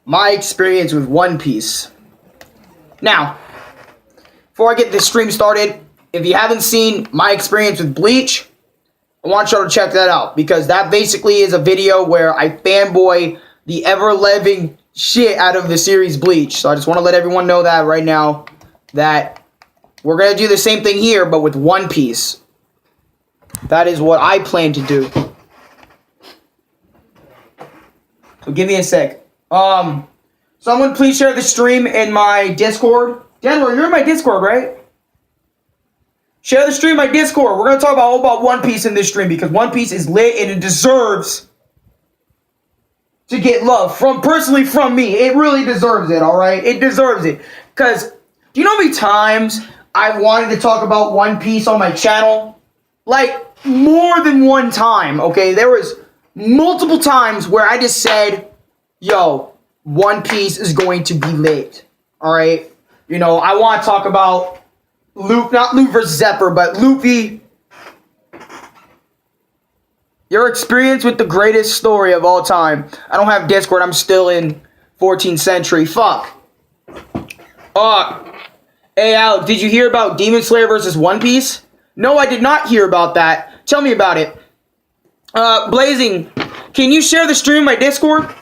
my experience with One Piece. Now, before I get this stream started, if you haven't seen my experience with Bleach, I want y'all to check that out, because that basically is a video where I fanboy the ever-living shit out of the series Bleach. So I just want to let everyone know that right now, that we're going to do the same thing here, but with One Piece. That is what I plan to do. So give me a sec. Someone please share the stream in my Discord. Daniel, you're in my Discord, right? Share the stream in my Discord. We're going to talk all about One Piece in this stream, because One Piece is lit and it deserves to get love personally from me. It really deserves it, alright? It deserves it. Because, do you know how many times I wanted to talk about One Piece on my channel? Like, more than one time, okay? There was multiple times where I just said, yo, One Piece is going to be lit, alright? You know, I want to talk about not Luffy versus Zephyr, but Luffy. Your experience with the greatest story of all time. I don't have Discord. I'm still in 14th century. Fuck. Hey, Alex, did you hear about Demon Slayer versus One Piece? No, I did not hear about that. Tell me about it. Blazing, can you share the stream in my Discord?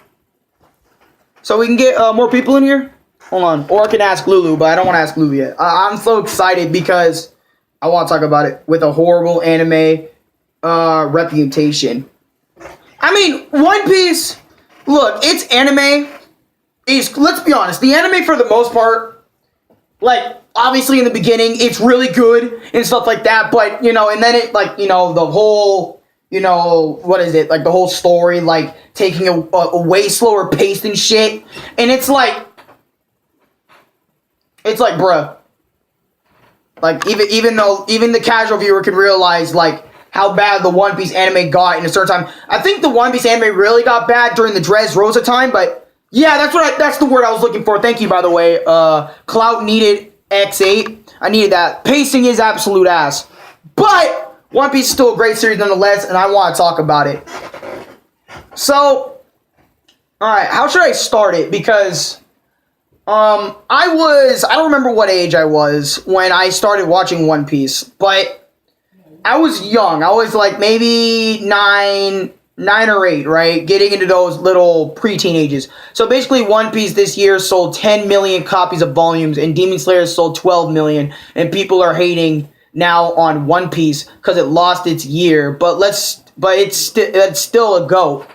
So we can get more people in here? Hold on. Or I can ask Lulu, but I don't want to ask Lulu yet. I'm so excited because I want to talk about it with a horrible anime reputation. I mean, One Piece, look, it's anime. Let's be honest, the anime for the most part, like, obviously in the beginning, it's really good and stuff like that, but, you know, and then it, like, you know, the whole, you know, what is it, like, the whole story, like, taking a way slower pace and shit, and it's like, bruh, like, even the casual viewer could realize, like, how bad the One Piece anime got in a certain time. I think the One Piece anime really got bad during the Dressrosa time, but yeah, that's the word I was looking for. Thank you, by the way. Clout needed X8. I needed that. Pacing is absolute ass. But One Piece is still a great series nonetheless, and I want to talk about it. So, alright, how should I start it? Because I don't remember what age I was when I started watching One Piece, but I was young. I was like maybe 9 or 8, right? Getting into those little preteen ages. So basically, One Piece this year sold 10 million copies of volumes, and Demon Slayer sold 12 million. And people are hating now on One Piece because it lost its year. But it's still a GOAT.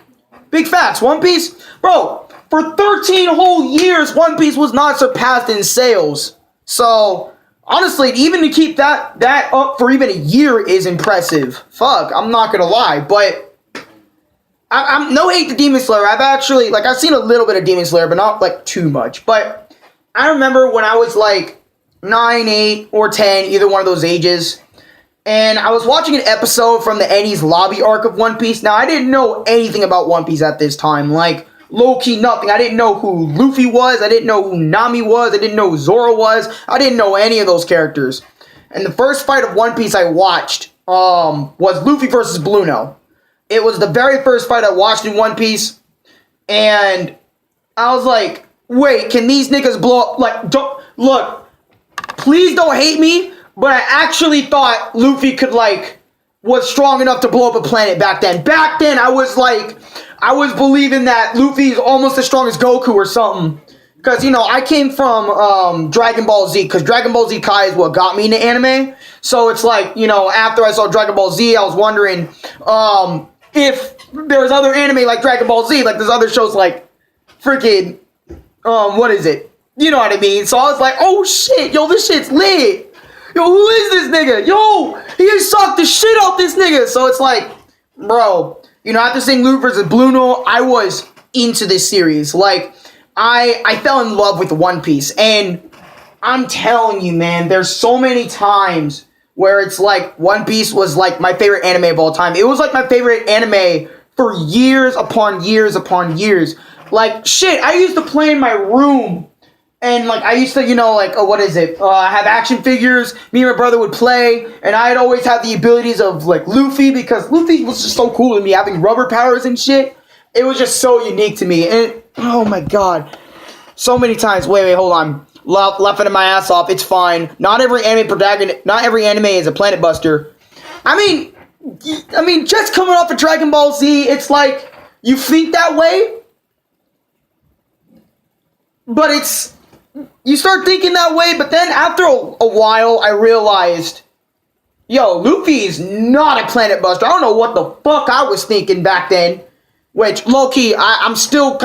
Big facts. One Piece, bro. For 13 whole years, One Piece was not surpassed in sales. So honestly, even to keep that up for even a year is impressive. Fuck, I'm not gonna lie, but I'm no hate to Demon Slayer. I've seen a little bit of Demon Slayer, but not like too much. But I remember when I was like 9, 8, or 10, either one of those ages, and I was watching an episode from the Enies Lobby arc of One Piece. Now, I didn't know anything about One Piece at this time, like low-key nothing. I didn't know who Luffy was, I didn't know who Nami was, I didn't know who Zoro was, I didn't know any of those characters. And the first fight of One Piece I watched was Luffy versus Blueno. It was the very first fight I watched in One Piece, and I was like, wait, can these niggas blow up? Like, please don't hate me, but I actually thought Luffy was strong enough to blow up a planet back then. Back then, I was believing that Luffy is almost as strong as Goku or something. Because, you know, I came from Dragon Ball Z, because Dragon Ball Z Kai is what got me into anime. So it's like, you know, after I saw Dragon Ball Z, I was wondering if there was other anime like Dragon Ball Z, like there's other shows like freaking, what is it? You know what I mean? So I was like, oh shit, yo, this shit's lit. Yo, who is this nigga? Yo, he just sucked the shit out this nigga. So it's like, bro, you know, after seeing Luffy versus Blueno, I was into this series. Like, I fell in love with One Piece, and I'm telling you, man, there's so many times where it's like One Piece was like my favorite anime of all time. It was like my favorite anime for years upon years upon years. Like, shit, I used to play in my room, and like I used to, you know, like, have action figures. Me and my brother would play, and I'd always have the abilities of like Luffy, because Luffy was just so cool to me, having rubber powers and shit. it was just so unique to me. And oh my god, so many times. Wait, hold on. Laughing my ass off. It's fine. Not every anime protagonist. Not every anime is a planet buster. I mean, just coming off of Dragon Ball Z, it's like you think that way, but you start thinking that way. But then after a while, I realized, yo, Luffy's not a planet buster. I don't know what the fuck I was thinking back then. Which, low-key, I'm still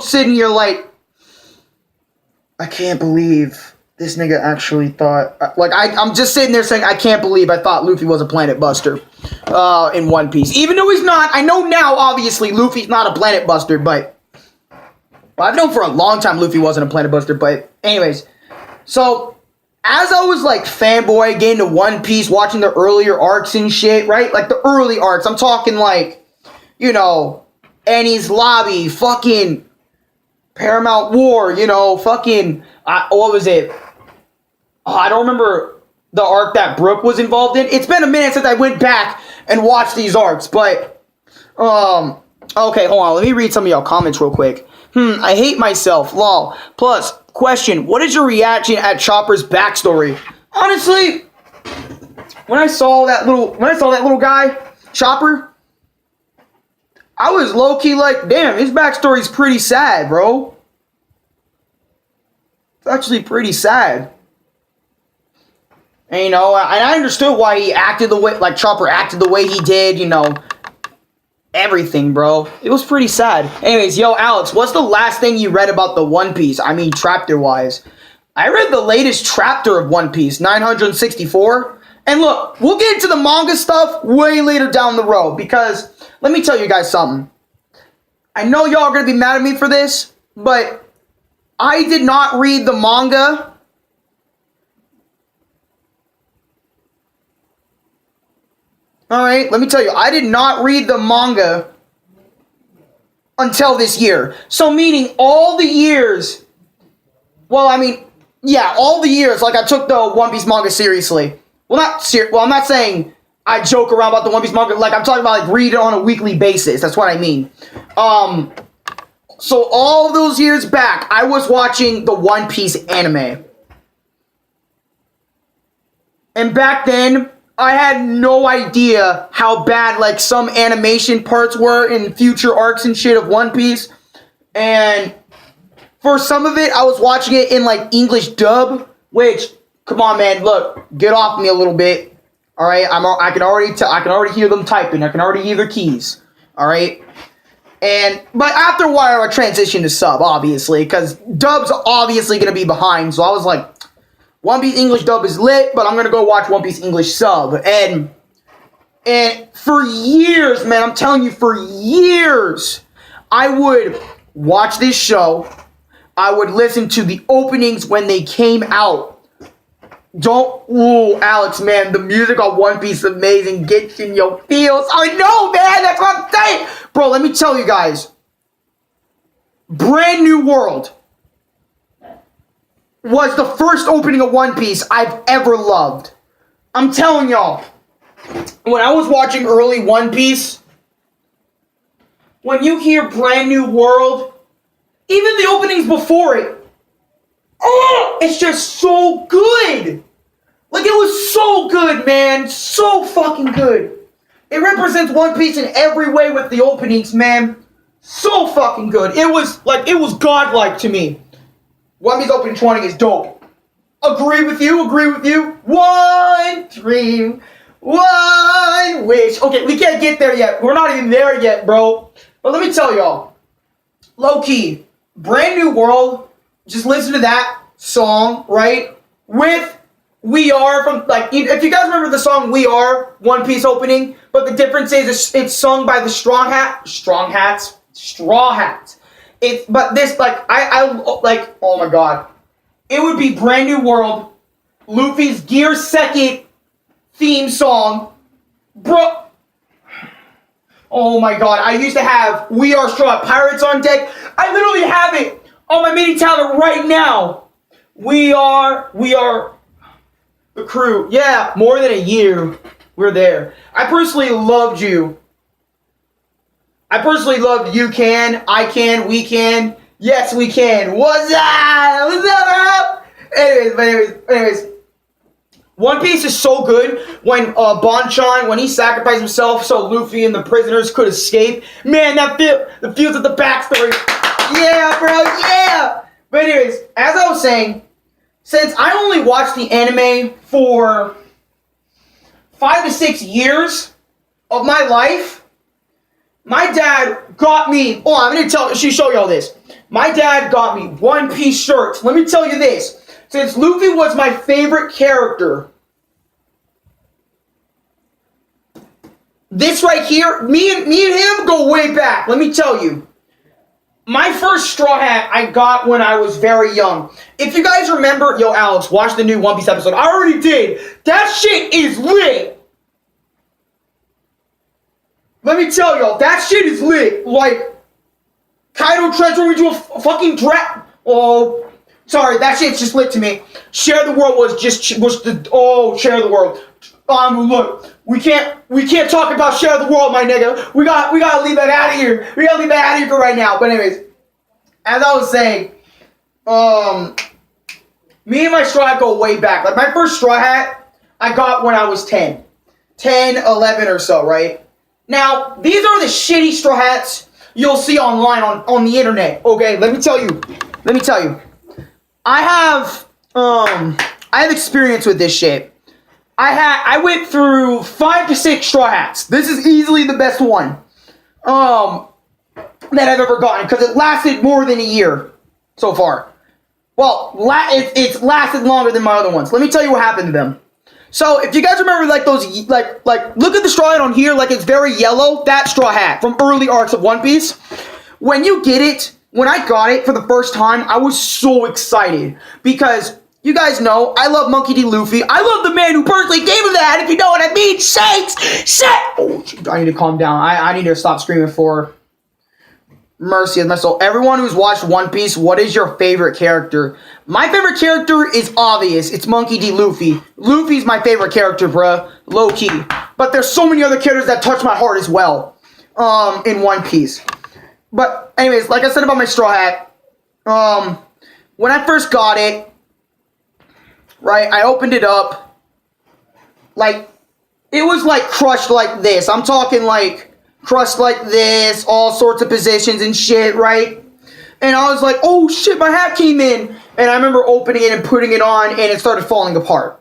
sitting here like, I can't believe this nigga actually thought, like, I'm just sitting there saying, I can't believe I thought Luffy was a planet buster, in One Piece. Even though he's not, I know now, obviously, Luffy's not a planet buster, but, well, I've known for a long time Luffy wasn't a planet buster, but, anyways, so, as I was, like, fanboy, getting to One Piece, watching the earlier arcs and shit, right, like, the early arcs, I'm talking, like, you know, Enies Lobby, fucking Paramount War, you know, fucking, what was it? Oh, I don't remember the arc that Brook was involved in. It's been a minute since I went back and watched these arcs, but, okay, hold on, let me read some of y'all comments real quick. I hate myself, lol. Plus, question, what is your reaction at Chopper's backstory? Honestly, when I saw that little guy, Chopper, I was low-key like, damn, his backstory's pretty sad, bro. It's actually pretty sad. And, you know, I understood why he acted the way, like, Chopper acted the way he did, you know, everything, bro. It was pretty sad. Anyways, yo, Alex, what's the last thing you read about the One Piece? I mean, chapter-wise. I read the latest chapter of One Piece, 964. And look, we'll get into the manga stuff way later down the road, because let me tell you guys something. I know y'all are going to be mad at me for this, but I did not read the manga Alright, let me tell you, I did not read the manga until this year. So meaning all the years, well, I mean, yeah, all the years, like I took the One Piece manga seriously. Well, I'm not saying I joke around about the One Piece manga, like I'm talking about like read it on a weekly basis. That's what I mean. So all those years back, I was watching the One Piece anime. And back then, I had no idea how bad like some animation parts were in future arcs and shit of One Piece. And for some of it, I was watching it in like English dub, which, come on, man, look, get off me a little bit. All right, I can already hear them typing. I can already hear their keys. All right. But after a while, I transitioned to sub, obviously, because dub's obviously going to be behind. So I was like, One Piece English dub is lit, but I'm going to go watch One Piece English sub. And for years, man, I'm telling you, for years, I would watch this show. I would listen to the openings when they came out. Ooh, Alex, man, the music on One Piece is amazing. Gets in your feels. I know, man, that's what I'm saying. Bro, let me tell you guys. Brand New World was the first opening of One Piece I've ever loved. I'm telling y'all, when I was watching early One Piece, when you hear Brand New World, even the openings before it, oh, it's just so good. Like, it was so good, man. So fucking good. It represents One Piece in every way with the openings, man. So fucking good. It was godlike to me. One Piece opening 20 is dope. Agree with you. One dream, one wish. Okay, we can't get there yet. We're not even there yet, bro. But let me tell y'all. Low-key, Brand New World, just listen to that song, right? With We Are from, like, if you guys remember the song We Are, One Piece opening, but the difference is it's sung by the Straw Hats. But this, like, I like, oh my god. It would be Brand New World, Luffy's Gear Second theme song. Bro. Oh my god, I used to have We Are Straw Pirates on deck. I literally have it on my mini tablet right now. We are the crew. Yeah, more than a year. We're there. I personally loved you. I personally loved You Can, I Can, We Can, Yes We Can. What's up? What's up? Anyways. One Piece is so good when Bonchan, when he sacrificed himself so Luffy and the prisoners could escape. Man, the feels of the backstory. Yeah, bro, yeah! But anyways, as I was saying, since I only watched the anime for 5 to 6 years of my life, my dad got me, I'm going to show y'all this. My dad got me One Piece shirts. Let me tell you this. Since Luffy was my favorite character, this right here, me and him go way back. Let me tell you. My first straw hat I got when I was very young. If you guys remember, yo, Alex, watch the new One Piece episode. I already did. That shit is lit. Let me tell y'all, that shit is lit. Like, Kaido transformed into a fucking oh, sorry, that shit's just lit to me. Share the World was Share the World. Look, we can't talk about Share the World, my nigga. We gotta leave that out of here. We gotta leave that out of here for right now. But anyways, as I was saying, me and my straw hat go way back. Like, my first straw hat I got when I was 10, 11 or so, right? Now, these are the shitty straw hats you'll see online on the internet. Okay, let me tell you. I have experience with this shit. I went through 5 to 6 straw hats. This is easily the best one that I've ever gotten because it lasted more than a year so far. Well, it's lasted longer than my other ones. Let me tell you what happened to them. So if you guys remember, like those, like look at the straw hat on here, like it's very yellow. That straw hat from early arcs of One Piece. When you get it, when I got it for the first time, I was so excited because you guys know I love Monkey D. Luffy. I love the man who personally gave him that. If you know what I mean, shakes. Oh, I need to calm down. I need to stop screaming for mercy of my soul. Everyone who's watched One Piece, what is your favorite character? My favorite character is obvious. It's Monkey D. Luffy. Luffy's my favorite character, bruh. Low key. But there's so many other characters that touch my heart as well. In One Piece. But anyways, like I said about my straw hat, when I first got it, right, I opened it up. Like, it was like crushed like this. I'm talking like crushed like this, all sorts of positions and shit, right? And I was like, oh shit, my hat came in. And I remember opening it and putting it on, and it started falling apart.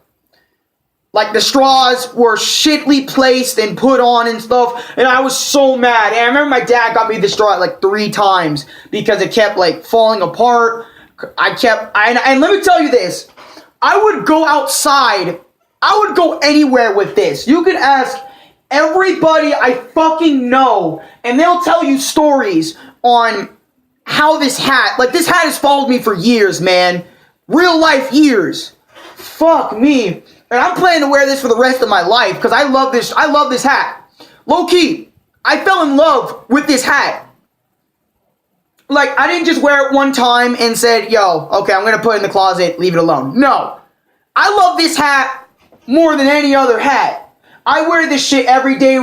Like, the straws were shittily placed and put on and stuff, and I was so mad. And I remember my dad got me the straw like 3 times because it kept like falling apart. And let me tell you this, I would go outside, I would go anywhere with this. You can ask everybody I fucking know, and they'll tell you stories on how this hat has followed me for years, man. Real life years. Fuck me. And I'm planning to wear this for the rest of my life because I love this hat. Low key, I fell in love with this hat. Like, I didn't just wear it one time and said, yo, okay, I'm gonna put it in the closet, leave it alone. No. I love this hat more than any other hat. I wear this shit every day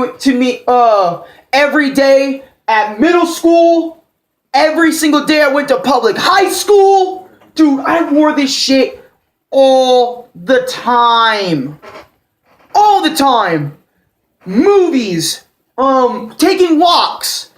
every day at middle school. Every single day I went to public high school. Dude, I wore this shit all the time. All the time. Movies. Taking walks.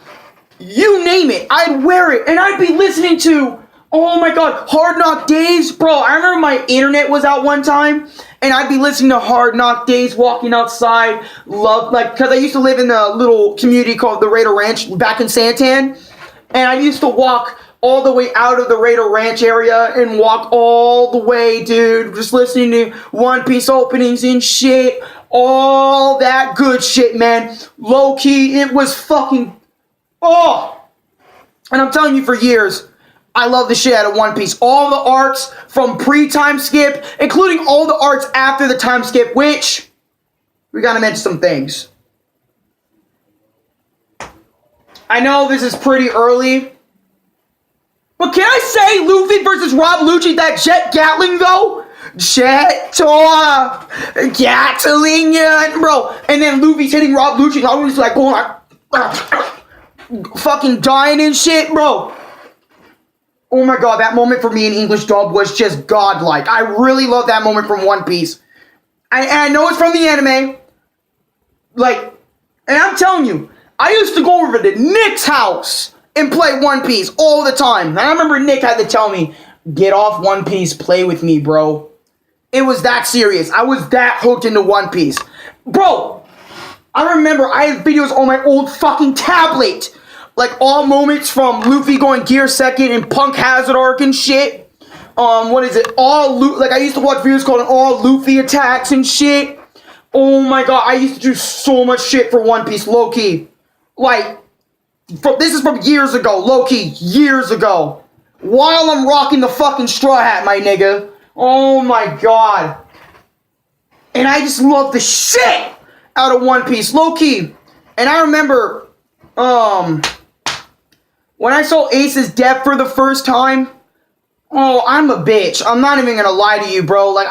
You name it. I'd wear it. And I'd be listening to, oh my god, Hard Knock Days. Bro, I remember my internet was out one time. And I'd be listening to Hard Knock Days, walking outside. Because I used to live in a little community called the Raider Ranch back in Santan. And I used to walk all the way out of the Raider Ranch area and walk all the way, dude. Just listening to One Piece openings and shit. All that good shit, man. Low key, it was fucking... Oh! And I'm telling you for years, I love the shit out of One Piece. All the arcs from pre-time skip, including all the arcs after the time skip, which... we gotta mention some things. I know this is pretty early, but can I say Luffy versus Rob Lucci, that Jet Gatling though? Jet Gatling, bro. And then Luffy's hitting Rob Lucci, and Luffy's like going like, fucking dying and shit, bro. Oh my god, that moment for me in English dub was just godlike. I really love that moment from One Piece. And I know it's from the anime. Like, and I'm telling you, I used to go over to Nick's house and play One Piece all the time. And I remember Nick had to tell me, get off One Piece, play with me, bro. It was that serious. I was that hooked into One Piece. Bro, I remember I had videos on my old fucking tablet. Like, all moments from Luffy going Gear Second and Punk Hazard Arc and shit. What is it? Like, I used to watch videos called All Luffy Attacks and shit. Oh my god, I used to do so much shit for One Piece, low-key. Like, this is from years ago, low-key, years ago. While I'm rocking the fucking straw hat, my nigga. Oh my god. And I just love the shit out of One Piece, low-key. And I remember, when I saw Ace's death for the first time, oh, I'm a bitch. I'm not even gonna lie to you, bro. Like,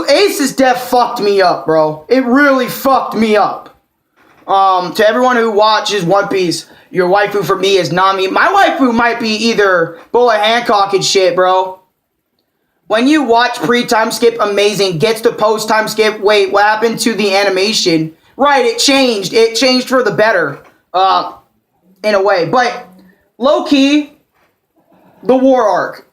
Ace's death fucked me up, bro. It really fucked me up. To everyone who watches One Piece, your waifu for me is Nami. My waifu might be either Boa Hancock and shit, bro. When you watch pre-time skip, amazing. Gets to post-time skip, wait, what happened to the animation? Right, it changed. It changed for the better. In a way. But, low-key, the war arc.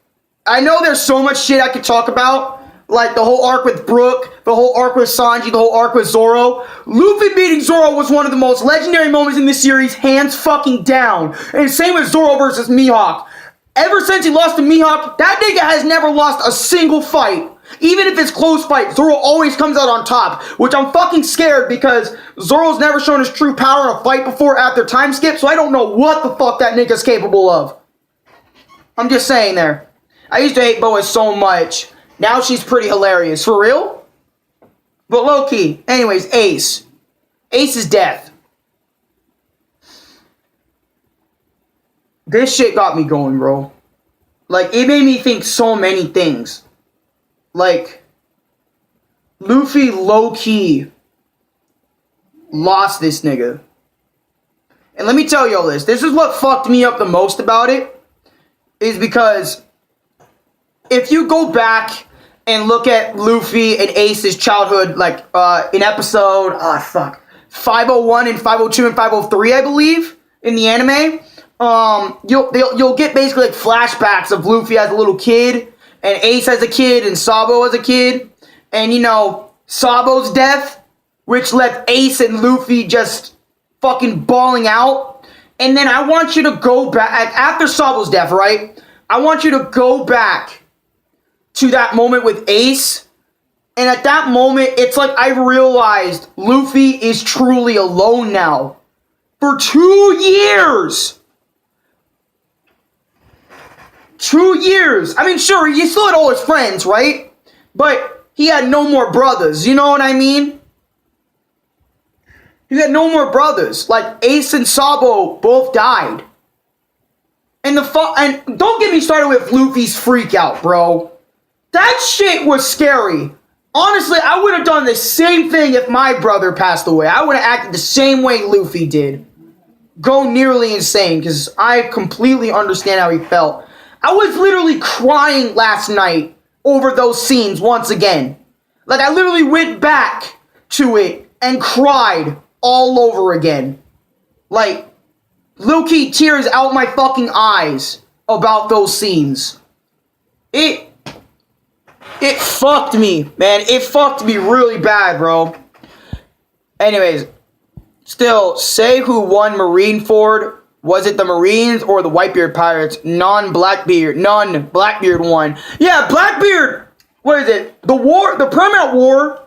I know there's so much shit I could talk about. Like, the whole arc with Brook, the whole arc with Sanji, the whole arc with Zoro. Luffy beating Zoro was one of the most legendary moments in this series, hands fucking down. And same with Zoro versus Mihawk. Ever since he lost to Mihawk, that nigga has never lost a single fight. Even if it's close fight, Zoro always comes out on top. Which I'm fucking scared because Zoro's never shown his true power in a fight before after time skip, so I don't know what the fuck that nigga's capable of. I'm just saying there. I used to hate Boa so much. Now she's pretty hilarious. For real? But low-key. Anyways, Ace. Ace's death. This shit got me going, bro. Like, it made me think so many things. Like, Luffy low-key lost this nigga. And let me tell y'all this. This is what fucked me up the most about it. Is because if you go back and look at Luffy and Ace's childhood, like, in episode, 501 and 502 and 503, I believe, in the anime, you'll get basically like flashbacks of Luffy as a little kid, and Ace as a kid, and Sabo as a kid, and you know, Sabo's death, which left Ace and Luffy just fucking bawling out. And then I want you to go back, after Sabo's death, right? I want you to go back to that moment with Ace. And at that moment, it's like I realized Luffy is truly alone now. For 2 years. 2 years. I mean, sure, he still had all his friends, right? But he had no more brothers. You know what I mean? He had no more brothers. Like, Ace and Sabo both died. And and don't get me started with Luffy's freak out, bro. That shit was scary. Honestly, I would have done the same thing if my brother passed away. I would have acted the same way Luffy did. Go nearly insane, because I completely understand how he felt. I was literally crying last night over those scenes once again. Like, I literally went back to it and cried all over again. Like, low-key tears out my fucking eyes about those scenes. It fucked me, man. It fucked me really bad, bro. Anyways, still, say who won Marineford. Was it the Marines or the Whitebeard Pirates? Blackbeard won. Yeah, Blackbeard. What is it? The Permanent War.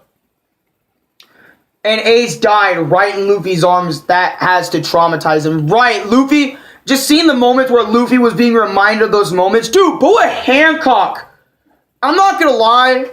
And Ace died right in Luffy's arms. That has to traumatize him. Right, Luffy. Just seeing the moments where Luffy was being reminded of those moments. Dude, Boa Hancock. I'm not gonna lie.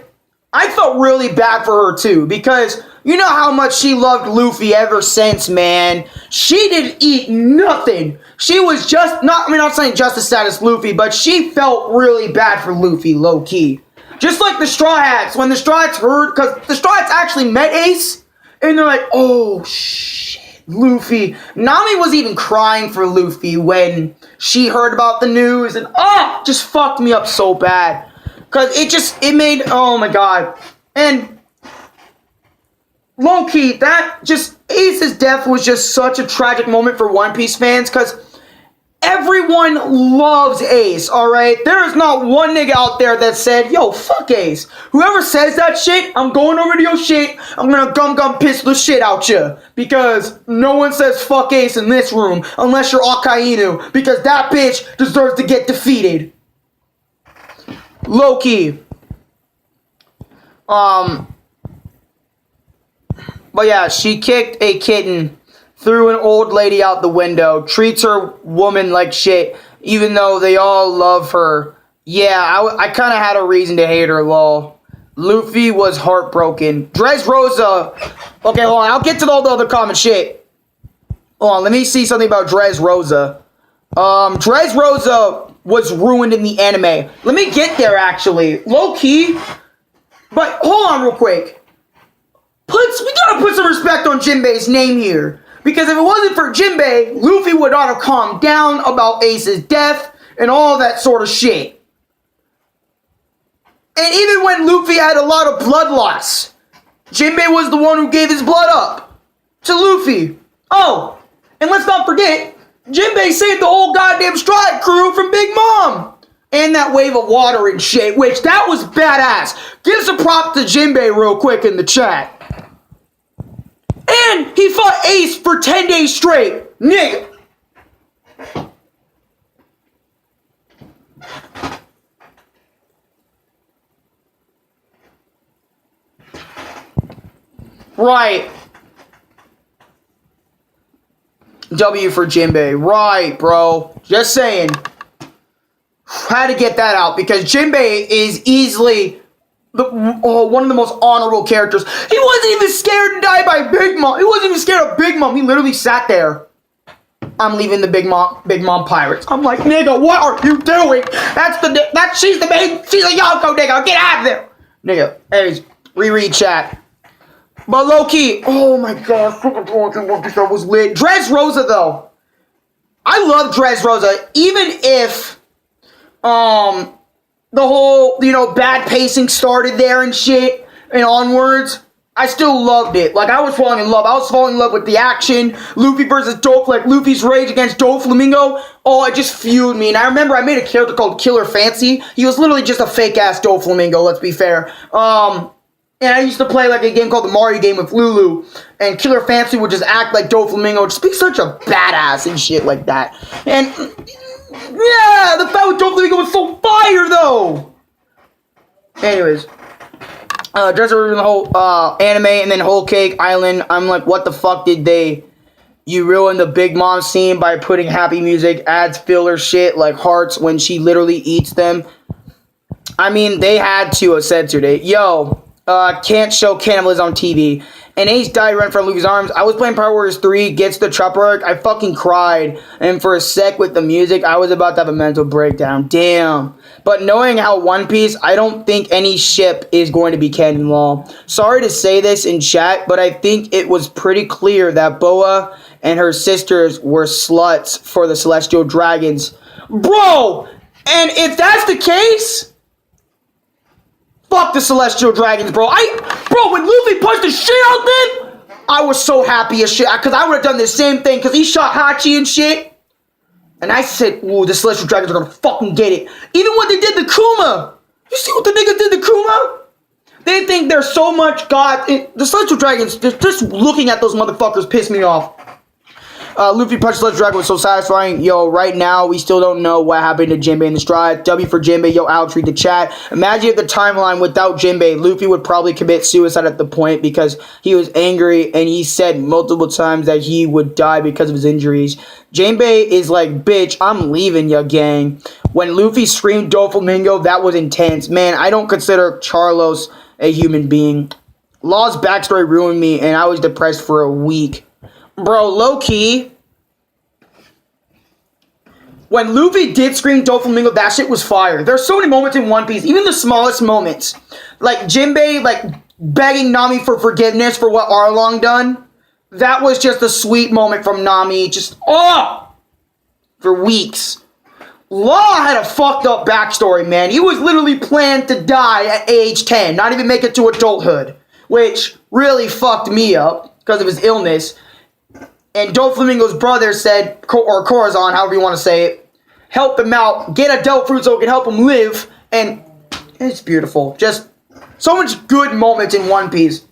I felt really bad for her too. Because you know how much she loved Luffy ever since, man. She didn't eat nothing. She was just, not saying just as sad as Luffy, but she felt really bad for Luffy, low-key. Just like the Straw Hats. When the Straw Hats heard, because the Straw Hats actually met Ace. And they're like, oh, shit. Luffy. Nami was even crying for Luffy when she heard about the news, and just fucked me up so bad. Cause it made, oh my god. And low-key, Ace's death was just such a tragic moment for One Piece fans, cause everyone loves Ace, alright? There is not one nigga out there that said, yo, fuck Ace. Whoever says that shit, I'm going over to your shit, I'm gonna gum pistol the shit out you. Because no one says fuck Ace in this room, unless you're Akainu, because that bitch deserves to get defeated. Low-key. But yeah, she kicked a kitten, threw an old lady out the window, treats her woman like shit, even though they all love her. Yeah, I kind of had a reason to hate her, lol. Luffy was heartbroken. Dressrosa. Okay, hold on. I'll get to all the other common shit. Hold on, let me see something about Dressrosa. Dressrosa was ruined in the anime. Let me get there, actually. Low-key. But hold on real quick. We gotta put some respect on Jinbei's name here. Because if it wasn't for Jinbei, Luffy would not have calmed down about Ace's death and all that sort of shit. And even when Luffy had a lot of blood loss, Jinbei was the one who gave his blood up to Luffy. Oh, and let's not forget, Jinbei saved the whole goddamn Stride crew from Big Mom. And that wave of water and shit, which that was badass. Give some props to Jinbei real quick in the chat. And he fought Ace for 10 days straight. Nigga. Right. W for Jinbei. Right, bro. Just saying. Had to get that out because Jinbei is easily one of the most honorable characters. He wasn't even scared to die by Big Mom. He wasn't even scared of Big Mom. He literally sat there. I'm leaving the Big Mom Pirates. I'm like, nigga, what are you doing? She's a Yonko, nigga. Get out of there. Nigga, anyways, reread chat. But low-key, oh my god, that was lit. Dressrosa, though. I love Dressrosa, even if, the whole, bad pacing started there and shit, and onwards, I still loved it. Like, I was falling in love. I was falling in love with the action. Luffy versus Luffy's rage against Doflamingo. Oh, it just fueled me. And I remember I made a character called Killer Fancy. He was literally just a fake-ass Doflamingo, let's be fair. And I used to play, like, a game called the Mario game with Lulu. And Killer Fancy would just act like Doflamingo. Just be such a badass and shit like that. And yeah, the fight with Doflamingo was so fire, though. Anyways, just the whole anime and then Whole Cake Island. I'm like, what the fuck did you ruined the Big Mom scene by putting happy music, adds filler shit like hearts when she literally eats them. I mean, they had to have censored it. Yo, can't show cannibalism on TV. And Ace died right in front of Luffy's arms. I was playing Power Warriors 3, gets the chopper arc. I fucking cried. And for a sec with the music, I was about to have a mental breakdown. Damn. But knowing how One Piece, I don't think any ship is going to be canon law. Sorry to say this in chat, but I think it was pretty clear that Boa and her sisters were sluts for the Celestial Dragons. Bro! And if that's the case, fuck the Celestial Dragons, bro. When Luffy punched the shit out them, I was so happy as shit. Because I would have done the same thing. Because he shot Hachi and shit. And I said, ooh, the Celestial Dragons are going to fucking get it. Even when they did the Kuma. You see what the niggas did to Kuma? They think there's so much God. The Celestial Dragons, just looking at those motherfuckers pissed me off. Luffy punched Celestial Dragon was so satisfying. Yo, right now, we still don't know what happened to Jinbei in the Stride. W for Jinbei. Yo, Alex, read the chat. Imagine if the timeline without Jinbei, Luffy would probably commit suicide at the point because he was angry and he said multiple times that he would die because of his injuries. Jinbei is like, bitch, I'm leaving ya, gang. When Luffy screamed Doflamingo, that was intense. Man, I don't consider Charlos a human being. Law's backstory ruined me and I was depressed for a week. Bro, low-key, when Luffy did scream Doflamingo, that shit was fire. There's so many moments in One Piece, even the smallest moments. Like Jinbei, begging Nami for forgiveness for what Arlong done. that was just a sweet moment from Nami. Just, for weeks. Law had a fucked up backstory, man. He was literally planned to die at age 10, not even make it to adulthood, which really fucked me up because of his illness. And Doflamingo's brother said, or Corazon, however you want to say it, help him out, get adult fruit so it can help him live, and it's beautiful. Just so much good moments in One Piece.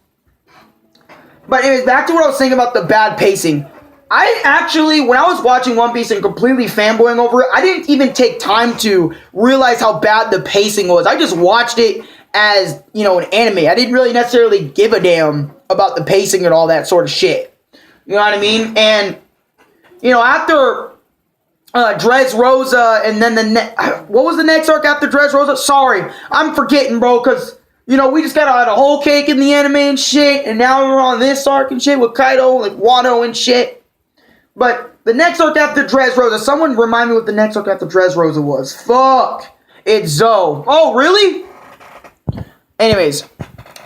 But anyways, back to what I was saying about the bad pacing. I actually, when I was watching One Piece and completely fanboying over it, I didn't even take time to realize how bad the pacing was. I just watched it as, you know, an anime. I didn't really necessarily give a damn about the pacing and all that sort of shit. You know what I mean? And, you know, after Dressrosa and then what was the next arc after Dressrosa? Sorry, I'm forgetting, bro, because, you know, we just got a whole cake in the anime and shit, and now we're on this arc and shit with Kaido, like, Wano and shit. But the next arc after Dressrosa, someone remind me what the next arc after Dressrosa was. Fuck. It's Zoe. Oh, really? Anyways.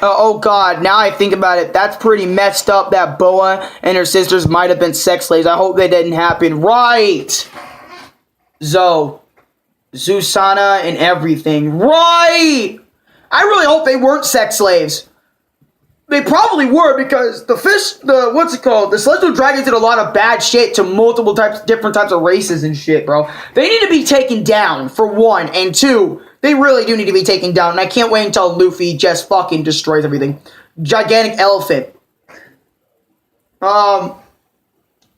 Oh, God. Now I think about it. That's pretty messed up that Boa and her sisters might have been sex slaves. I hope that didn't happen. Right. Zoe. Susana and everything. Right. I really hope they weren't sex slaves. They probably were, because the Celestial Dragons did a lot of bad shit to multiple different types of races and shit, bro. They need to be taken down, for one, and two, they really do need to be taken down, and I can't wait until Luffy just fucking destroys everything. Gigantic elephant. Let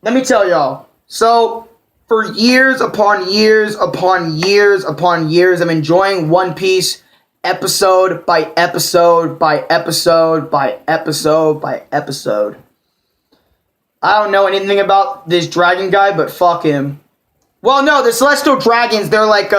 me tell y'all. So, for years upon years upon years upon years, I'm enjoying One Piece episode by episode by episode by episode by episode. I don't know anything about this dragon guy, but fuck him. Well, no, the Celestial Dragons, they're like,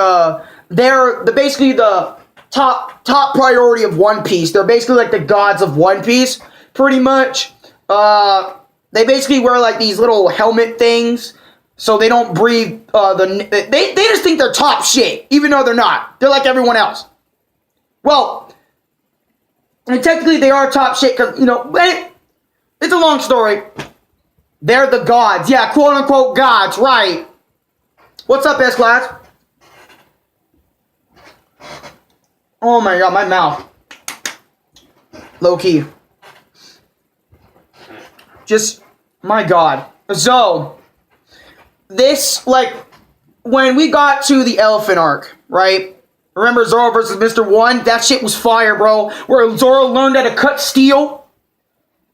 they're basically the top priority of One Piece. They're basically like the gods of One Piece, pretty much. They basically wear like these little helmet things, so they don't breathe, they just think they're top shit, even though they're not. They're like everyone else. Well, and technically they are top shit because, you know, it's a long story. They're the gods. Yeah, quote-unquote gods, right. What's up, S-Class? Oh my god, my mouth. Low-key. Just, my god. So, this, like, when we got to the elephant arc, right? Remember Zoro versus Mr. One? That shit was fire, bro. Where Zoro learned how to cut steel.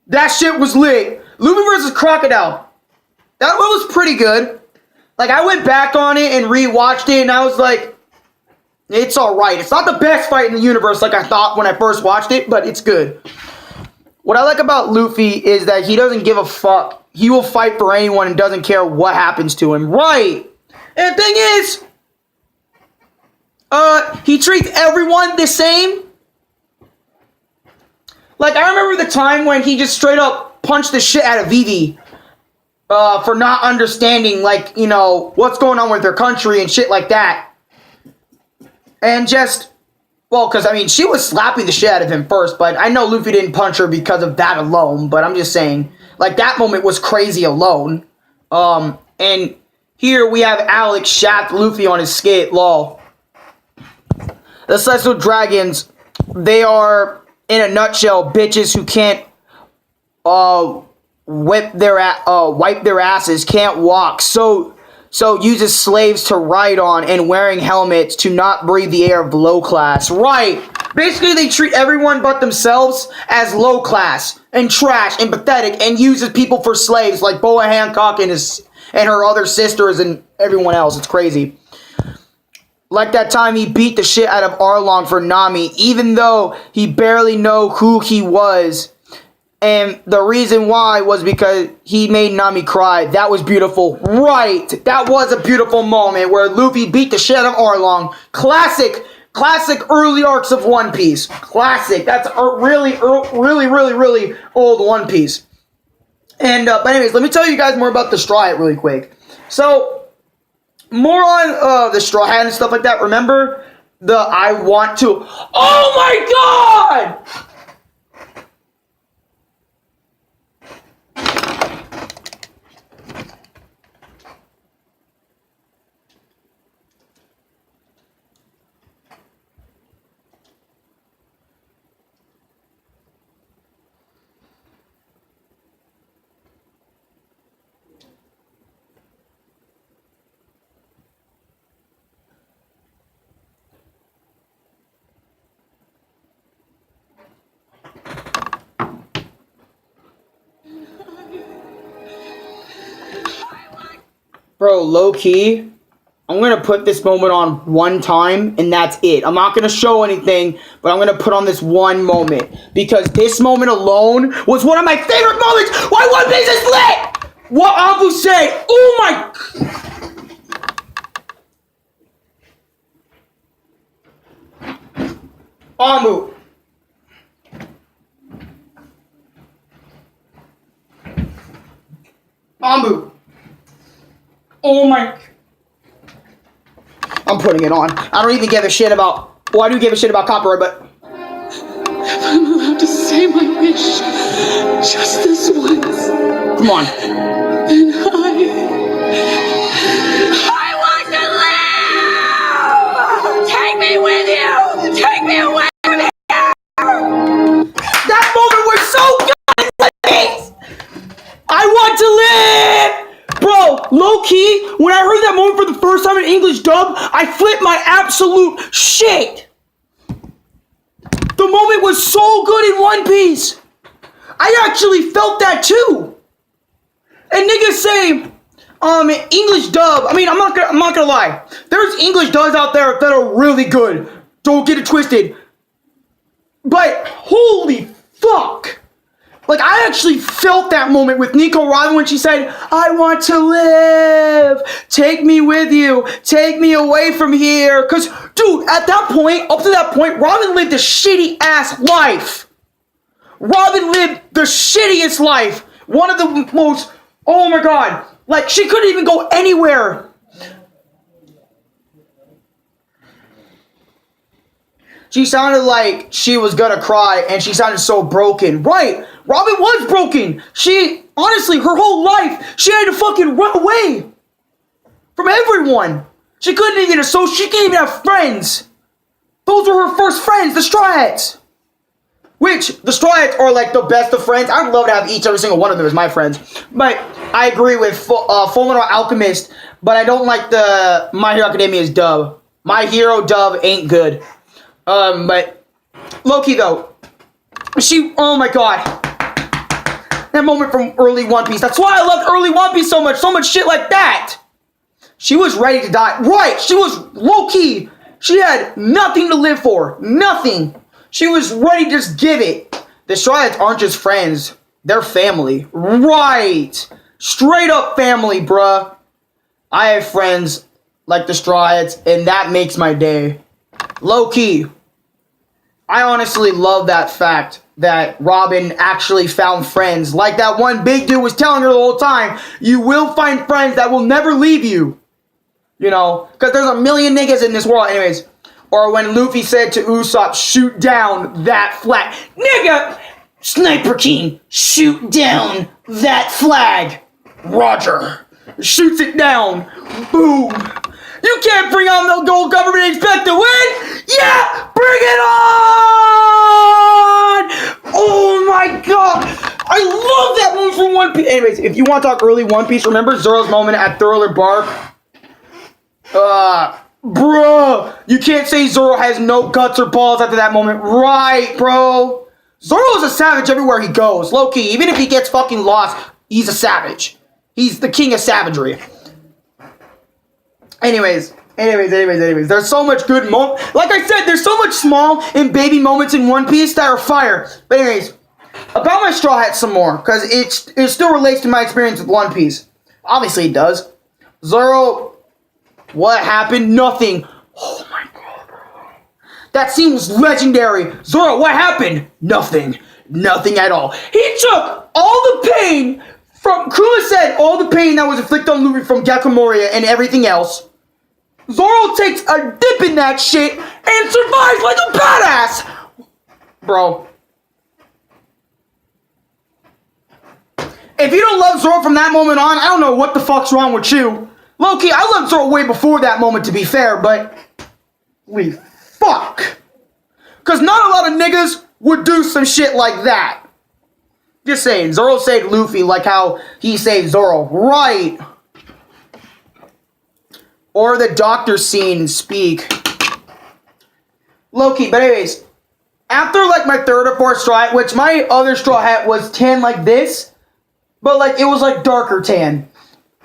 That shit was lit. Luffy versus Crocodile. That one was pretty good. Like, I went back on it and rewatched it, and I was like, it's alright. It's not the best fight in the universe like I thought when I first watched it, but it's good. What I like about Luffy is that he doesn't give a fuck. He will fight for anyone and doesn't care what happens to him. Right. And the thing is, he treats everyone the same. Like, I remember the time when he just straight up punched the shit out of Vivi, for not understanding, like, you know, what's going on with their country and shit like that. And just, well, because, I mean, she was slapping the shit out of him first, but I know Luffy didn't punch her because of that alone, but I'm just saying, like, that moment was crazy alone. And here we have Alex shaft Luffy on his skate, lol. The Celestial Dragons, they are, in a nutshell, bitches who can't wipe their asses, can't walk, so uses slaves to ride on and wearing helmets to not breathe the air of low class. Right. Basically, they treat everyone but themselves as low class and trash and pathetic and uses people for slaves like Boa Hancock and her other sisters and everyone else. It's crazy. Like that time he beat the shit out of Arlong for Nami, even though he barely knew who he was. And the reason why was because he made Nami cry. That was beautiful. Right. That was a beautiful moment where Luffy beat the shit out of Arlong. Classic early arcs of One Piece. Classic. That's really old One Piece. And, but anyways, let me tell you guys more about the Straw Hat really quick. So, more on the Straw Hat and stuff like that. Remember the I want to... Oh my god! Bro, low key, I'm gonna put this moment on one time, and that's it. I'm not gonna show anything, but I'm gonna put on this one moment because this moment alone was one of my favorite moments. Why One Piece is lit? What Abu say? Oh my! Amu. Amu. Oh my. I'm putting it on. I don't even give a shit about. Well, I do give a shit about copyright, but. If I'm allowed to say my wish, just this once. Come on. Then I want to live! Take me with you! Take me away from here! That moment was so good! I want to live! Bro, low-key, when I heard that moment for the first time in English dub, I flipped my absolute shit! The moment was so good in One Piece! I actually felt that too! And niggas say, English dub, I mean, I'm not gonna lie. There's English dubs out there that are really good. Don't get it twisted. But, holy fuck! Like, I actually felt that moment with Nico Robin when she said, I want to live! Take me with you! Take me away from here! Cause, dude, at that point, up to that point, Robin lived a shitty-ass life! Robin lived the shittiest life! One of the most, oh my god, like, she couldn't even go anywhere! She sounded like she was gonna cry, and she sounded so broken. Right! Robin was broken! She, honestly, her whole life, she had to fucking run away! From everyone! She couldn't even associate, she couldn't even have friends! Those were her first friends, the Straw Hats! Which, the Straw Hats are like the best of friends. I'd love to have every single one of them as my friends. But, I agree with Fullmetal Alchemist, but I don't like the My Hero Academia's dub. My Hero dub ain't good. But Loki though, oh my god, that moment from early One Piece. That's why I loved early One Piece so much shit like that. She was ready to die. Right, she was low-key. She had nothing to live for, nothing. She was ready to just give it. The Straw Hats aren't just friends, they're family. Right, straight up family, bruh. I have friends like the Straw Hats, and that makes my day. Low-key, I honestly love that fact that Robin actually found friends. Like that one big dude was telling her the whole time, you will find friends that will never leave you. You know, because there's a million niggas in this world. Anyways, or when Luffy said to Usopp, shoot down that flag. Nigga, Sniper King, shoot down that flag. Roger. Shoots it down. Boom. You can't bring on the gold government and expect to win! Yeah! Bring it on! Oh my god! I love that one from One Piece. Anyways, if you want to talk early One Piece, remember Zoro's moment at Thriller Bark? Bruh! You can't say Zoro has no guts or balls after that moment. Right, bro? Zoro's a savage everywhere he goes. Low-key, even if he gets fucking lost, he's a savage. He's the king of savagery. Anyways, there's so much good like I said, there's so much small and baby moments in One Piece that are fire. But anyways, about my Straw Hat some more, because it still relates to my experience with One Piece. Obviously it does. Zoro, what happened? Nothing. Oh my god. That scene was legendary. Zoro, what happened? Nothing. Nothing at all. He took all the pain from, Kuma said, all the pain that was inflicted on Luffy from Gecko Moria and everything else. Zoro takes a dip in that shit and survives like a badass! Bro. If you don't love Zoro from that moment on, I don't know what the fuck's wrong with you. Low-key, I loved Zoro way before that moment, to be fair, but holy fuck. Because not a lot of niggas would do some shit like that. Just saying, Zoro saved Luffy like how he saved Zoro. Right. Or the doctor scene in Speak. Low-key, but anyways, after like my third or fourth Straw Hat, which my other Straw Hat was tan like this, but like it was like darker tan.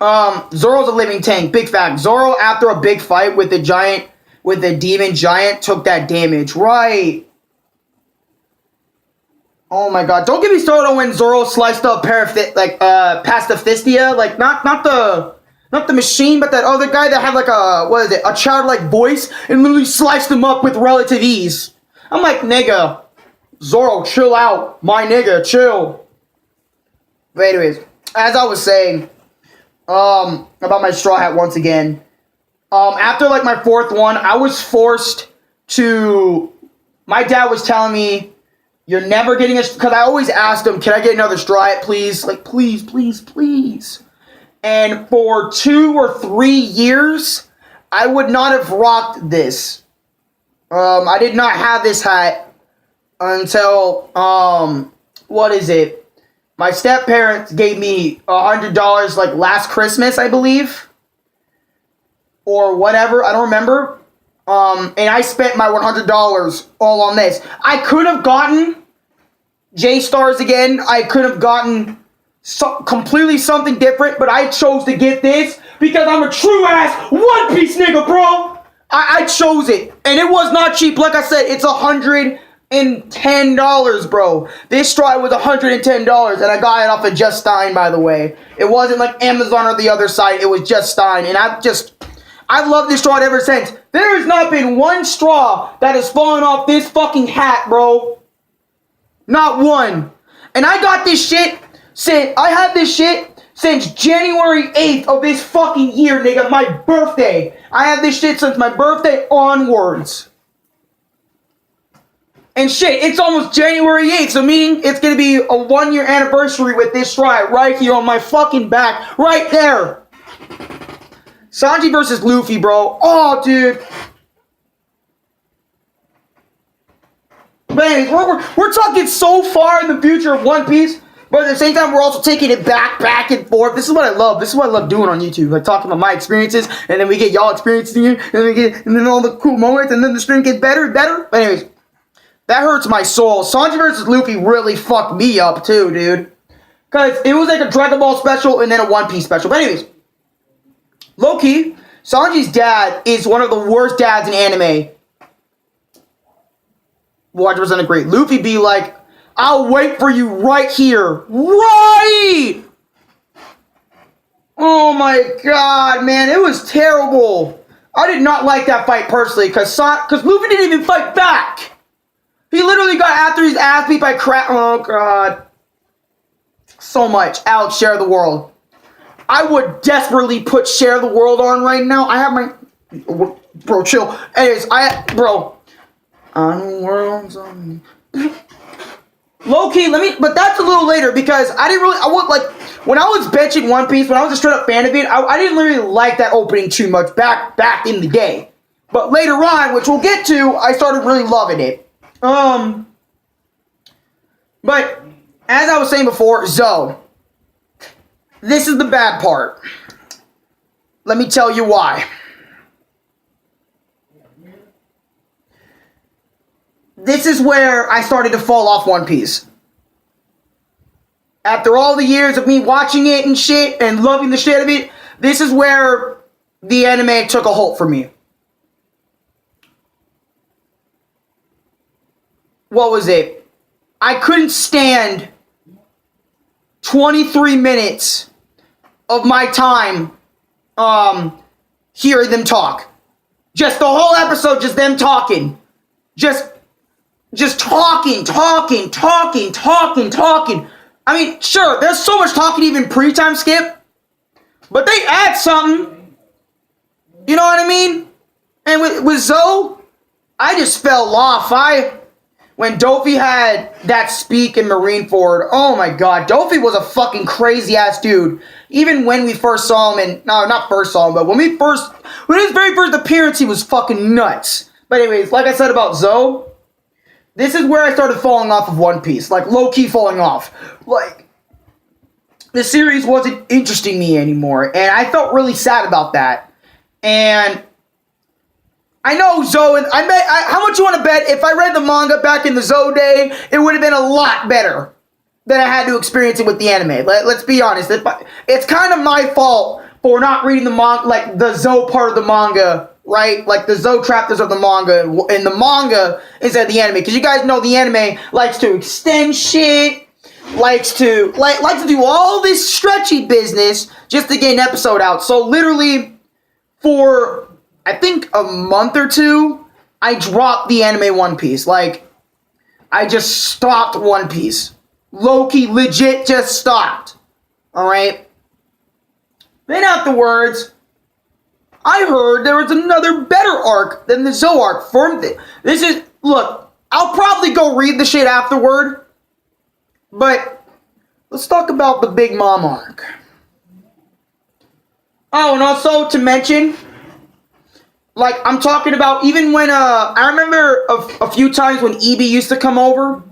Zoro's a living tank. Big fact. Zoro, after a big fight with the demon giant, took that damage. Right. Oh my god. Don't get me started on when Zoro sliced up Pastifistia. Like, not the machine, but that other guy that had like a childlike voice and literally sliced him up with relative ease. I'm like, nigga, Zoro, chill out. My nigga, chill. But anyways, as I was saying, about my straw hat once again. After like my fourth one, I was forced to, my dad was telling me, you're never getting a, because I always asked him, can I get another straw hat, please? Like, please, please, please. And for 2 or 3 years, I would not have rocked this. I did not have this hat until, what is it? My step-parents gave me $100 like last Christmas, I believe. Or whatever, I don't remember. And I spent my $100 all on this. I could have gotten J-Stars again. I could have gotten completely something different, but I chose to get this because I'm a true-ass One Piece nigga, bro. I chose it, and it was not cheap. Like I said, it's $110, bro. This straw was $110, and I got it off of Just Stein, by the way. It wasn't like Amazon or the other site. It was Just Stein, and I've loved this straw ever since. There has not been one straw that has fallen off this fucking hat, bro. Not one. And I got this shit since, I had this shit since January 8th of this fucking year, nigga. My birthday. I had this shit since my birthday onwards. And shit, it's almost January 8th, so meaning it's gonna be a 1-year anniversary with this straw right here on my fucking back. Right there. Sanji versus Luffy, bro. Oh, dude. But anyways, we're talking so far in the future of One Piece, but at the same time, we're also taking it back and forth. This is what I love. This is what I love doing on YouTube. Like, talking about my experiences, and then we get y'all experiencing it, and then all the cool moments, and then the stream gets better and better. But anyways, that hurts my soul. Sanji versus Luffy really fucked me up, too, dude. Because it was like a Dragon Ball special, and then a One Piece special. But anyways, low-key, Sanji's dad is one of the worst dads in anime. 100% agree. Luffy be like, I'll wait for you right here. Right! Oh my god, man. It was terrible. I did not like that fight personally, because Luffy didn't even fight back. He literally got after his ass beat by crap. Oh god. So much. Alex, share the world. I would desperately put share the world on right now. I have my... Bro, chill. Anyways, Bro. On the world's on me. Low-key, but that's a little later, because when I was benching One Piece, when I was a straight up fan of it, I didn't really like that opening too much back in the day. But later on, which we'll get to, I started really loving it. But, as I was saying before, Zoe. This is the bad part. Let me tell you why. This is where I started to fall off One Piece. After all the years of me watching it and shit and loving the shit out of it, this is where the anime took a halt for me. What was it? I couldn't stand 23 minutes of my time hearing them talk. Just the whole episode, just them talking. Just talking. I mean, sure, there's so much talking even pre-time skip, but they add something. You know what I mean? And with Zoe, I just fell off. When Doffy had that speak in Marineford, oh my god, Doffy was a fucking crazy ass dude. Even when we first saw him, not first saw him, but when his very first appearance, he was fucking nuts. But anyways, like I said about Zoe, this is where I started falling off of One Piece. Like, low-key falling off. Like, the series wasn't interesting me anymore. And I felt really sad about that. And I know Zoe, how much you want to bet if I read the manga back in the Zoe day, it would have been a lot better than I had to experience it with the anime. Let's be honest. It's kind of my fault for not reading the manga, like the Zo part of the manga, right? Like the Zo chapters of the manga, and the manga instead of the anime. Because you guys know the anime likes to extend shit, likes to do all this stretchy business just to get an episode out. So literally, for I think a month or two, I dropped the anime One Piece. Like, I just stopped One Piece. Low-key, legit just stopped. Alright? Then afterwards, I heard there was another better arc than the Zo arc. Look, I'll probably go read the shit afterward. But, let's talk about the Big Mom arc. Oh, and also to mention, like, I'm talking about even when, I remember a few times when EB used to come over.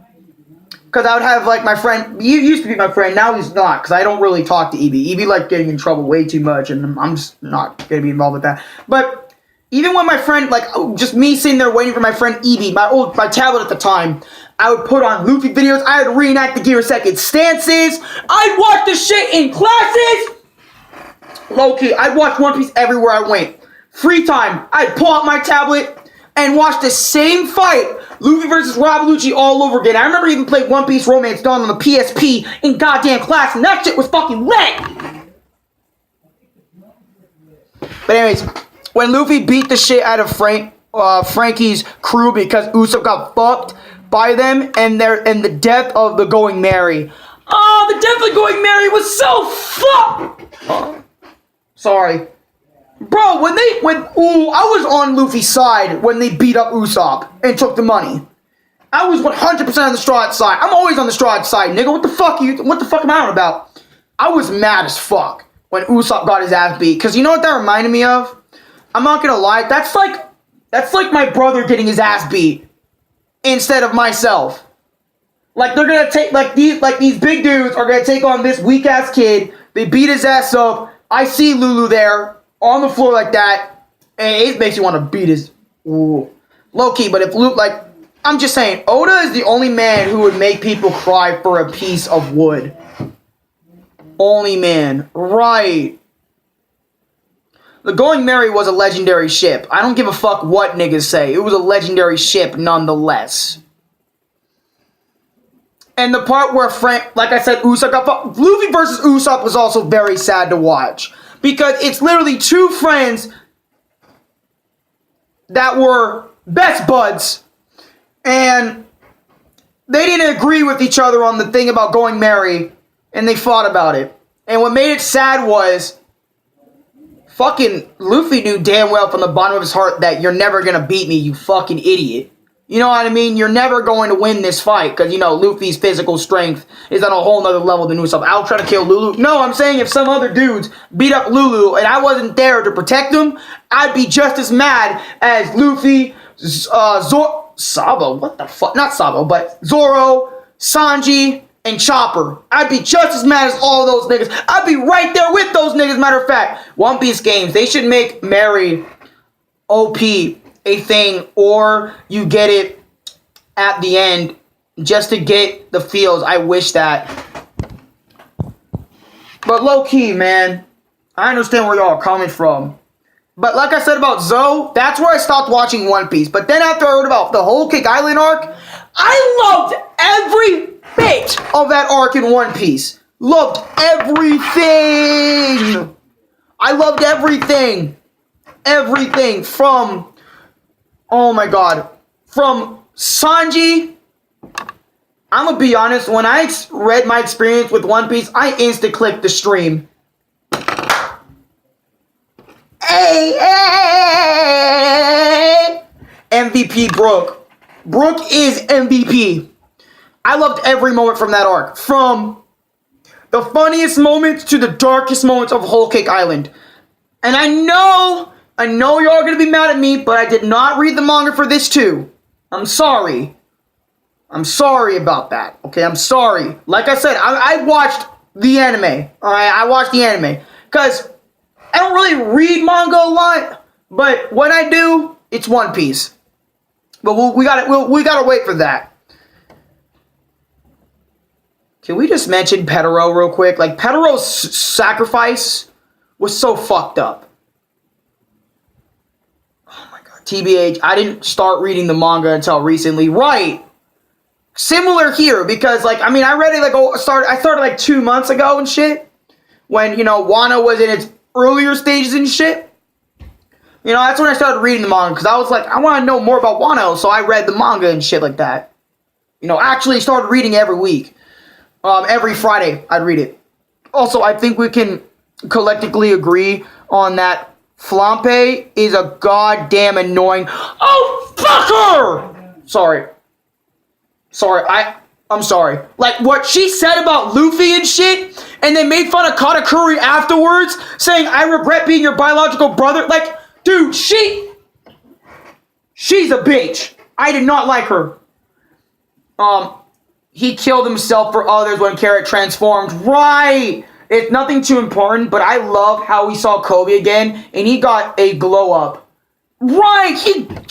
Because I would have, like, my friend, he used to be my friend, now he's not, because I don't really talk to EB. EB, like, getting in trouble way too much, and I'm just not going to be involved with that. But, even when my friend, like, just me sitting there waiting for my friend EB, my tablet at the time, I would put on Luffy videos, I would reenact the Gear Second stances, I'd watch the shit in classes! Low-key, I'd watch One Piece everywhere I went. Free time, I'd pull out my tablet and watch the same fight, Luffy versus Rob Lucci, all over again. I remember even playing One Piece Romance Dawn on the PSP in goddamn class, and that shit was fucking lit! But anyways, when Luffy beat the shit out of Frankie's crew because Usopp got fucked by them, and the death of the Going Merry. Oh, the death of the Going Merry was so fucked! Sorry. Bro, I was on Luffy's side when they beat up Usopp and took the money. I was 100% on the Straw Hat side. I'm always on the Straw Hat side, nigga. What the fuck am I on about? I was mad as fuck when Usopp got his ass beat. Cause you know what that reminded me of? I'm not gonna lie, that's like my brother getting his ass beat instead of myself. Like they're gonna take these big dudes are gonna take on this weak ass kid. They beat his ass up. I see Lulu there on the floor like that, and it makes you want to beat his low key. But if Luke, like, I'm just saying, Oda is the only man who would make people cry for a piece of wood. Only man, right? The Going Merry was a legendary ship. I don't give a fuck what niggas say. It was a legendary ship nonetheless. And the part where like I said, Usopp got fucked. Luffy versus Usopp was also very sad to watch. Because it's literally two friends that were best buds. And they didn't agree with each other on the thing about Going Merry. And they fought about it. And what made it sad was fucking Luffy knew damn well from the bottom of his heart that you're never going to beat me, you fucking idiot. You know what I mean? You're never going to win this fight because, you know, Luffy's physical strength is on a whole nother level than Usopp. I'll try to kill Lulu. No, I'm saying if some other dudes beat up Lulu and I wasn't there to protect them, I'd be just as mad as Luffy, Sabo, what the fuck? Not Sabo, but Zoro, Sanji, and Chopper. I'd be just as mad as all those niggas. I'd be right there with those niggas, matter of fact. One Piece games, they should make Merry OP a thing, or you get it at the end just to get the feels. I wish that. But low-key, man, I understand where y'all are coming from. But like I said about Zo, that's where I stopped watching One Piece. But then after I heard about the whole Cake Island arc, I loved every bit of that arc in One Piece. Loved everything. I loved everything. Everything from... Oh my god. From Sanji, I'm gonna be honest, when I read my experience with One Piece, I insta-clicked the stream. Hey, hey! MVP Brook. Brook is MVP. I loved every moment from that arc. From the funniest moments to the darkest moments of Whole Cake Island. And I know y'all are going to be mad at me, but I did not read the manga for this too. I'm sorry. I'm sorry about that. Okay, I'm sorry. Like I said, I watched the anime. Alright, I watched the anime. Because I don't really read manga a lot, but when I do, it's One Piece. But we gotta wait for that. Can we just mention Petero real quick? Like, Petero's sacrifice was so fucked up. Oh my god. TBH, I didn't start reading the manga until recently. Right. Similar here, because, like, I mean, I read it, like, I started, like, 2 months ago and shit. When, you know, Wano was in its earlier stages and shit. You know, that's when I started reading the manga, because I was like, I want to know more about Wano, so I read the manga and shit like that. You know, actually started reading every week. Every Friday, I'd read it. Also, I think we can collectively agree on that Flampe is a goddamn annoying... Oh, fucker! Sorry, I'm sorry. Like, what she said about Luffy and shit, and they made fun of Katakuri afterwards, saying, I regret being your biological brother. Like, dude, she's a bitch. I did not like her. He killed himself for others when Carrot transformed. Right! It's nothing too important, but I love how we saw Kobe again, and he got a glow up. Right!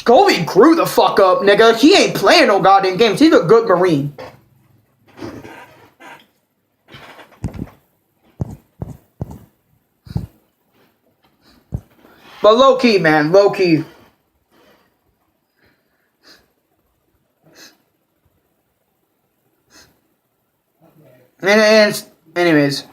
Kobe grew the fuck up, nigga. He ain't playing no goddamn games. He's a good Marine. But low-key, man. Low-key. Anyways,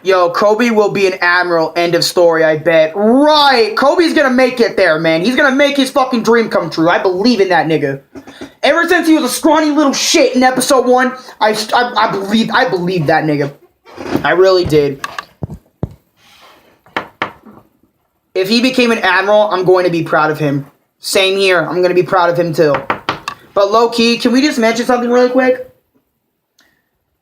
yo, Kobe will be an admiral. End of story, I bet. Right, Kobe's gonna make it there, man. He's gonna make his fucking dream come true. I believe in that nigga. Ever since he was a scrawny little shit in episode 1, I believed that nigga. I really did. If he became an admiral, I'm going to be proud of him. Same here. I'm going to be proud of him too. But low-key, can we just mention something really quick?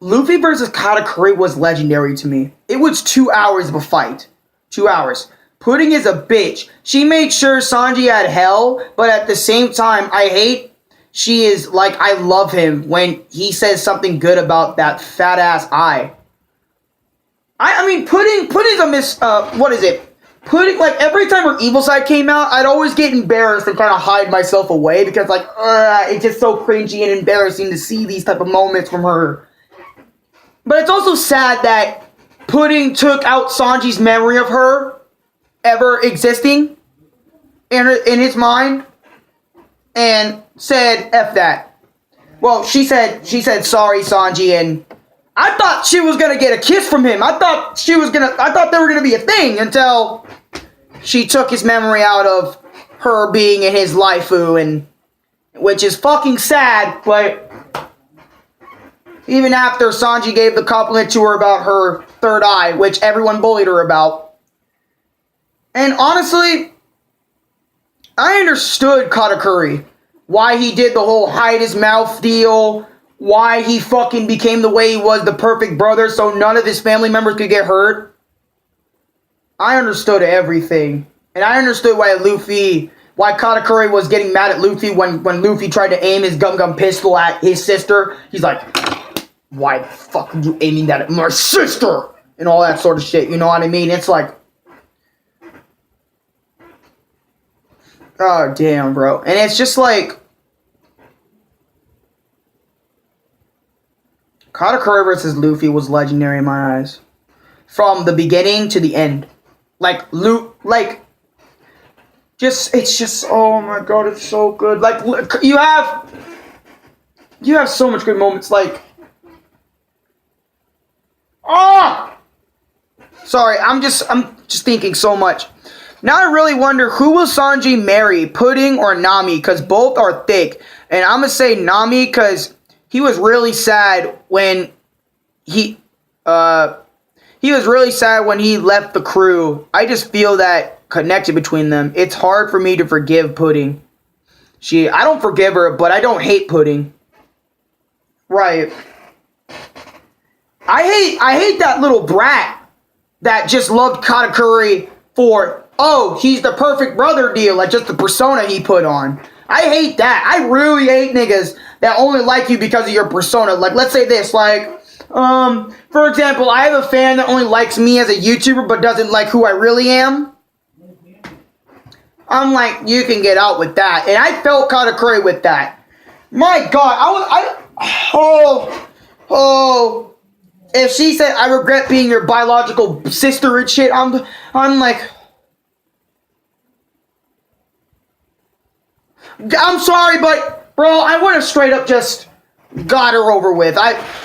Luffy versus Katakuri was legendary to me. It was 2 hours of a fight. 2 hours. Pudding is a bitch. She made sure Sanji had hell, but at the same time, she is like, I love him when he says something good about that fat-ass eye. I mean, Pudding's a what is it? Pudding, like, every time her evil side came out, I'd always get embarrassed and kind of hide myself away because, like, it's just so cringy and embarrassing to see these type of moments from her. But it's also sad that Pudding took out Sanji's memory of her ever existing in his mind and said, F that. Well, she said sorry, Sanji, and I thought she was gonna get a kiss from him. I thought they were gonna be a thing until she took his memory out of her being in his waifu, and which is fucking sad, but even after Sanji gave the compliment to her about her third eye, which everyone bullied her about. And honestly, I understood Katakuri. Why he did the whole hide his mouth deal. Why he fucking became the way he was, the perfect brother, so none of his family members could get hurt. I understood everything. And I understood why Katakuri was getting mad at Luffy when Luffy tried to aim his gum pistol at his sister. He's like, why the fuck are you aiming that at my sister? And all that sort of shit, you know what I mean? It's like, oh damn, bro. And it's just like, Katakuri versus Luffy was legendary in my eyes. From the beginning to the end. It's just, oh my god, it's so good. Like, you have so much good moments, like, sorry, I'm just thinking so much. Now I really wonder, who will Sanji marry, Pudding or Nami? Because both are thick. And I'm going to say Nami because he was really sad when he left the crew. I just feel that connection between them. It's hard for me to forgive Pudding. I don't forgive her, but I don't hate Pudding. Right. I hate that little brat that just loved Katakuri for, oh, he's the perfect brother deal, like just the persona he put on. I hate that. I really hate niggas that only like you because of your persona. Like, let's say this, like, for example, I have a fan that only likes me as a YouTuber but doesn't like who I really am. I'm like, you can get out with that. And I felt Katakuri with that. My God, if she said, I regret being your biological sister and shit, I'm like, I'm sorry, but, bro, I would have straight up just got her over with.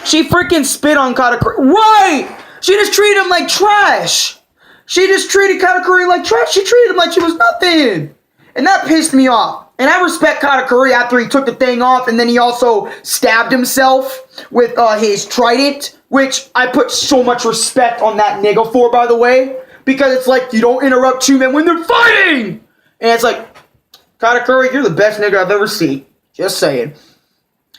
She freaking spit on Katakuri. Right! She just treated him like trash. She just treated Katakuri like trash. She treated him like she was nothing. And that pissed me off. And I respect Katakuri after he took the thing off, and then he also stabbed himself with his trident, which I put so much respect on that nigga for, by the way. Because it's like, you don't interrupt two men when they're fighting! And it's like, Katakuri, you're the best nigga I've ever seen. Just saying.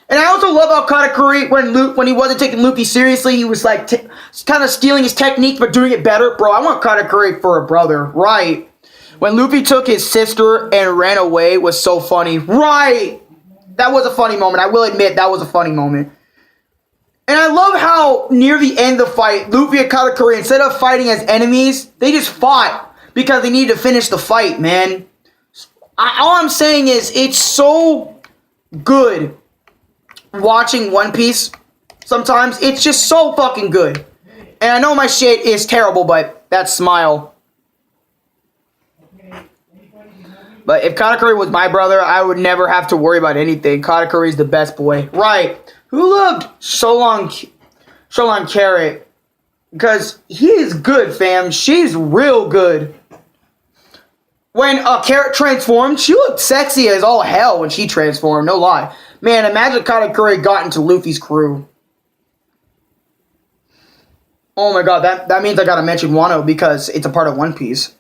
And I also love how Katakuri, when he wasn't taking Luffy seriously, he was like kind of stealing his technique but doing it better. Bro, I want Katakuri for a brother. Right. When Luffy took his sister and ran away was so funny. Right. That was a funny moment. I will admit that was a funny moment. And I love how near the end of the fight, Luffy and Katakuri, instead of fighting as enemies, they just fought because they needed to finish the fight, man. All I'm saying is it's so good watching One Piece. Sometimes it's just so fucking good. And I know my shit is terrible, but that smile. But if Katakuri was my brother, I would never have to worry about anything. Katakuri's the best boy. Right. Who loved Sholon Carrot? Because he is good, fam. She's real good. When Carrot transformed, she looked sexy as all hell when she transformed. No lie. Man, imagine Katakuri got into Luffy's crew. Oh my god, that means I gotta mention Wano because it's a part of One Piece.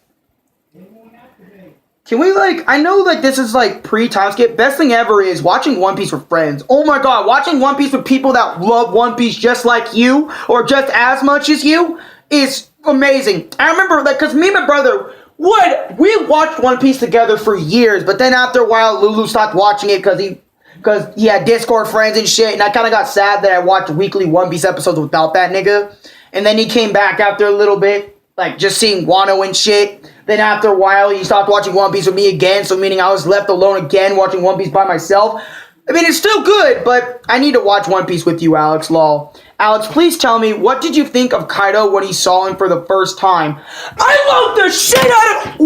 Can we, I know, this is, pre-time skip. Best thing ever is watching One Piece with friends. Oh my god, watching One Piece with people that love One Piece just like you, or just as much as you, is amazing. I remember, because me and my brother, we watched One Piece together for years, but then after a while, Lulu stopped watching it because he had Discord friends and shit, and I kind of got sad that I watched weekly One Piece episodes without that nigga. And then he came back after a little bit, just seeing Wano and shit. Then after a while, he stopped watching One Piece with me again, so meaning I was left alone again watching One Piece by myself. I mean, it's still good, but I need to watch One Piece with you, Alex, lol. Alex, please tell me, what did you think of Kaido when he saw him for the first time? I love the shit out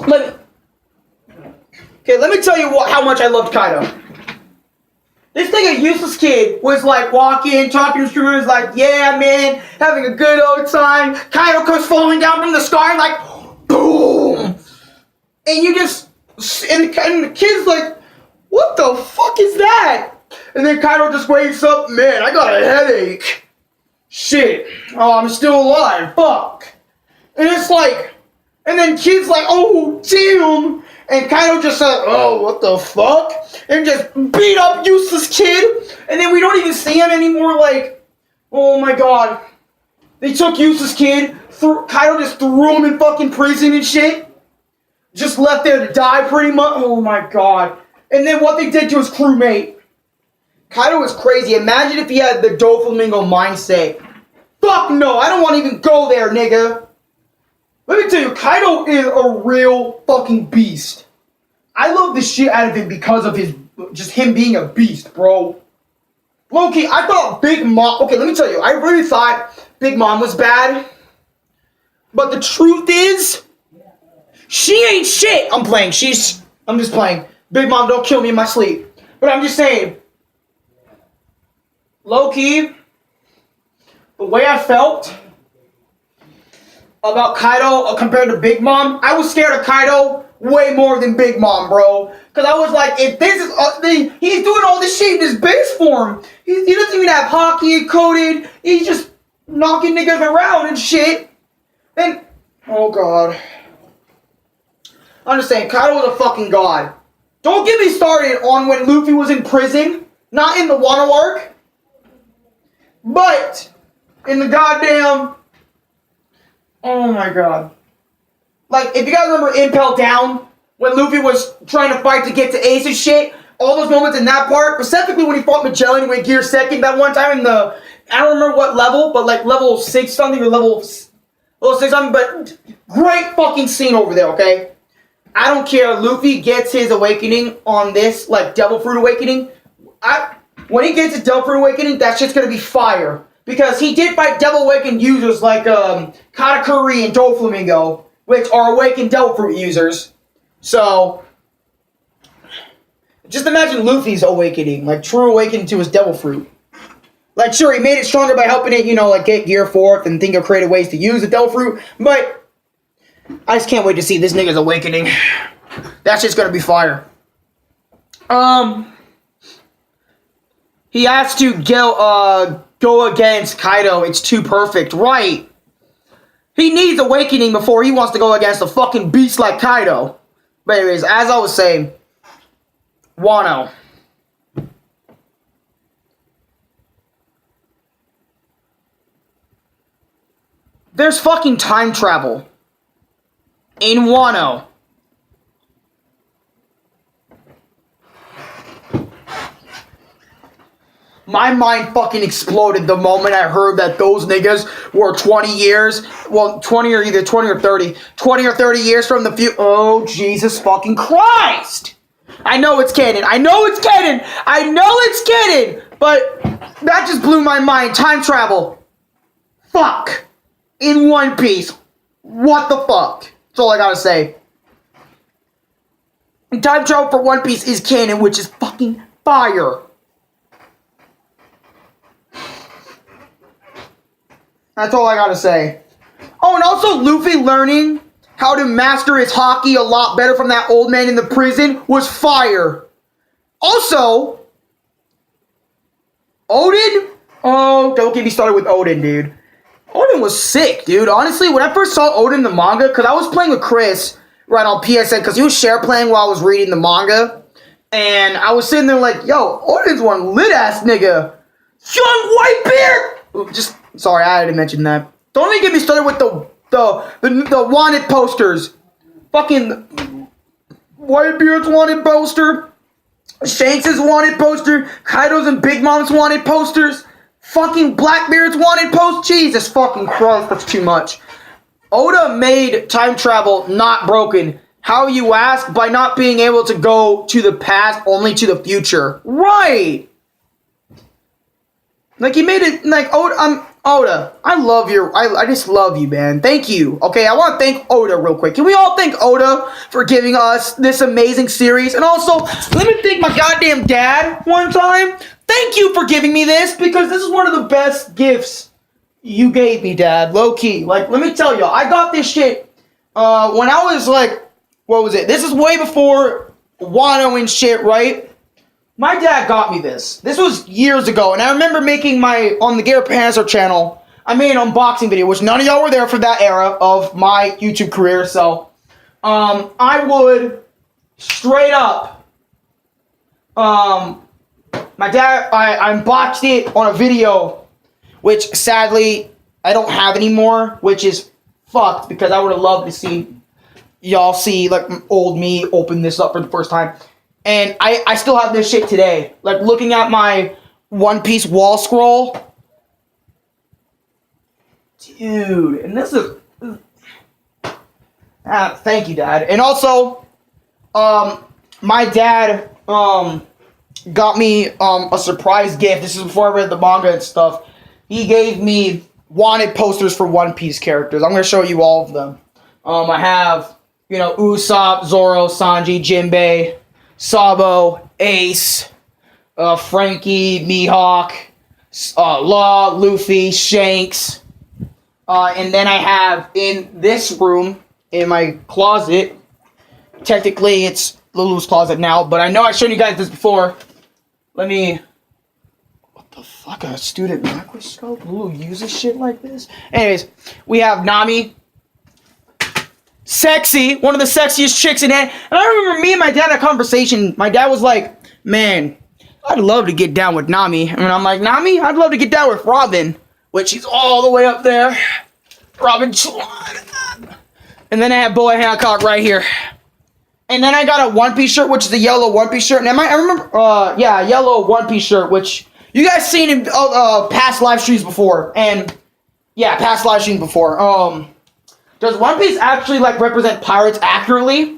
of... Let me tell you how much I loved Kaido. This nigga useless kid was walking, talking to streamers yeah, man, having a good old time. Kaido comes falling down from the sky boom. And you just, and the kid's what the fuck is that? And then Kaido just wakes up, man, I got a headache. Shit. Oh, I'm still alive. Fuck. And it's and then kid's oh, damn. And Kaido just said, oh, what the fuck? And just beat up useless kid. And then we don't even see him anymore. Oh my god. They took useless kid. Kaido just threw him in fucking prison and shit. Just left there to die pretty much. Oh my god. And then what they did to his crewmate. Kaido was crazy. Imagine if he had the Doflamingo mindset. Fuck no. I don't want to even go there, nigga. Let me tell you, Kaido is a real fucking beast. I love the shit out of him because of him being a beast, bro. Low-key, I thought Big Mom... Okay, let me tell you, I really thought Big Mom was bad. But the truth is, she ain't shit. I'm just playing. Big Mom, don't kill me in my sleep. But I'm just saying, low-key, the way I felt about Kaido compared to Big Mom, I was scared of Kaido way more than Big Mom, bro. Because I was if this is, he's doing all this shit in his base form. He doesn't even have Haki coded. He's just knocking niggas around and shit. And, oh god. I'm just saying, Kaido was a fucking god. Don't get me started on when Luffy was in prison. Not in the Wano arc. But, in the goddamn... Oh my god. If you guys remember Impel Down, when Luffy was trying to fight to get to Ace and shit, all those moments in that part, specifically when he fought Magellan when Gear 2nd that one time in the, I don't remember what level, but level 6 something or level 6 something, but great fucking scene over there, okay? I don't care, Luffy gets his awakening on this, Devil Fruit Awakening. when he gets his Devil Fruit Awakening, that shit's gonna be fire. Because he did fight Devil Awakened users like Katakuri and Doflamingo, which are Awakened Devil Fruit users. So, just imagine Luffy's awakening, like true awakening to his Devil Fruit. Like, sure, he made it stronger by helping it, like get gear forth and think of creative ways to use the Devil Fruit, but I just can't wait to see this nigga's awakening. That's just gonna be fire. He has to go against Kaido. It's too perfect, right? He needs awakening before he wants to go against a fucking beast like Kaido. But anyways, as I was saying, Wano. There's fucking time travel in Wano. My mind fucking exploded the moment I heard that those niggas were 20 years, well, 20 or either 20 or 30 years from the future. Oh, Jesus fucking Christ! I know it's canon. I know it's canon. I know it's canon. But that just blew my mind. Time travel. Fuck. In One Piece. What the fuck? That's all I gotta say. And time travel for One Piece is canon, which is fucking fire. That's all I gotta say. Oh, and also Luffy learning how to master his hockey a lot better from that old man in the prison was fire. Also, Odin? Oh, don't get me started with Odin, dude. Odin was sick, dude. Honestly, when I first saw Odin in the manga, because I was playing with Chris right on PSN, because he was share playing while I was reading the manga, and I was sitting there like, yo, Odin's one lit-ass nigga. Young Whitebeard! Sorry, I had to mention that. Don't even get me started with the wanted posters. Fucking Whitebeard's wanted poster. Shanks' wanted poster. Kaido's and Big Mom's wanted posters. Fucking Blackbeard's wanted post. Jesus fucking Christ, that's too much. Oda made time travel not broken. How, you ask? By not being able to go to the past, only to the future. Right! Like, he made it, like, Oda, I love I just love you, man. Thank you. Okay, I want to thank Oda real quick. Can we all thank Oda for giving us this amazing series? And also, let me thank my goddamn dad one time. Thank you for giving me this, because this is one of the best gifts you gave me, Dad. Low key. Like, let me tell you, I got this shit when I was like, what was it? This is way before Wano and shit, right? My dad got me this. This was years ago, and I remember making on the Gare Panzer channel, I made an unboxing video, which none of y'all were there for that era of my YouTube career, so, I would straight up, my dad, I unboxed it on a video, which sadly, I don't have anymore, which is fucked, because I would have loved to see y'all see, like, old me open this up for the first time. And I still have this shit today. Like, looking at my One Piece wall scroll. Dude, and this is... thank you, Dad. And also, my dad got me a surprise gift. This is before I read the manga and stuff. He gave me wanted posters for One Piece characters. I'm going to show you all of them. I have, Usopp, Zoro, Sanji, Jinbei, Sabo, Ace, Frankie, Mihawk, Law, Luffy, Shanks, and then I have in this room, in my closet, technically it's Lulu's closet now, but I know I showed you guys this before. What the fuck, a student microscope? Lulu uses shit like this? Anyways, we have Nami. Sexy, one of the sexiest chicks in it. And I remember me and my dad had a conversation. My dad was like, man, I'd love to get down with Nami. And I'm like, Nami? I'd love to get down with Robin. Which she's all the way up there. Robin Chuan. And then I have Boa Hancock right here. And then I got a One Piece shirt, which is a yellow One Piece shirt. And I remember, yellow One Piece shirt, which you guys seen in past live streams before. And, yeah, past live streams before. Does One Piece actually, represent pirates accurately?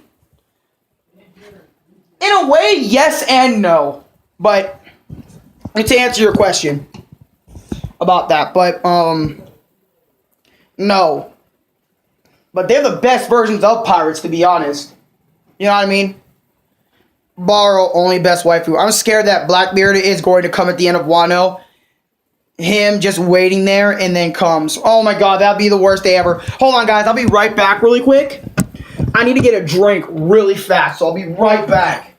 In a way, yes and no. But to answer your question about that, but no. But they're the best versions of pirates, to be honest. You know what I mean? Borrow only best waifu. I'm scared that Blackbeard is going to come at the end of Wano. Him just waiting there and then comes. Oh my god, that'd be the worst day ever. Hold on, guys. I'll be right back really quick. I need to get a drink really fast, so I'll be right back.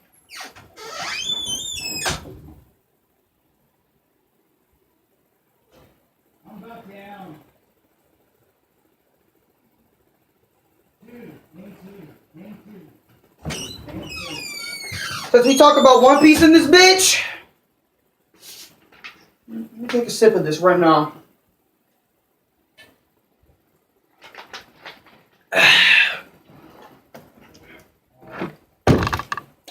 I'm back down. Since we talk about One Piece in this bitch, let me take a sip of this right now.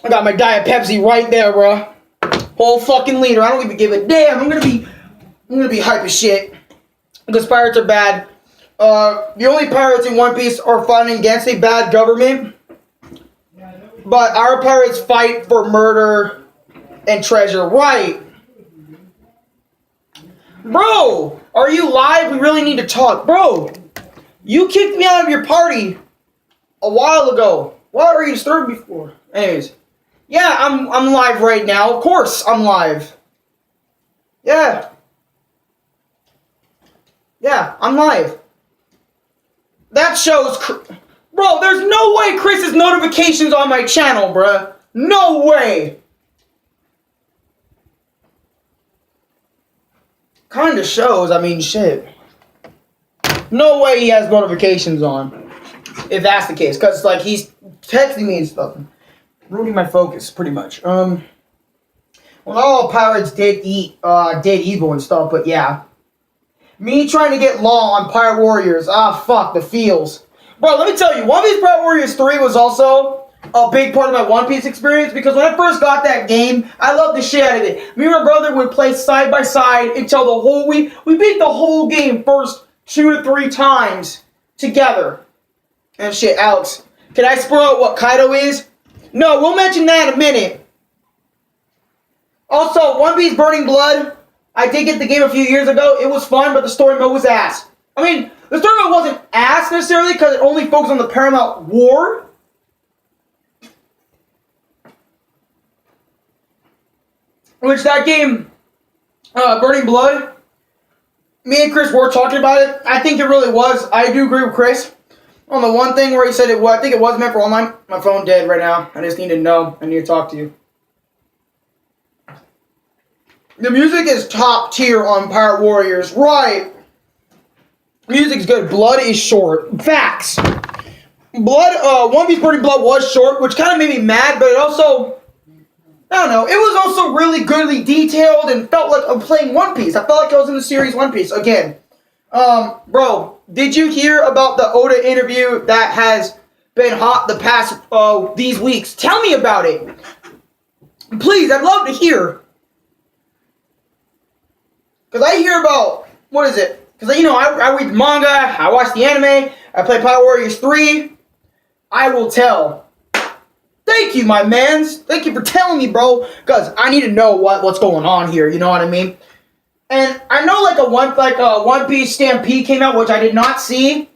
I got my Diet Pepsi right there, bro. Whole fucking liter. I don't even give a damn. I'm gonna be hype as shit. Because pirates are bad. The only pirates in One Piece are fighting against a bad government. But our pirates fight for murder and treasure. Right. Bro, are you live? We really need to talk. Bro, you kicked me out of your party a while ago. What are you disturbing me for? Anyways. Yeah, I'm live right now. Of course I'm live. Yeah. Yeah, I'm live. That shows... Bro, there's no way Chris's notifications on my channel, bruh. No way. Kinda shows, I mean, shit. No way he has notifications on. If that's the case. Because, like, he's texting me and stuff. Ruining my focus, pretty much. Well, all pirates did evil and stuff, but yeah. Me trying to get law on Pirate Warriors. Ah, fuck, the feels. Bro, let me tell you, One Piece Pirate Warriors 3 was also a big part of my One Piece experience, because when I first got that game, I loved the shit out of it. Me and my brother would play side by side until the whole we beat the whole game first 2 to 3 times together. And shit, Alex, can I spoil what Kaido is? No, we'll mention that in a minute. Also, One Piece Burning Blood, I did get the game a few years ago. It was fun, but the story mode was ass. I mean, the story mode wasn't ass necessarily because it only focused on the Paramount War. Which that game, Burning Blood, me and Chris were talking about it. I think it really was. I do agree with Chris on the one thing where he said I think it was meant for online. My phone dead right now. I just need to know. I need to talk to you. The music is top tier on Pirate Warriors. Right. Music's good. Blood is short. Facts. One Piece Burning Blood was short, which kind of made me mad, but it also, I don't know, it was also really goodly detailed and felt like I'm playing One Piece. I felt like I was in the series One Piece again. Bro, did you hear about the Oda interview that has been hot the past, these weeks? Tell me about it. Please, I'd love to hear. Because I hear about, what is it? Because, you know, I read the manga, I watch the anime, I play Pirate Warriors 3. I will tell. Thank you, my mans. Thank you for telling me, bro. Because I need to know what's going on here, you know what I mean? And I know like a One Piece Stampede came out, which I did not see.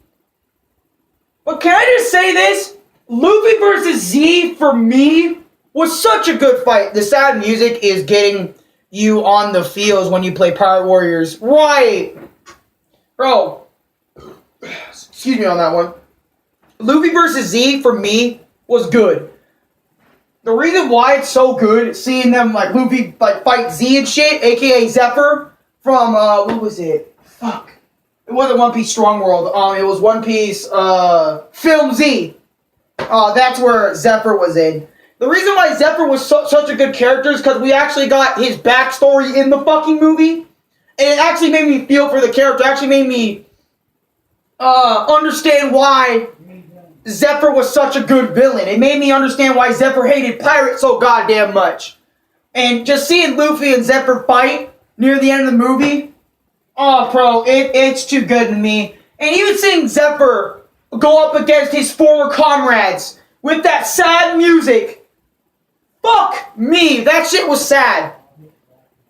But can I just say this? Luffy versus Z, for me, was such a good fight. The sad music is getting you on the feels when you play Pirate Warriors. Right. Bro. Excuse me on that one. Luffy versus Z, for me, was good. The reason why it's so good, seeing them, like, Luffy, like, fight Z and shit, a.k.a. Zephyr, from, what was it? Fuck. It wasn't One Piece Strong World. It was One Piece, Film Z. That's where Zephyr was in. The reason why Zephyr was such a good character is because we actually got his backstory in the fucking movie. And it actually made me feel for the character. It actually made me, understand why Zephyr was such a good villain. It made me understand why Zephyr hated pirates so goddamn much. And just seeing Luffy and Zephyr fight near the end of the movie, oh, bro, it's too good to me. And even seeing Zephyr go up against his former comrades with that sad music, fuck me, that shit was sad.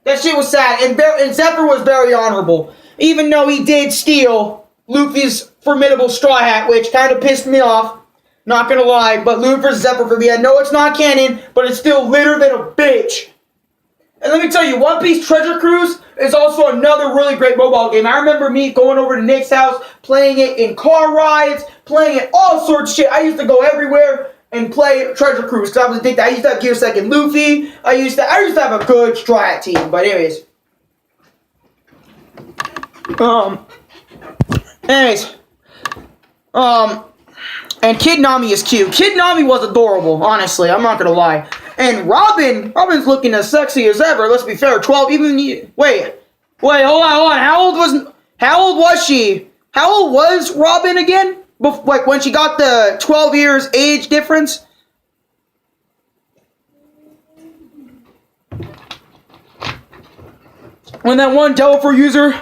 That shit was sad. And Zephyr was very honorable. Even though he did steal Luffy's formidable straw hat, which kind of pissed me off. Not gonna lie, but Luffy vs. Zephyr for me. I know it's not canon, but it's still litter than a bitch. And let me tell you, One Piece Treasure Cruise is also another really great mobile game. I remember me going over to Nick's house, playing it in car rides, playing it all sorts of shit. I used to go everywhere and play Treasure Cruise because I was addicted. I used to have Gear Second Luffy. I used to have a good Straw Hat team. But anyways. And Kid Nami is cute. Kid Nami was adorable, honestly. I'm not gonna lie. And Robin's looking as sexy as ever. Let's be fair. 12, wait, hold on. How old was she? How old was Robin again? Like when she got the 12 years age difference? When that one teleport user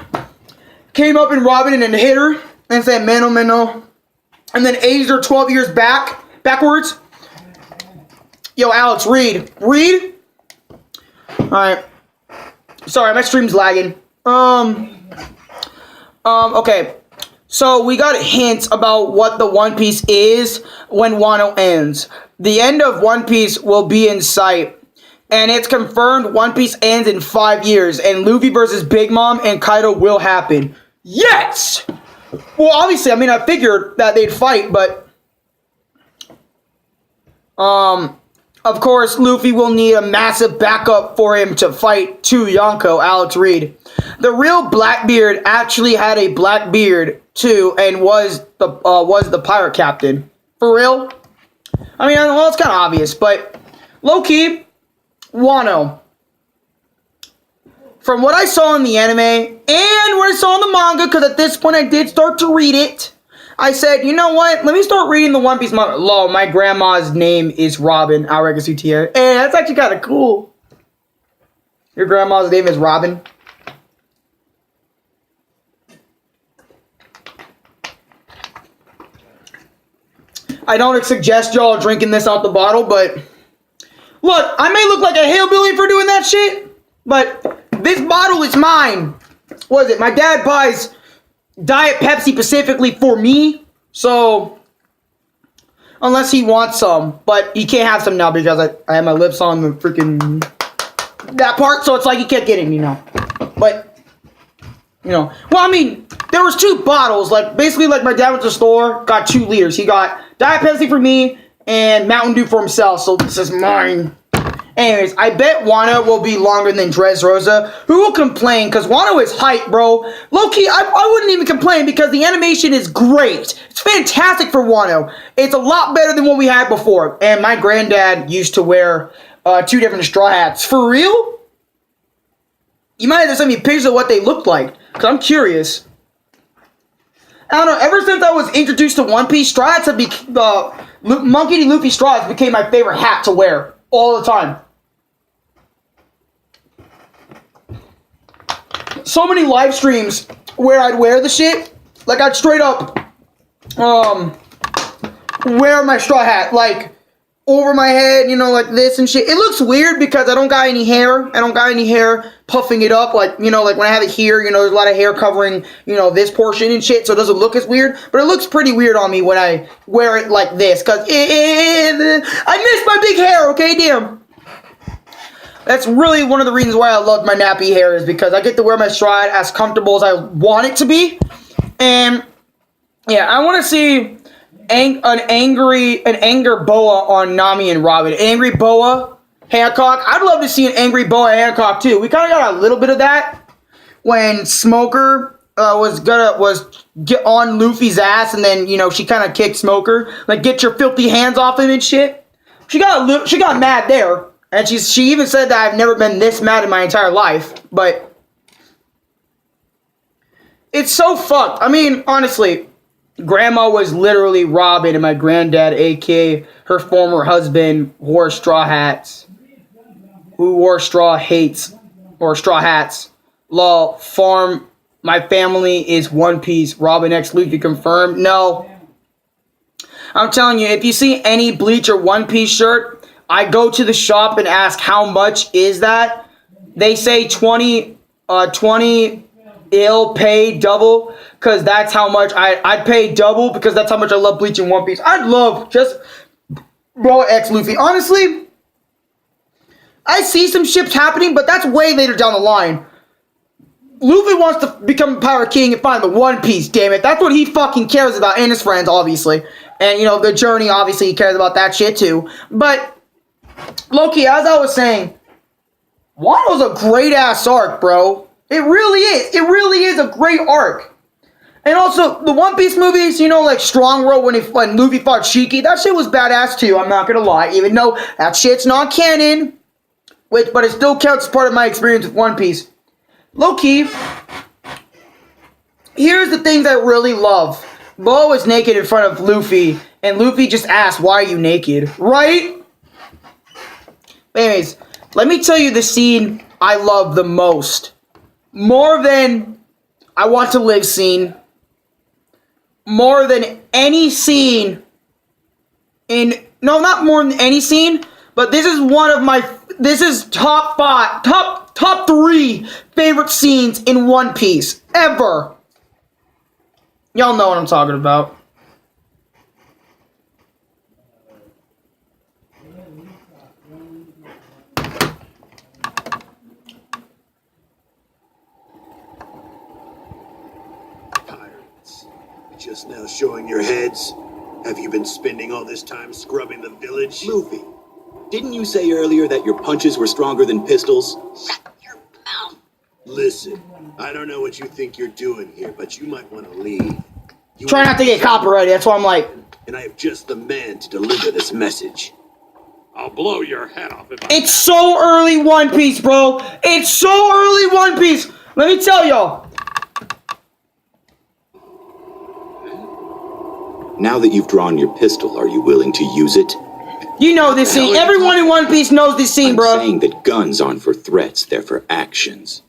came up in Robin and then hit her and said, Mano. And then aged her 12 years backwards. Yo, Alex, read. Alright. Sorry, my stream's lagging. Okay. So, we got hints about what the One Piece is when Wano ends. The end of One Piece will be in sight. And it's confirmed One Piece ends in 5 years. And Luffy versus Big Mom and Kaido will happen. Yes! Well, obviously, I mean, I figured that they'd fight, but... Of course, Luffy will need a massive backup for him to fight to Yonko, Alex Reed. The real Blackbeard actually had a black beard, too, and was the pirate captain. For real? I mean, well, it's kind of obvious, but... Low-key, Wano. From what I saw in the anime, and what I saw in the manga, because at this point I did start to read it, I said, you know what? Let me start reading the One Piece manga. Lol, my grandma's name is Robin. Arekkusu. Hey, that's actually kind of cool. Your grandma's name is Robin? I don't suggest y'all drinking this out the bottle, but... Look, I may look like a hillbilly for doing that shit, but... This bottle is mine. What is it? My dad buys Diet Pepsi specifically for me. So, unless he wants some. But he can't have some now because I have my lips on the freaking... That part. So it's like he can't get any now. But, you know. Well, I mean, there was 2 bottles. Like, basically, like my dad went to the store, got 2 liters. He got Diet Pepsi for me and Mountain Dew for himself. So this is mine. Anyways, I bet Wano will be longer than Dressrosa. Who will complain? Because Wano is hype, bro. Low-key, I wouldn't even complain because the animation is great. It's fantastic for Wano. It's a lot better than what we had before. And my granddad used to wear 2 different straw hats. For real? You might have to send me pictures of what they looked like. Because I'm curious. I don't know. Ever since I was introduced to One Piece, straw hats have become... Monkey D. Luffy straw hats became my favorite hat to wear. All the time. So many live streams where I'd wear the shit. Like, I'd straight up wear my straw hat. Like, over my head, you know, like this and shit. It looks weird because I don't got any hair. I don't got any hair puffing it up. Like, you know, like when I have it here, you know, there's a lot of hair covering, you know, this portion and shit. So it doesn't look as weird. But it looks pretty weird on me when I wear it like this. Because I miss my big hair, okay? Damn. That's really one of the reasons why I love my nappy hair is because I get to wear my straw hat as comfortable as I want it to be. And, yeah, I want to see... an anger boa on Nami and Robin. Angry boa Hancock. I'd love to see an angry boa Hancock too. We kind of got a little bit of that when Smoker was get on Luffy's ass, and then, you know, she kind of kicked Smoker, like, get your filthy hands off him and shit. She got mad there, and she even said that I've never been this mad in my entire life. But it's so fucked. I mean, honestly. Grandma was literally Robin, and my granddad, a.k.a. her former husband, wore straw hats. Who wore straw hats. Lol, farm, my family is One Piece. Robin X Luffy confirmed. No. I'm telling you, if you see any Bleach or One Piece shirt, I go to the shop and ask how much is that. they say 20 ill pay double, because that's how much I'd pay double, because that's how much I love bleaching One Piece. I'd love just bro X Luffy. Honestly, I see some ships happening, but that's way later down the line. Luffy wants to become Pirate King and find the One Piece, damn it. That's what he fucking cares about, and his friends, obviously. And, you know, the journey, obviously, he cares about that shit, too. But, Loki, as I was saying, Wano's a great-ass arc, bro. It really is. It really is a great arc. And also, the One Piece movies, you know, like Strong World when Luffy fought Shiki, that shit was badass, too, I'm not gonna lie. Even though that shit's not canon, but it still counts as part of my experience with One Piece. Low-key, here's the things I really love. Bo is naked in front of Luffy, and Luffy just asks, why are you naked? Right? Anyways, let me tell you the scene I love the most. More than I Want to Live scene. More than any scene in... No, not more than any scene, but this is one of my... This is top 3 favorite scenes in One Piece ever. Y'all know what I'm talking about. Pirates, just now showing your heads. Have you been spending all this time scrubbing the village? Luffy, didn't you say earlier that your punches were stronger than pistols? Shut your mouth. Listen, I don't know what you think you're doing here, but you might want to leave. Try not to get copyrighted, that's why I'm like... And I have just the man to deliver this message. I'll blow your head off if I... It's so early One Piece, bro. It's so early One Piece. Let me tell y'all. Now that you've drawn your pistol, are you willing to use it? You know this scene. Everyone in One Piece knows this scene, bro. I'm saying that guns aren't for threats, they're for actions.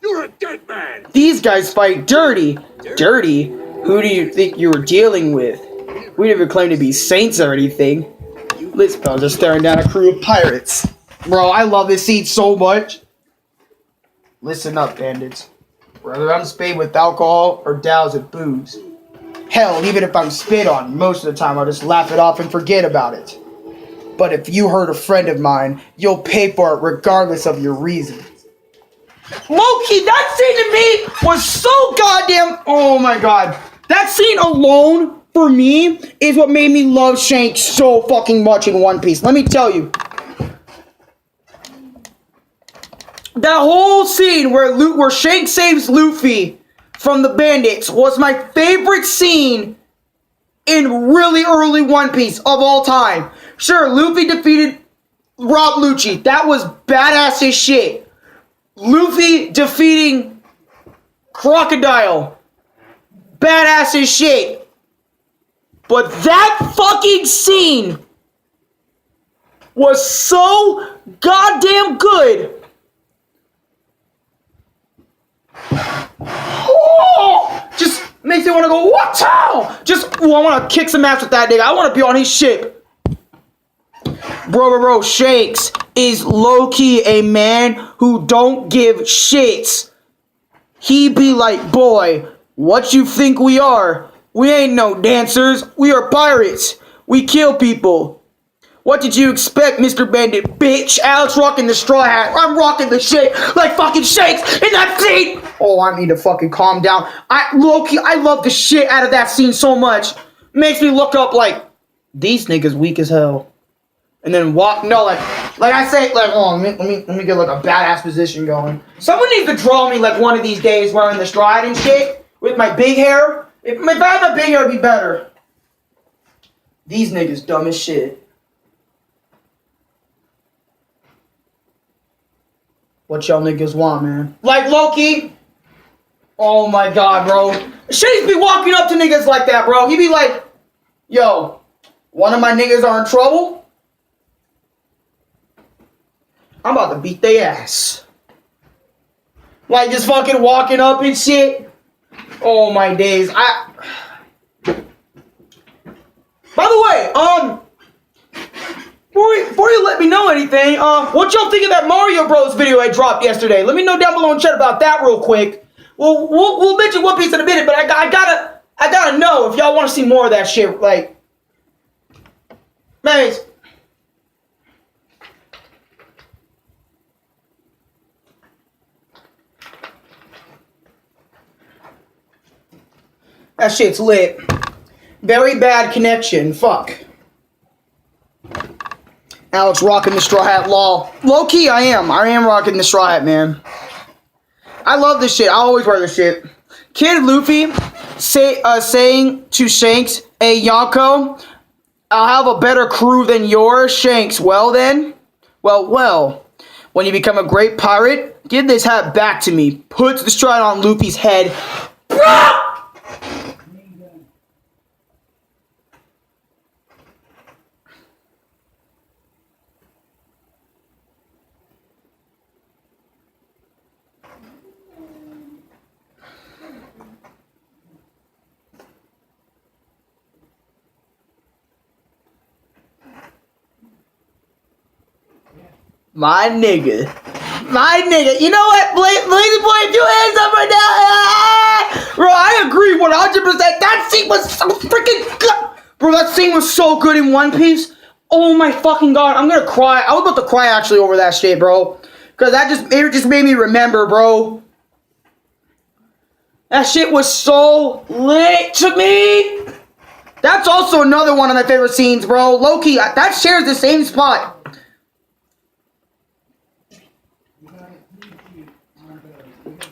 You're a dead man! These guys fight dirty. Dirty? Who do you think you were dealing with? We never claimed to be saints or anything. This fella's just staring down a crew of pirates. Bro, I love this scene so much. Listen up, bandits. Whether I'm spayed with alcohol or doused with booze. Hell, even if I'm spit on, most of the time I'll just laugh it off and forget about it. But if you hurt a friend of mine, you'll pay for it regardless of your reason. Low-key, that scene to me was so goddamn... Oh my god. That scene alone, for me, is what made me love Shanks so fucking much in One Piece. Let me tell you. That whole scene where Shanks saves Luffy from the bandits was my favorite scene in really early One Piece of all time. Sure, Luffy defeated Rob Lucci. That was badass as shit. Luffy defeating Crocodile. Badass as shit. But that fucking scene was so goddamn good. Oh, just makes me want to go, what now? I want to kick some ass with that nigga. I want to be on his ship. Bro, Shanks is low-key a man who don't give shits. He be like, boy, what you think we are? We ain't no dancers. We are pirates. We kill people. What did you expect, Mr. Bandit, bitch? Alex rocking the straw hat. I'm rocking the shit like fucking Shanks in that scene. Oh, I need to fucking calm down. I love the shit out of that scene so much. Makes me look up like, these niggas weak as hell. And then walk, no, like I say, like, oh, let me get like a badass position going. Someone needs to draw me like one of these days wearing the straw hat and shit with my big hair. If I had my big hair, it'd be better. These niggas dumb as shit. What y'all niggas want, man? Like Loki? Oh my god, bro. Shades be walking up to niggas like that, bro. He be like, yo, one of my niggas are in trouble? I'm about to beat their ass. Like, just fucking walking up and shit. Oh, my days. By the way, before you let me know anything, what y'all think of that Mario Bros video I dropped yesterday? Let me know down below in chat about that real quick. We'll mention One Piece in a minute, but I gotta know if y'all want to see more of that shit. Like, man, that shit's lit. Very bad connection. Fuck. Alex rocking the straw hat, lol. Low key, I am rocking the straw hat, man. I love this shit. I always wear this shit. Kid Luffy saying to Shanks, "Hey Yonko, I'll have a better crew than yours." Shanks, well then, well. When you become a great pirate, give this hat back to me. Puts the straw hat on Luffy's head. My nigga. You know what? Blazy boy, if you hands up right now. Bro, I agree 100%. That scene was so freaking good. Bro, that scene was so good in One Piece. Oh my fucking god. I'm gonna cry. I was about to cry actually over that shit, bro. Because it just made me remember, bro. That shit was so lit to me. That's also another one of my favorite scenes, bro. Low-key, that shares the same spot.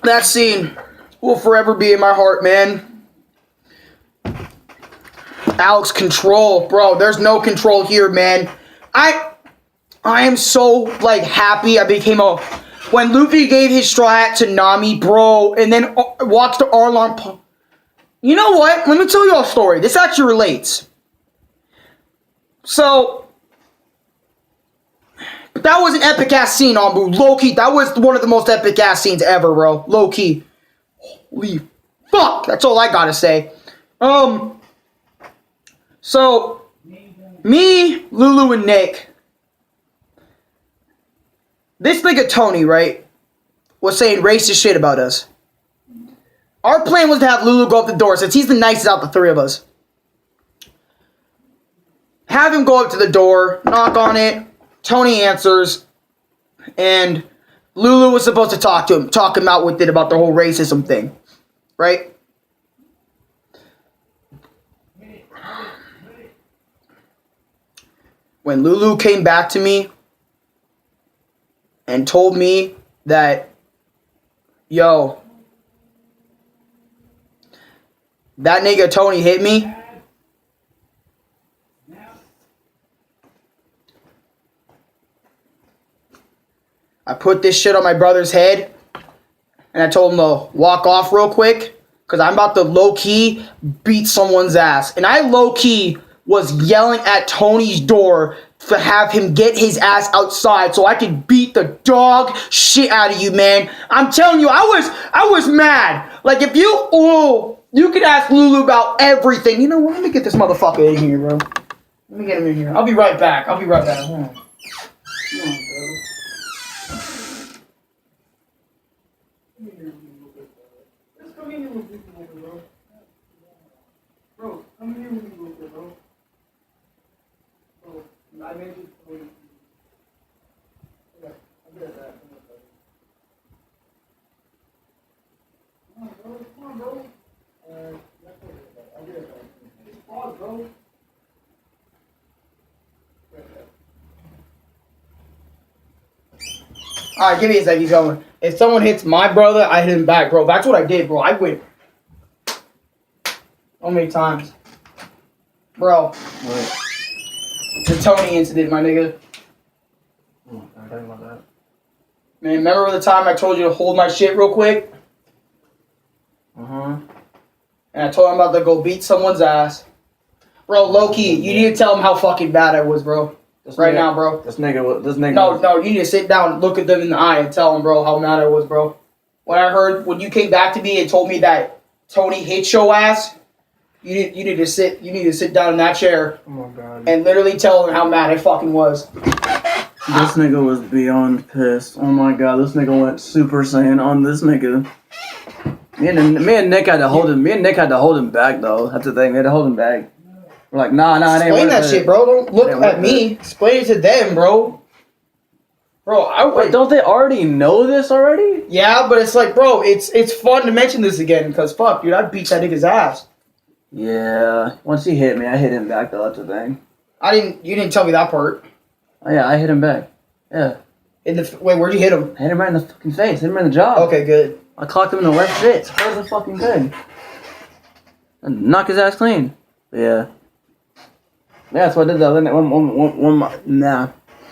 That scene will forever be in my heart, man. Alex, control. Bro, there's no control here, man. I am so, like, happy I became a... When Luffy gave his straw hat to Nami, bro, and then walks to Arlong... You know what? Let me tell you a story. This actually relates. So... That was an epic-ass scene, Ambu. Low-key, that was one of the most epic-ass scenes ever, bro. Low-key. Holy fuck! That's all I gotta say. So, me, Lulu, and Nick. This nigga Tony, right, was saying racist shit about us. Our plan was to have Lulu go up the door, since he's the nicest out of the three of us. Have him go up to the door, knock on it. Tony answers, and Lulu was supposed to talk him out with it about the whole racism thing, right? When Lulu came back to me and told me that, yo, that nigga Tony hit me, I put this shit on my brother's head, and I told him to walk off real quick, because I'm about to low-key beat someone's ass. And I low-key was yelling at Tony's door to have him get his ass outside so I could beat the dog shit out of you, man. I'm telling you, I was mad. Like, if you could ask Lulu about everything. You know what? Let me get this motherfucker in here, bro. Let me get him in here. I'll be right back. Hold on. Come on, bro. Just come in here with me, bro. Bro, come in here with me, bro. Bro, I made you for you. Yeah, I'll be right back. Come on, bro. I'll be right back. Just pause, bro. Alright, give me a second. He's going. If someone hits my brother, I hit him back, bro. That's what I did, bro. I went. How many times? Bro. What? The Tony incident, my nigga. I'm talking about that. Man, remember the time I told you to hold my shit real quick? And I told him about to go beat someone's ass. Bro, low-key, you need to tell him how fucking bad I was, bro. Now, bro. This nigga. No, you need to sit down, look at them in the eye, and tell them, bro, how mad I was, bro. when I heard when you came back to me and told me that Tony hit your ass, you need to sit down in that chair Oh my god. and literally tell him how mad I fucking was. This nigga was beyond pissed. Oh my god, this nigga went Super Saiyan on this nigga. Me and Nick had to hold him. Me and Nick had to hold him back though. That's the thing. We had to hold him back. We're like, nah, it ain't Explain worth that it. shit, bro. Don't look Ain't at worth me. Explain it to them, bro. Bro, Wait, don't they already know this already? Yeah, but it's like, bro, it's fun to mention this again because fuck, dude, I beat that nigga's ass. Yeah. Once he hit me, I hit him back though. That's the thing. You didn't tell me that part. Oh yeah, I hit him back. Yeah. Wait, where'd you hit him? I hit him right in the fucking face. Hit him right in the jaw. Okay, good. I clocked him in the left shit. So how's the fucking good? And knock his ass clean. Yeah. Yeah, that's what I did the other night.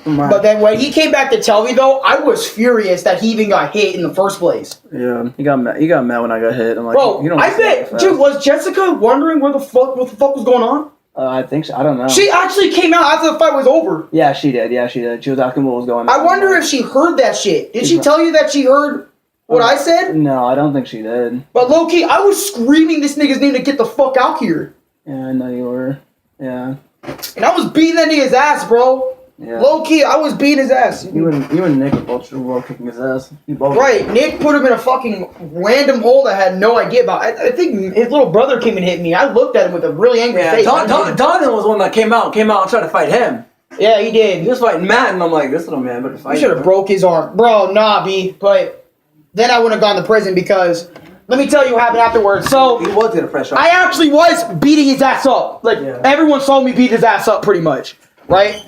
But then when he came back to tell me though, I was furious that he even got hit in the first place. Yeah, he got mad. He got mad when I got hit. I'm like, Bro, you don't I bet, dude, was Jessica wondering what the fuck was going on? I think so. I don't know. She actually came out after the fight was over. Yeah, she did. Yeah, she did. She was asking what was going on. I wonder if she heard that shit. Did she tell you that she heard what I said? No, I don't think she did. But low key, I was screaming this nigga's name to get the fuck out here. Yeah, I know you were. Yeah. And I was beating that nigga's ass, bro. Yeah. Low key, I was beating his ass. You and Nick were kicking his ass. You both. Right, Nick put him in a fucking random hole that I had no idea about. I think his little brother came and hit me. I looked at him with a really angry Yeah, face. Donovan was the one that came out and tried to fight him. Yeah, he did. He was fighting Matt, and I'm like, this little man better fight. You should have broke his arm. Bro, nah, B. But then I wouldn't have gone to prison because, let me tell you what happened afterwards. So, He was gonna press. I actually was beating his ass up. Like, Yeah. everyone saw me beat his ass up pretty much. Right?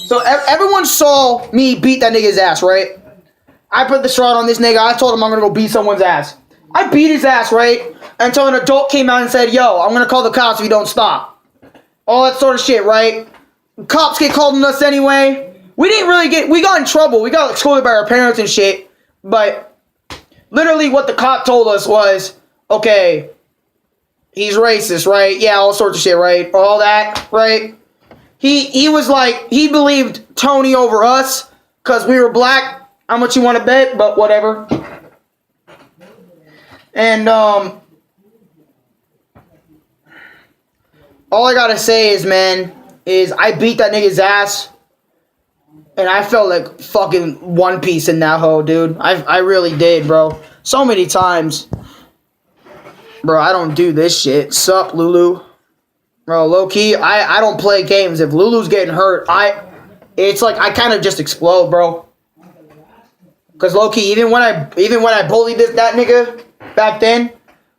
So, everyone saw me beat that nigga's ass, right? I put the shot on this nigga. I told him I'm gonna go beat someone's ass. I beat his ass, right? Until an adult came out and said, yo, I'm gonna call the cops if you don't stop. All that sort of shit, right? Cops get called on us anyway. We got in trouble. We got scolded by our parents and shit. But literally what the cop told us was, okay, he's racist, right? Yeah, all sorts of shit, right? All that, right? He was like, he believed Tony over us because we were black. How much you want to bet? But whatever. And all I gotta say is, man, is I beat that nigga's ass. And I felt like fucking One Piece in that hoe, dude. I really did, bro. So many times. Bro, I don't do this shit. Sup, Lulu? Bro, low-key, I don't play games. If Lulu's getting hurt, it's like I kind of just explode, bro. Cause low-key, even when I bullied that nigga back then,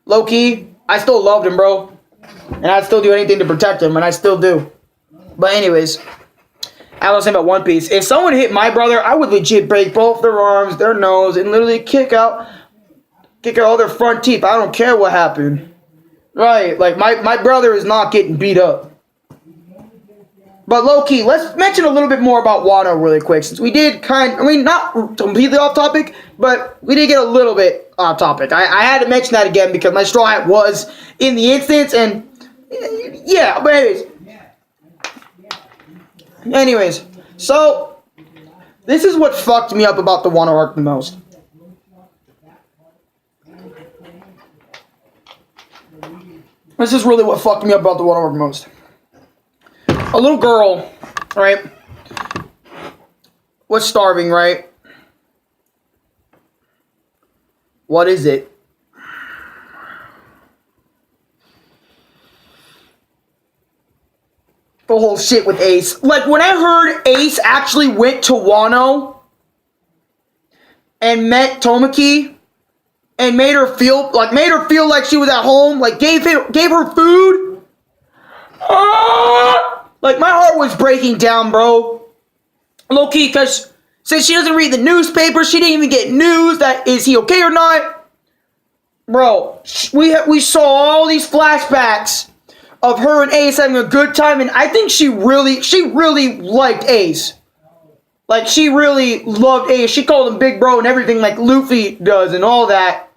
low-key, I still loved him, bro. And I'd still do anything to protect him, and I still do. But anyways, I was saying about One Piece. If someone hit my brother, I would legit break both their arms, their nose, and literally kick out all their front teeth. I don't care what happened. Right, like my brother is not getting beat up. But low-key, let's mention a little bit more about Wano really quick. Since we did not completely off topic, but we did get a little bit off topic. I had to mention that again because my straw hat was in the instance, and yeah, but anyways, so this is what fucked me up about the Wano arc the most. This is really what fucked me up about the Wano arc the most. A little girl, right, was starving, right? What is it? The whole shit with Ace. Like, when I heard Ace actually went to Wano and met Tomoki and made her feel like she was at home, like gave her food. Like, my heart was breaking down, bro. Low-key, because since she doesn't read the newspaper, she didn't even get news that is he okay or not. Bro, we saw all these flashbacks of her and Ace having a good time, and I think she really liked Ace. Like, she really loved Ace. She called him Big Bro and everything like Luffy does and all that.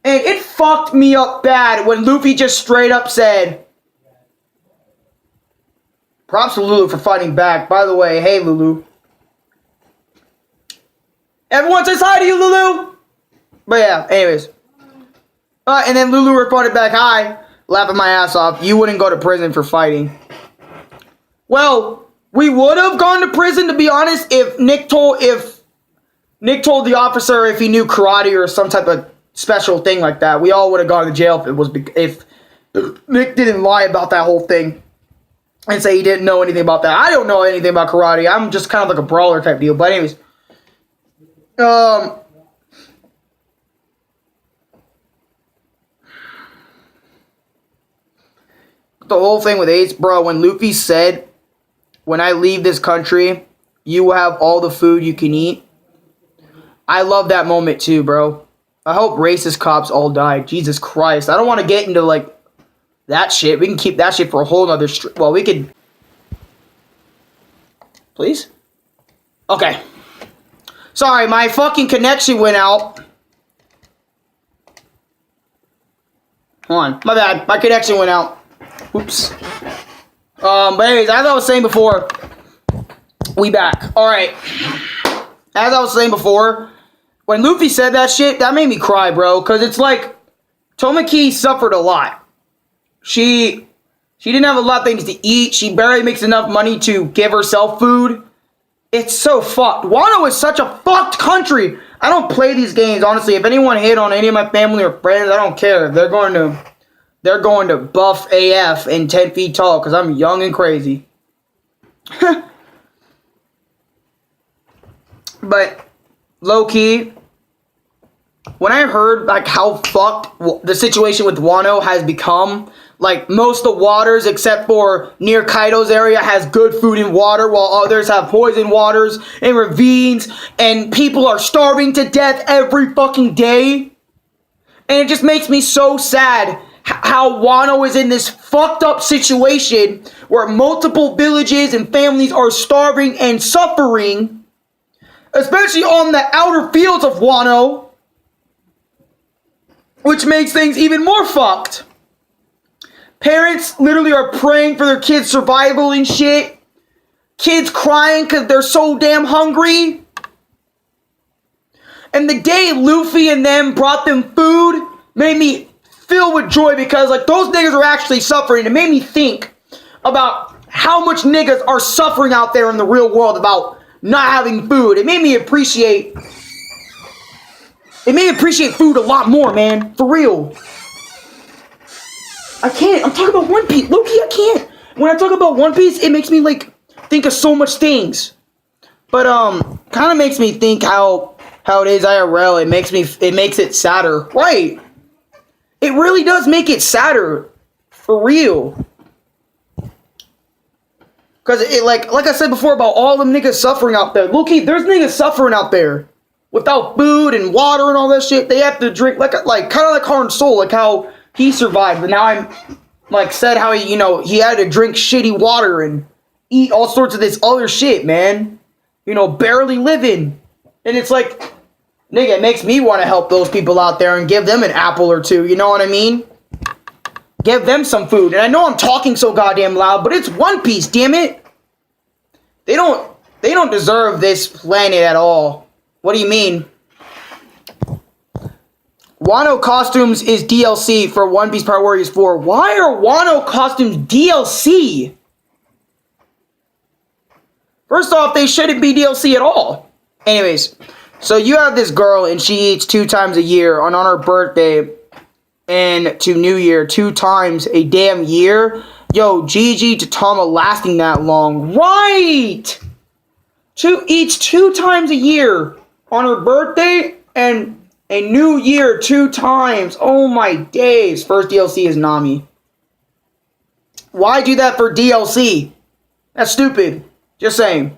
And it fucked me up bad when Luffy just straight up said, props to Lulu for fighting back. By the way, hey Lulu. Everyone says hi to you, Lulu. But yeah, anyways. And then Lulu reported back, hi, laughing my ass off. You wouldn't go to prison for fighting. Well, we would have gone to prison, to be honest, if Nick told the officer if he knew karate or some type of special thing like that. We all would have gone to jail if Nick didn't lie about that whole thing and say he didn't know anything about that. I don't know anything about karate. I'm just kind of like a brawler type deal. But anyways, the whole thing with Ace, bro, when Luffy said, when I leave this country, you will have all the food you can eat. I love that moment too, bro. I hope racist cops all die. Jesus Christ. I don't want to get into, like, that shit. We can keep that shit for a whole nother... Well, we could... Please? Okay. Sorry, my fucking connection went out. Hold on. My bad. My connection went out. Oops. But anyways, as I was saying before, we back. Alright. As I was saying before, when Luffy said that shit, that made me cry, bro. Because it's like, Tomiki suffered a lot. She didn't have a lot of things to eat. She barely makes enough money to give herself food. It's so fucked. Wano is such a fucked country. I don't play these games, honestly. If anyone hit on any of my family or friends, I don't care. They're going to buff AF and 10 feet tall because I'm young and crazy. But low-key, when I heard like how fucked the situation with Wano has become, like most of the waters except for near Kaido's area has good food and water, while others have poison waters and ravines, and people are starving to death every fucking day. And it just makes me so sad how Wano is in this fucked up situation where multiple villages and families are starving and suffering, especially on the outer fields of Wano, which makes things even more fucked. Parents literally are praying for their kids' survival and shit. Kids crying because they're so damn hungry. And the day Luffy and them brought them food made me filled with joy because, like, those niggas are actually suffering. It made me think about how much niggas are suffering out there in the real world about not having food. It made me appreciate food a lot more, man. For real. I can't. I'm talking about One Piece. Low-key, I can't. When I talk about One Piece, it makes me, like, think of so much things. But, kind of makes me think how it is IRL. It makes it sadder. Right. It really does make it sadder. For real. Because, like I said before about all them niggas suffering out there. Low-key, there's niggas suffering out there. Without food and water and all that shit. They have to drink, like kind of like Heart and Soul. Like how he survived. But now I'm, like, said how he had to drink shitty water and eat all sorts of this other shit, man. Barely living. And it's like, nigga, it makes me want to help those people out there and give them an apple or two. You know what I mean? Give them some food. And I know I'm talking so goddamn loud, but it's One Piece, damn it. They don't deserve this planet at all. What do you mean? Wano costumes is DLC for One Piece Pirate Warriors 4. Why are Wano costumes DLC? First off, they shouldn't be DLC at all. Anyways, so you have this girl and she eats 2 times a year on her birthday and to New Year 2 times a damn year. Yo, GG to Tama lasting that long. Right! Eats 2 times a year on her birthday and a New Year 2 times. Oh my days. First DLC is Nami. Why do that for DLC? That's stupid. Just saying.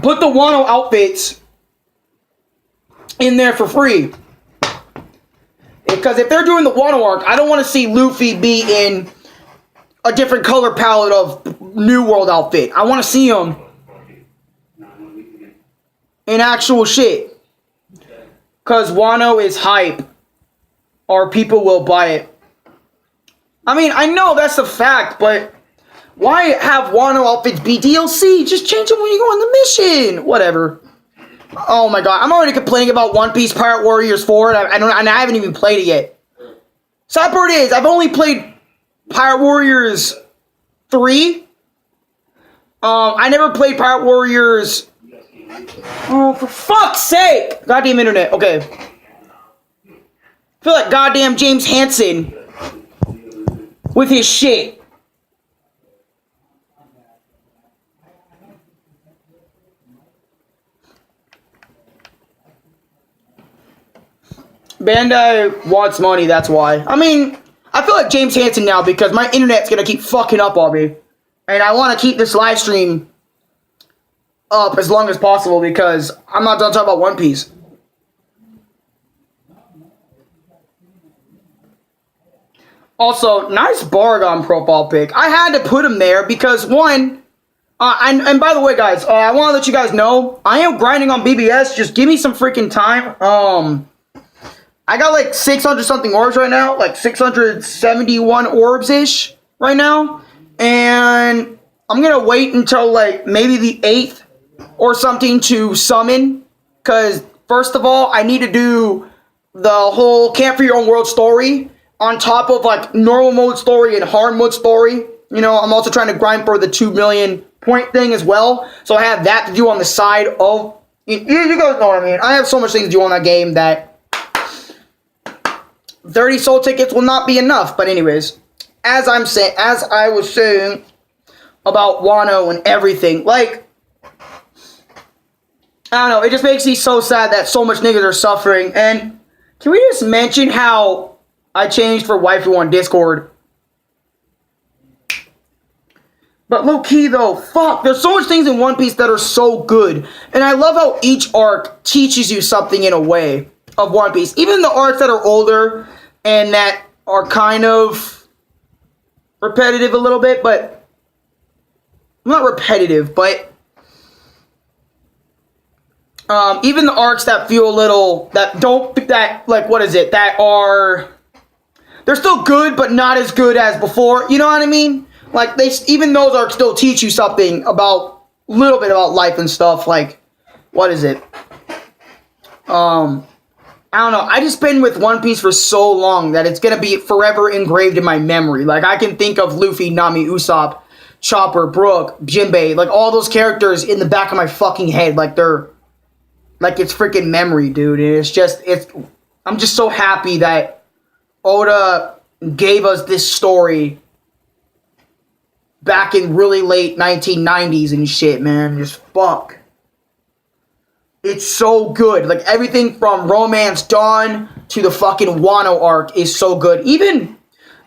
Put the Wano outfits in there for free. Because if they're doing the Wano arc, I don't want to see Luffy be in a different color palette of New World outfit. I want to see him in actual shit. Because Wano is hype. Or people will buy it. I mean, I know that's a fact, but Why have Wano outfits be DLC? Just change them when you go on the mission. Whatever. Oh my god, I'm already complaining about One Piece Pirate Warriors 4, and I haven't even played it yet. Sad part is, I've only played Pirate Warriors 3. I never played Pirate Warriors. Oh, for fuck's sake! Goddamn internet. Okay. I feel like goddamn James Hansen with his shit. Bandai wants money, that's why. I mean, I feel like James Hansen now because my internet's gonna keep fucking up on me. And I want to keep this live stream up as long as possible because I'm not done talking about One Piece. Also, nice Baragon profile pic. I had to put him there because one, and by the way, guys, I want to let you guys know I am grinding on BBS. Just give me some freaking time. I got like 600 something orbs right now, like 671 orbs ish right now, and I'm gonna wait until like maybe the 8th or something to summon. Cause first of all, I need to do the whole Camp for Your Own World story on top of like normal mode story and hard mode story. You know, I'm also trying to grind for the 2 million point thing as well. So I have that to do on the side of, you guys know what I mean. I have so much things to do on that game that 30 soul tickets will not be enough. But anyways, as I was saying about Wano and everything, like, I don't know, it just makes me so sad that so much niggas are suffering. And can we just mention how I changed for waifu on Discord? But low key though, fuck, there's so much things in One Piece that are so good. And I love how each arc teaches you something in a way of One Piece. Even the arcs that are older and that are kind of repetitive a little bit, but not repetitive, but even the arcs that feel a little, that are, they're still good, but not as good as before, you know what I mean? Like, even those arcs still teach you something about, a little bit about life and stuff, like, I don't know, I just been with One Piece for so long that it's gonna be forever engraved in my memory. Like, I can think of Luffy, Nami, Usopp, Chopper, Brook, Jinbei, like, all those characters in the back of my fucking head, like, they're, like, it's freaking memory, dude, and I'm just so happy that Oda gave us this story back in really late 1990s and shit, man, just fuck. It's so good. Like, everything from Romance Dawn to the fucking Wano arc is so good. Even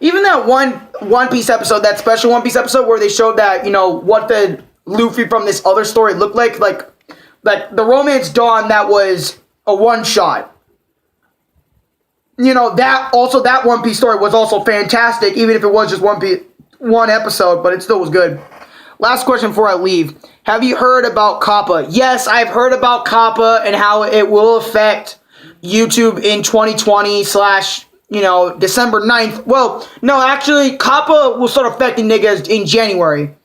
that One Piece episode, that special One Piece episode where they showed that, you know, what the Luffy from this other story looked like the Romance Dawn, that was a one-shot. You know, that One Piece story was also fantastic, even if it was just one episode, but it still was good. Last question before I leave. Have you heard about Kappa? Yes, I've heard about Kappa and how it will affect YouTube in 2020 / December 9th. Well, no, actually, Kappa will start affecting niggas in January.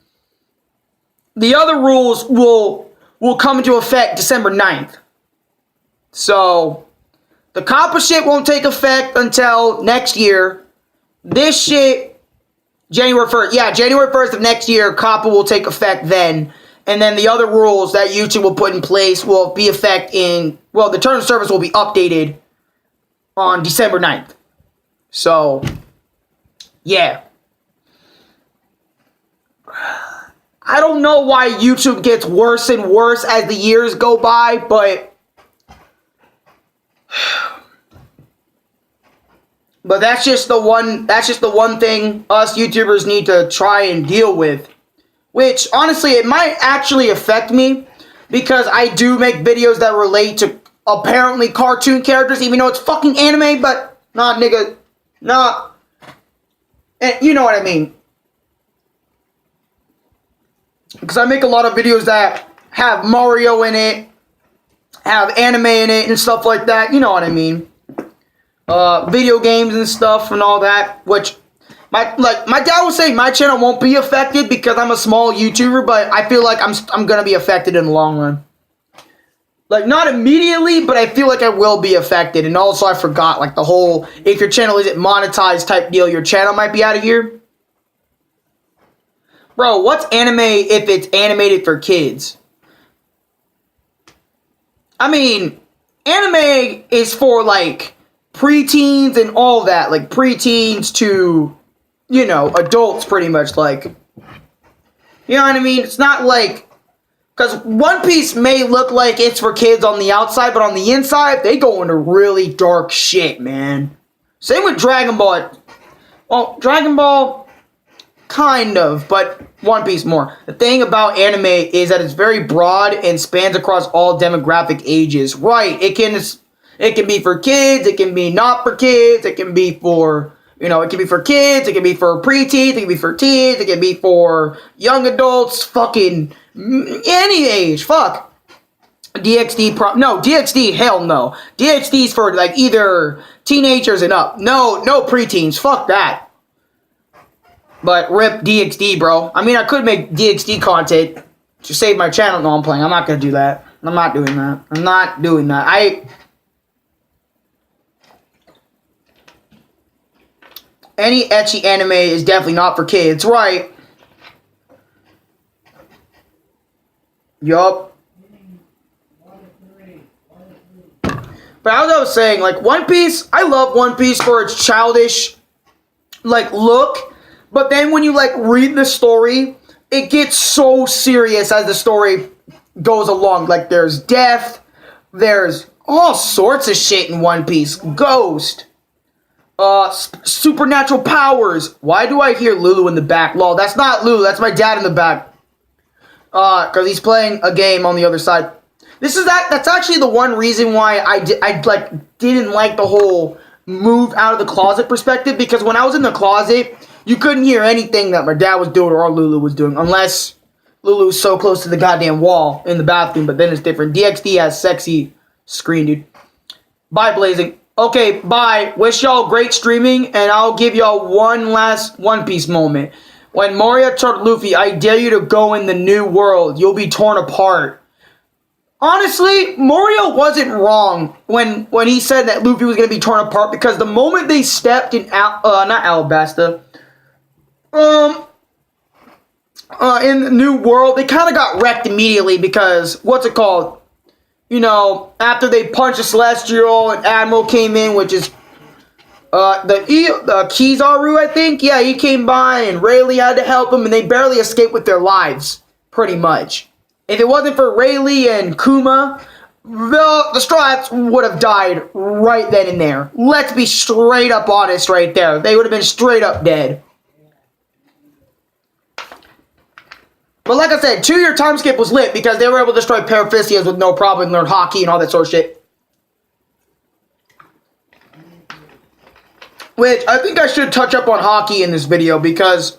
The other rules will come into effect December 9th. So, the Kappa shit won't take effect until next year. This shit, January 1st. Yeah, January 1st of next year, Kappa will take effect then. And then the other rules that YouTube will put in place will be effect the terms of service will be updated on December 9th. So, yeah. I don't know why YouTube gets worse and worse as the years go by, but that's just the one thing us YouTubers need to try and deal with. Which, honestly, it might actually affect me, because I do make videos that relate to apparently cartoon characters, even though it's fucking anime, but nah, nigga, nah. And you know what I mean. Because I make a lot of videos that have Mario in it, have anime in it, and stuff like that, you know what I mean. Video games and stuff and all that, which my dad was saying my channel won't be affected because I'm a small YouTuber, but I feel like I'm gonna be affected in the long run. Like, not immediately, but I feel like I will be affected. And also, I forgot, like, the whole, if your channel isn't monetized type deal, your channel might be out of here. Bro, what's anime if it's animated for kids? I mean, anime is for, like, preteens and all that. Like, preteens to, you know, adults, pretty much, like. You know what I mean? It's not like... Because One Piece may look like it's for kids on the outside, but on the inside, they go into really dark shit, man. Same with Dragon Ball. Well, Dragon Ball, kind of, but One Piece more. The thing about anime is that it's very broad and spans across all demographic ages. Right, it can be for kids, it can be not for kids, it can be for... You know, it can be for kids, it can be for preteens, it can be for teens, it can be for young adults, fucking any age, fuck. DxD, hell no. DxD's for, like, either teenagers and up. No preteens, fuck that. But rip DxD, bro. I mean, I could make DxD content to save my channel. No, I'm playing. I'm not gonna do that. I'm not doing that. Any ecchi anime is definitely not for kids, right? Yup. But as I was saying, like, One Piece, I love One Piece for its childish, like, look. But then when you, like, read the story, it gets so serious as the story goes along. Like, there's death, there's all sorts of shit in One Piece. Ghost. Supernatural powers. Why do I hear Lulu in the back? Lol, that's not Lulu, that's my dad in the back. Because he's playing a game on the other side. That's actually the one reason why I didn't like the whole move out of the closet perspective, because when I was in the closet, you couldn't hear anything that my dad was doing or Lulu was doing, unless Lulu's so close to the goddamn wall in the bathroom, but then it's different. DxD has sexy screen, dude. Bye, Blazing. Okay, bye. Wish y'all great streaming, and I'll give y'all one last One Piece moment. When Moria told Luffy, I dare you to go in the new world. You'll be torn apart. Honestly, Moria wasn't wrong when he said that Luffy was going to be torn apart, because the moment they stepped in, not Alabasta, in the new world, they kind of got wrecked immediately because, what's it called? You know, after they punched the Celestial and Admiral came in, which is the Kizaru, I think. Yeah, he came by and Rayleigh had to help him, and they barely escaped with their lives, pretty much. If it wasn't for Rayleigh and Kuma, the Straw Hats would have died right then and there. Let's be straight up honest right there. They would have been straight up dead. But like I said, 2-year time skip was lit because they were able to destroy Paraphisias with no problem and learn hockey and all that sort of shit. Which, I think I should touch up on hockey in this video because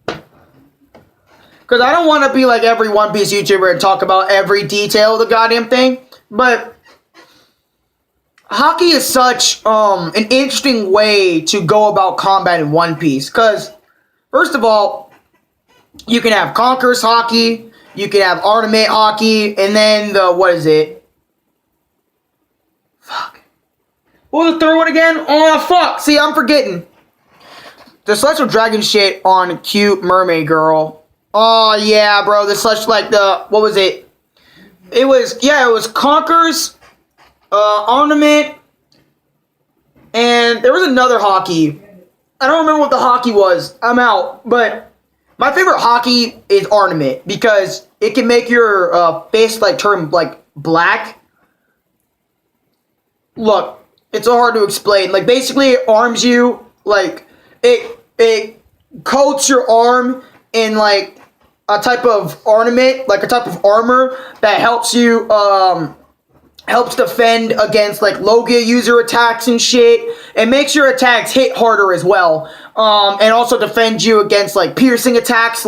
I don't want to be like every One Piece YouTuber and talk about every detail of the goddamn thing. But hockey is such an interesting way to go about combat in One Piece. Because, first of all, you can have Conqueror's hockey, you can have Armament hockey, and then what is it? Fuck. What was the third one again? Oh, fuck. See, I'm forgetting. The Celestial Dragon shit on Cute Mermaid Girl. Oh, yeah, bro. The what was it? It was Conqueror's, Armament, and there was another hockey. I don't remember what the hockey was. I'm out, but my favorite hockey is Armament because it can make your face turn black. Look, it's so hard to explain. Basically, it arms you. It coats your arm in a type of ornament, a type of armor that helps you helps defend against Logia user attacks and shit. It makes your attacks hit harder as well. And also defends you against piercing attacks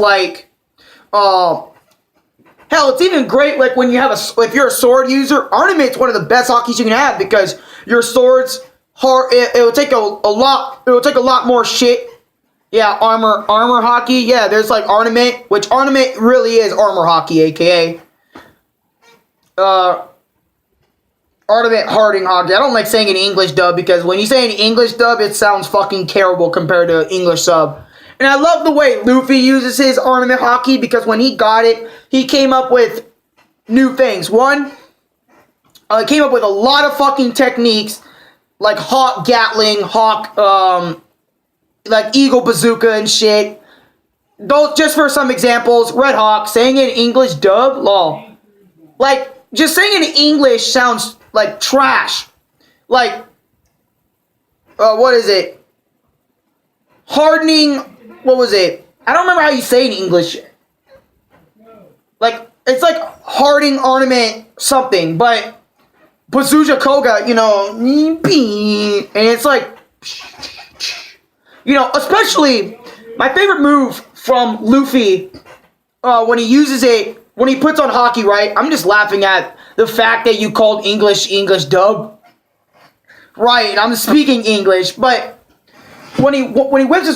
hell, it's even great when you have if you're a sword user. Armament's one of the best hockeys you can have because your sword's hard. It will take a lot more shit Yeah, armor hockey. Yeah, there's like ornament, which ornament really is armor hockey, aka ornament harding hockey. I don't like saying an English dub because when you say an English dub, it sounds fucking terrible compared to English sub. And I love the way Luffy uses his ornament hockey because when he got it, he came up with new things. One, he came up with a lot of fucking techniques like Hawk Gatling, Hawk, like Eagle Bazooka and shit. Those, just for some examples, Red Hawk, saying in English dub, lol. Like, just saying in English sounds like trash. Like, what is it? Hardening, what was it? I don't remember how you say it in English. Like, it's like hardening ornament something, but Bazooka Koga, you know, and it's like, you know, especially my favorite move from Luffy when he uses it, when he puts on hockey, right? I'm just laughing at the fact that you called English dub. Right, I'm speaking English, but when Luffy whips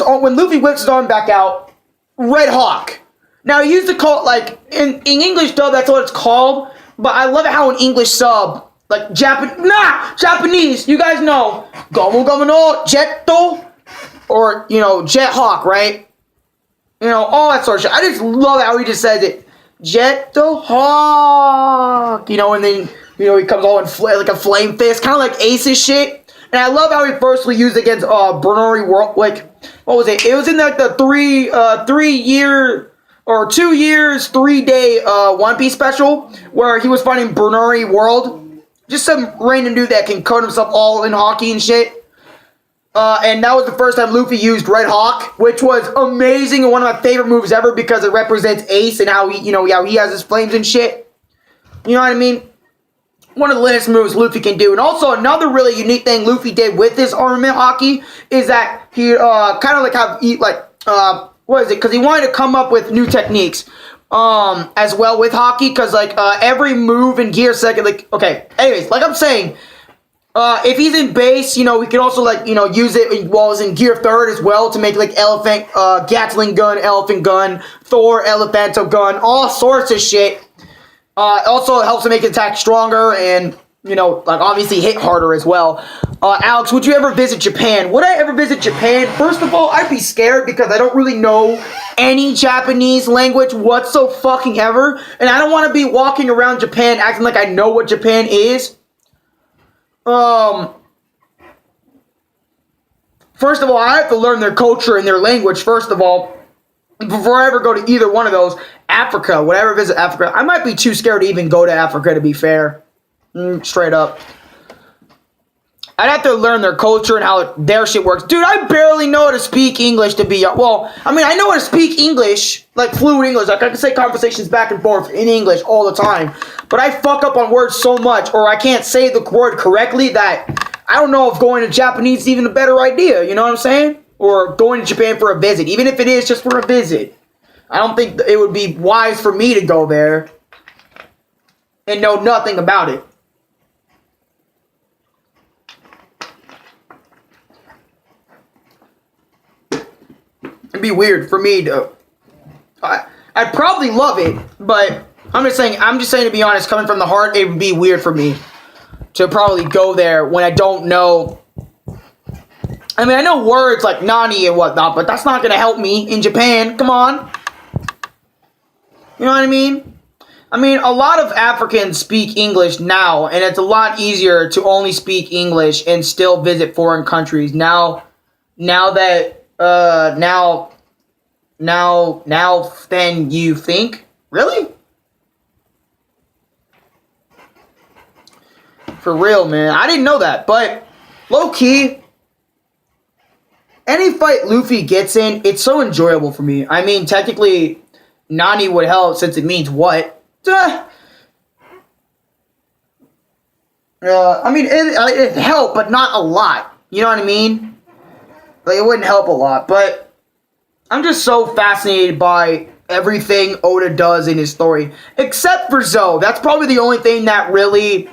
his arm back out, Red Hawk. Now he used to call it like in English dub, that's what it's called, but I love it how in English sub, like Japanese, you guys know, Gomu Gomu no Jetto. Or, you know, Jet Hawk, right? You know, all that sort of shit. I just love how he just says it. Jet the Hawk. You know, and then, you know, he comes all in like a flame fist. Kind of like Ace's shit. And I love how he firstly used against Bernari World. Like, what was it? It was in like the 2 years, 3 day One Piece special. Where he was fighting Bernari World. Just some random dude that can coat himself all in hockey and shit. And that was the first time Luffy used Red Hawk, which was amazing and one of my favorite moves ever because it represents Ace and how he, you know, how he has his flames and shit. You know what I mean? One of the latest moves Luffy can do. And also another really unique thing Luffy did with this armament hockey is that he kind of like what is it? Because he wanted to come up with new techniques as well with hockey because like every move in Gear Second, like, okay, anyways, like I'm saying, if he's in base, you know, we can also, like, you know, use it while he's in Gear Third as well to make, like, Gatling gun, Elephant gun, Thor, Elephanto gun, all sorts of shit. Also, it helps to make an attack stronger and, you know, like, obviously hit harder as well. Alex, would you ever visit Japan? Would I ever visit Japan? First of all, I'd be scared because I don't really know any Japanese language whatsoever. And I don't want to be walking around Japan acting like I know what Japan is. First of all, I have to learn their culture and their language, first of all, before I ever go to either one of those. Africa, would I ever visit Africa? I might be too scared to even go to Africa, to be fair. Straight up. I'd have to learn their culture and how their shit works. Dude, I barely know how to speak English to be... Well, I mean, I know how to speak English, like fluent English. Like, I can say conversations back and forth in English all the time. But I fuck up on words so much, or I can't say the word correctly that I don't know if going to Japanese is even a better idea. You know what I'm saying? Or going to Japan for a visit. Even if it is just for a visit. I don't think it would be wise for me to go there and know nothing about it. It'd be weird for me to... I'd probably love it, but I'm just saying to be honest, coming from the heart, it would be weird for me to probably go there when I don't know... I mean, I know words like nani and whatnot, but that's not going to help me in Japan. Come on. You know what I mean? I mean, a lot of Africans speak English now, and it's a lot easier to only speak English and still visit foreign countries now than you think. Really? For real, man. I didn't know that, but low-key, any fight Luffy gets in, it's so enjoyable for me. I mean, technically, Nani would help since it means what? I mean, it helped, but not a lot. You know what I mean? Like, it wouldn't help a lot, but I'm just so fascinated by everything Oda does in his story. Except for Zoe. That's probably the only thing that really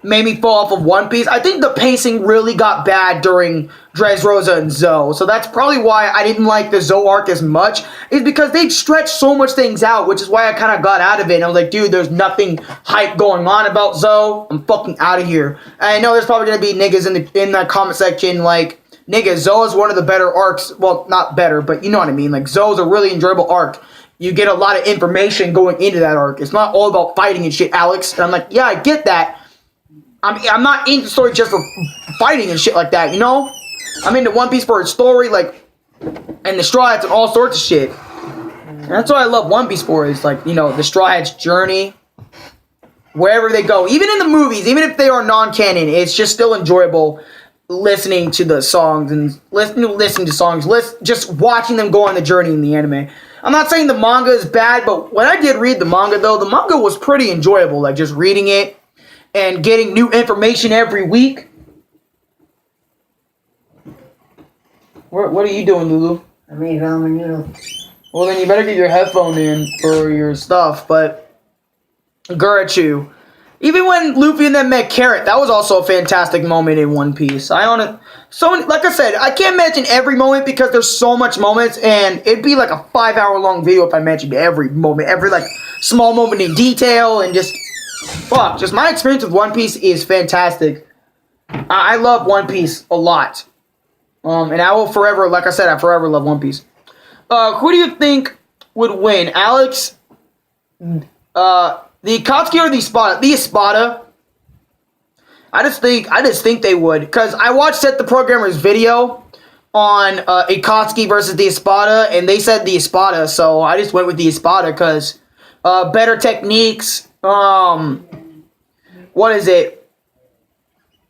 made me fall off of One Piece. I think the pacing really got bad during Dressrosa and Zoe. So that's probably why I didn't like the Zoe arc as much. Is because they stretched so much things out, which is why I kind of got out of it. And I was like, dude, there's nothing hype going on about Zoe. I'm fucking out of here. And I know there's probably going to be niggas in the comment section like, nigga, Zoe is one of the better arcs. Well, not better, but you know what I mean. Like, Zoe is a really enjoyable arc. You get a lot of information going into that arc. It's not all about fighting and shit, Alex. And I'm like, yeah, I get that. I'm not into the story just for fighting and shit like that, you know? I'm into One Piece for its story, like, and the Straw Hats and all sorts of shit. And that's what I love One Piece for, is like, you know, the Straw Hats' journey, wherever they go. Even in the movies, even if they are non-canon, it's just still enjoyable listening to the songs and listening to songs, just watching them go on the journey in the anime. I'm not saying the manga is bad, but when I did read the manga, though, the manga was pretty enjoyable, like, just reading it and getting new information every week. What are you doing, Lulu? I made ramen noodles. Well, then you better get your headphone in for your stuff. But Gurachu, even when Luffy and them met Carrot, that was also a fantastic moment in One Piece. Like I said, I can't mention every moment because there's so much moments, and it'd be like a 5-hour long video if I mentioned every moment, every like small moment in detail, and just my experience with One Piece is fantastic. I love One Piece a lot. And I will forever, like I said, I forever love One Piece. Who do you think would win? Alex, the Akatsuki or the Espada? The Espada. I just think they would. Because I watched Set the Programmer's video on Akatsuki versus the Espada, and they said the Espada, so I just went with the Espada because better techniques. What is it?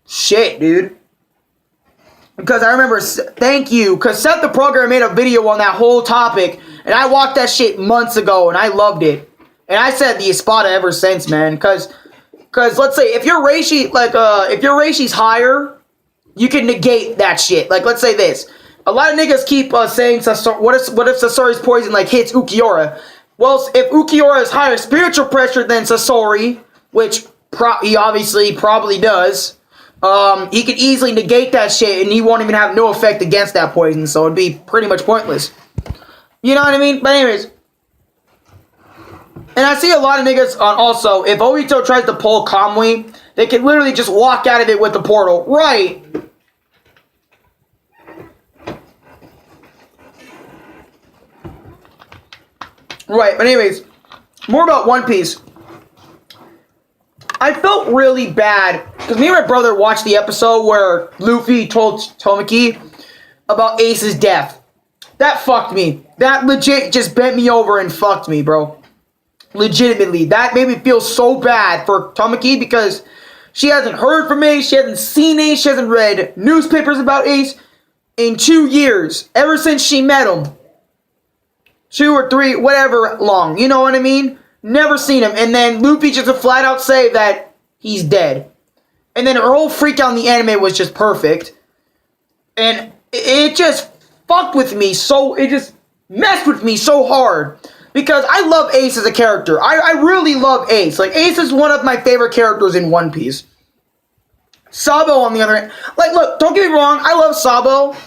Shit, dude. Because I remember, thank you, because Seth the Programmer made a video on that whole topic, and I watched that shit months ago, and I loved it. And I said the Espada ever since, man, because let's say, if your Reishi's higher, you can negate that shit. Like, let's say this. A lot of niggas keep saying, what if Sasori's poison, like, hits Ukiura? Well, if Ukiura has higher spiritual pressure than Sasori, which he obviously probably does, he could easily negate that shit and he won't even have no effect against that poison, so it'd be pretty much pointless. You know what I mean? But anyways. And I see a lot of niggas also, if Obito tries to pull Kamui, they can literally just walk out of it with the portal. Right. Right, but anyways, more about One Piece. I felt really bad, because me and my brother watched the episode where Luffy told Tomiki about Ace's death. That fucked me. That legit just bent me over and fucked me, bro. Legitimately. That made me feel so bad for Tomiki because she hasn't heard from Ace, she hasn't seen Ace, she hasn't read newspapers about Ace in 2 years. Ever since she met him. 2 or 3, whatever long. You know what I mean? Never seen him. And then Luffy just a flat out say that he's dead. And then her whole freak out in the anime was just perfect. And it just fucked with me so, it just messed with me so hard. Because I love Ace as a character. I really love Ace. Like, Ace is one of my favorite characters in One Piece. Sabo, on the other hand, like, look, don't get me wrong, I love Sabo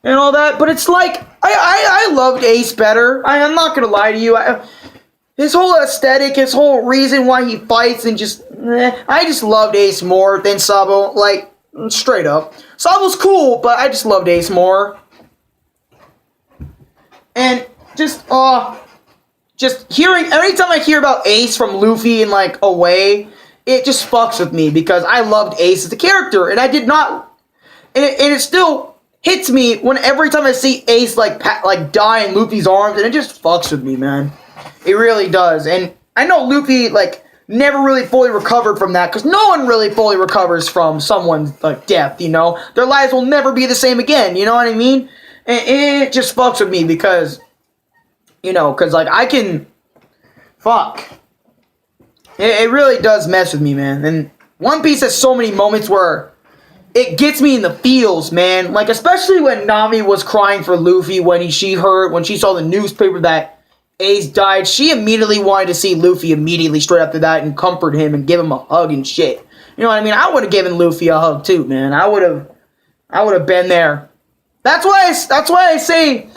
and all that, but it's like, I loved Ace better. I'm not gonna lie to you. His whole aesthetic, his whole reason why he fights, and just, I just loved Ace more than Sabo. Like, straight up. Sabo's cool, but I just loved Ace more. And just hearing, every time I hear about Ace from Luffy in, like, a way, it just fucks with me, because I loved Ace as a character, and I did not, and it still hits me when every time I see Ace, like die in Luffy's arms, and it just fucks with me, man. It really does. And I know Luffy, like, never really fully recovered from that, because no one really fully recovers from someone's, like, death, you know? Their lives will never be the same again, you know what I mean? And it just fucks with me, because, you know, because, like, I can, fuck. It really does mess with me, man. And One Piece has so many moments where it gets me in the feels, man. Like, especially when Nami was crying for Luffy when she saw the newspaper that Ace died. She immediately wanted to see Luffy immediately straight after that and comfort him and give him a hug and shit. You know what I mean? I would have given Luffy a hug too, man. I would have been there. That's why I say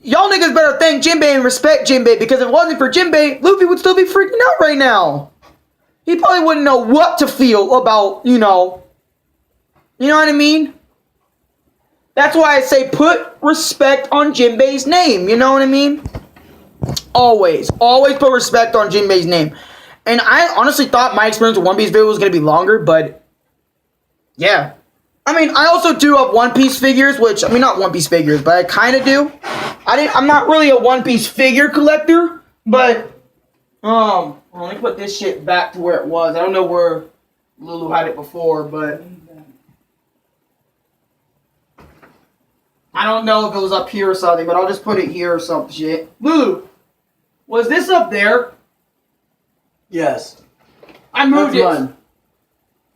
y'all niggas better thank Jinbei and respect Jinbei, because if it wasn't for Jinbei, Luffy would still be freaking out right now. He probably wouldn't know what to feel about, you know what I mean? That's why I say put respect on Jinbei's name, you know what I mean? Always put respect on Jinbei's name. And I honestly thought my experience with One Piece video was going to be longer, but yeah. I mean, I also do have One Piece figures, which, I mean, not One Piece figures, but I kind of do. I'm not really a One Piece figure collector, but, well, let me put this shit back to where it was. I don't know where Lulu had it before, but I don't know if it was up here or something, but I'll just put it here or some shit. Lulu, was this up there? Yes. I moved it. Mine.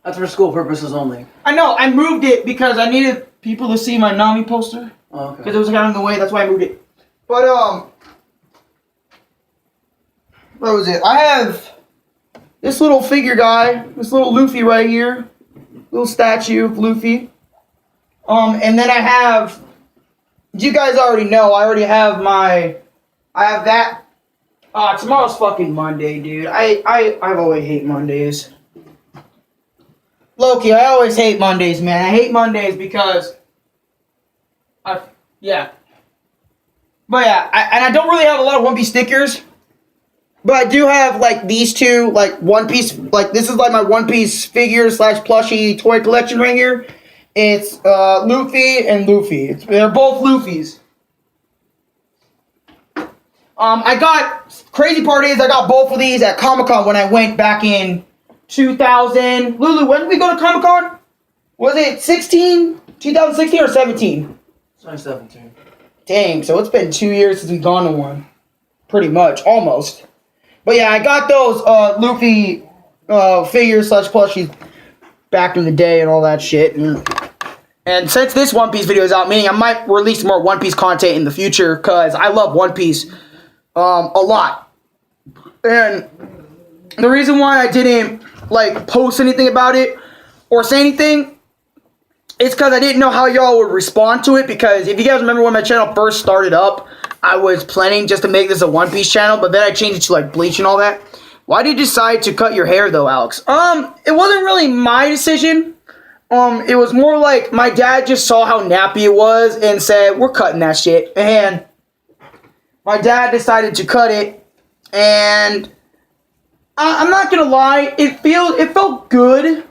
That's for school purposes only. I know, I moved it because I needed people to see my Nami poster. Oh, okay. Because it was kind of in the way, that's why I moved it. But, what was it? I have this little figure guy, this little Luffy right here. Little statue of Luffy. And then I have, you guys already know, I have that. Tomorrow's fucking Monday, dude. I always hate Mondays. Loki, I always hate Mondays, man. I hate Mondays because yeah. But yeah, I don't really have a lot of One Piece stickers. But I do have, like, these two, like, One Piece, like, this is, like, my One Piece figure / plushie toy collection right here. It's, Luffy and Luffy. They're both Luffys. Crazy part is, I got both of these at Comic-Con when I went back in 2000. Lulu, when did we go to Comic-Con? Was it 2016 or 17? 2017. Dang, so it's been 2 years since we've gone to one. Pretty much, almost. But yeah, I got those Luffy figures / plushies back in the day and all that shit. And since this One Piece video is out, meaning I might release more One Piece content in the future, because I love One Piece a lot. And the reason why I didn't, like, post anything about it or say anything is because I didn't know how y'all would respond to it, because if you guys remember when my channel first started up, I was planning just to make this a One Piece channel, but then I changed it to, like, Bleach and all that. Why did you decide to cut your hair, though, Alex? It wasn't really my decision. It was more like my dad just saw how nappy it was and said, we're cutting that shit. And my dad decided to cut it, and I'm not gonna lie, it felt good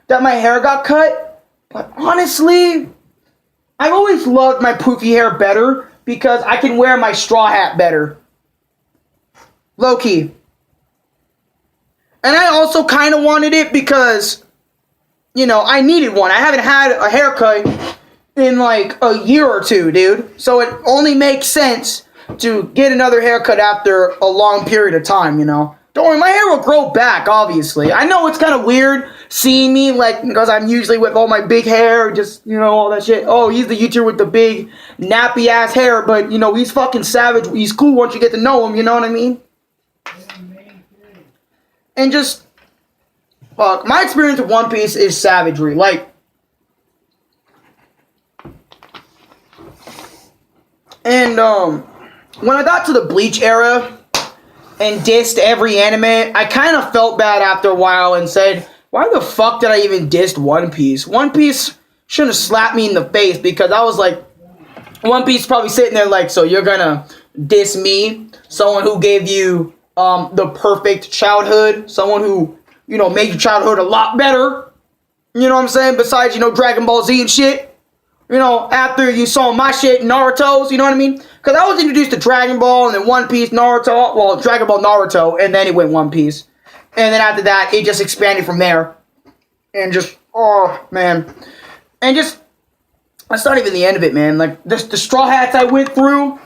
that my hair got cut, but honestly, I've always loved my poofy hair better because I can wear my straw hat better. Low-key. And I also kind of wanted it because, you know, I needed one. I haven't had a haircut in like a year or two, dude. So it only makes sense to get another haircut after a long period of time, you know. Don't worry, my hair will grow back, obviously. I know it's kind of weird seeing me, like, because I'm usually with all my big hair, just, you know, all that shit. Oh, he's the YouTuber with the big, nappy-ass hair, but, you know, he's fucking savage. He's cool once you get to know him, you know what I mean? And just, fuck, my experience with One Piece is savagery. Like, and, when I got to the Bleach era and dissed every anime, I kind of felt bad after a while and said, why the fuck did I even diss One Piece? One Piece shouldn't have slapped me in the face, because I was like, One Piece probably sitting there like, so you're gonna diss me? Someone who gave you the perfect childhood, someone who, you know, made your childhood a lot better, you know what I'm saying, besides, you know, Dragon Ball Z and shit. You know, after you saw my shit, Naruto's, you know what I mean? Because I was introduced to Dragon Ball, and then One Piece, Naruto, well, Dragon Ball, Naruto, and then it went One Piece. And then after that, it just expanded from there. And just, oh, man. And just, that's not even the end of it, man. Like, the straw hats I went through,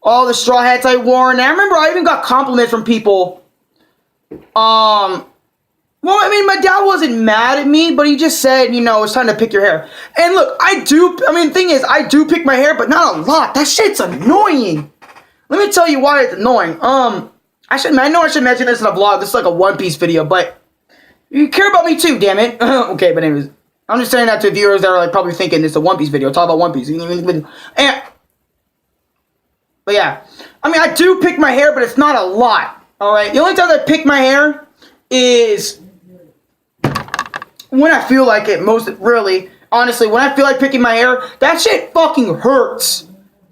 all the straw hats I wore, and I remember I even got compliments from people, well, I mean, my dad wasn't mad at me, but he just said, you know, it's time to pick your hair. And look, the thing is, I do pick my hair, but not a lot. That shit's annoying. Let me tell you why it's annoying. I know I should mention this in a vlog. This is like a One Piece video, but You care about me too, damn it. Okay, but anyways, I'm just saying that to viewers that are like probably thinking it's a One Piece video. Talk about One Piece. But yeah, I mean, I do pick my hair, but it's not a lot. All right, the only time I pick my hair is when I feel like it. Most really, honestly, when I feel like picking my hair, that shit fucking hurts.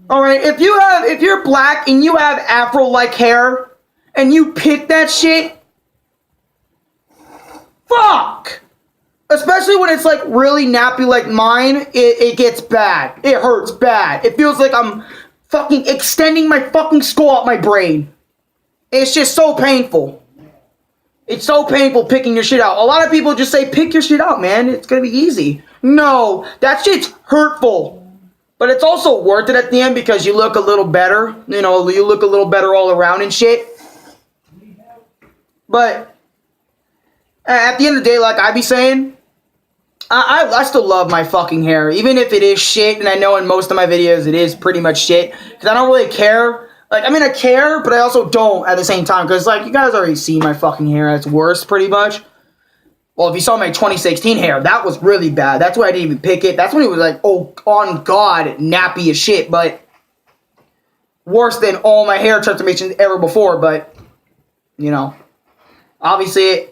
All right, if you're black and you have afro-like hair and you pick that shit, fuck. Especially when it's like really nappy like mine, it gets bad. It hurts bad. It feels like I'm fucking extending my fucking skull out my brain. It's just so painful. It's so painful picking your shit out. A lot of people just say, pick your shit out, man. It's gonna be easy. No, that shit's hurtful. But it's also worth it at the end because you look a little better. You know, you look a little better all around and shit. But at the end of the day, like I be saying, I still love my fucking hair. Even if it is shit, and I know in most of my videos it is pretty much shit. Because I don't really care. Like, I mean, I care, but I also don't at the same time. Because, like, you guys already see my fucking hair. It's worse, pretty much. Well, if you saw my 2016 hair, that was really bad. That's why I didn't even pick it. That's when it was like, oh, on God, nappy as shit. But worse than all my hair transformations ever before. But, you know, obviously,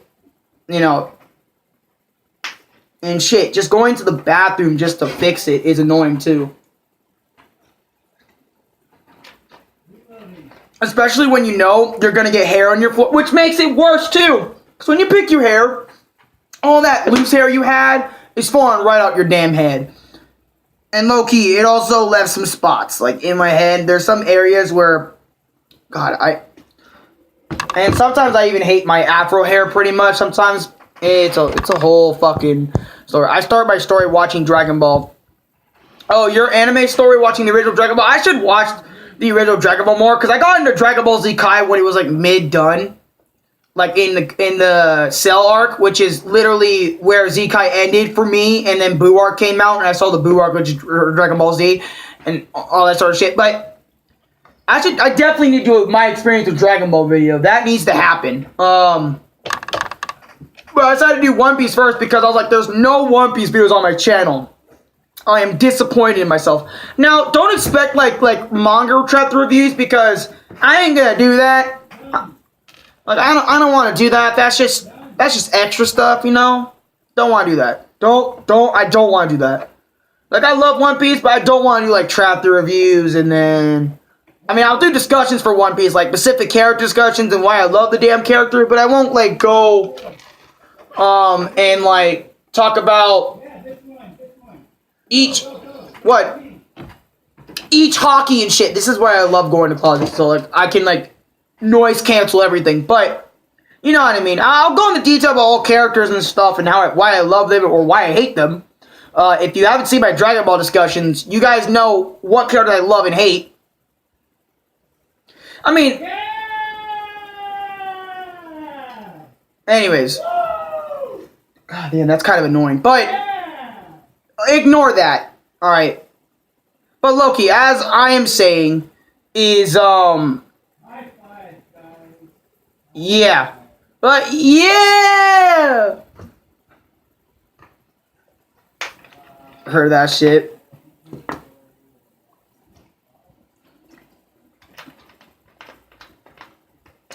you know, and shit, just going to the bathroom just to fix it is annoying too. Especially when you know you're gonna get hair on your foot, which makes it worse too. Because when you pick your hair, all that loose hair you had is falling right out your damn head. And low key, it also left some spots. Like in my head, there's some areas where, God, and sometimes I even hate my afro hair pretty much. Sometimes it's a whole fucking story. I start my story watching Dragon Ball. Oh, your anime story watching the original Dragon Ball? I should watch the original Dragon Ball more because I got into Dragon Ball Z Kai when it was like mid done. Like in the Cell arc, which is literally where Z Kai ended for me, and then Buu arc came out, and I saw the Buu arc, which is Dragon Ball Z, and all that sort of shit. But I definitely need to do my experience with Dragon Ball video. That needs to happen. But I decided to do One Piece first because I was like, there's no One Piece videos on my channel. I am disappointed in myself. Now, don't expect like manga chapter reviews because I ain't gonna do that. Like I don't want to do that. That's just extra stuff, you know. Don't want to do that. I don't want to do that. Like I love One Piece, but I don't want to do like chapter reviews and then. I mean, I'll do discussions for One Piece, like specific character discussions and why I love the damn character, but I won't like go and like talk about each hockey and shit. This is why I love going to closets, so like I can like noise cancel everything. But you know what I mean. I'll go into detail about all characters and stuff and why I love them or why I hate them. If you haven't seen my Dragon Ball discussions, you guys know what characters I love and hate. I mean, anyways, God damn, that's kind of annoying. But ignore that. All right. But Loki, as I am saying, is yeah. But yeah. Heard that shit.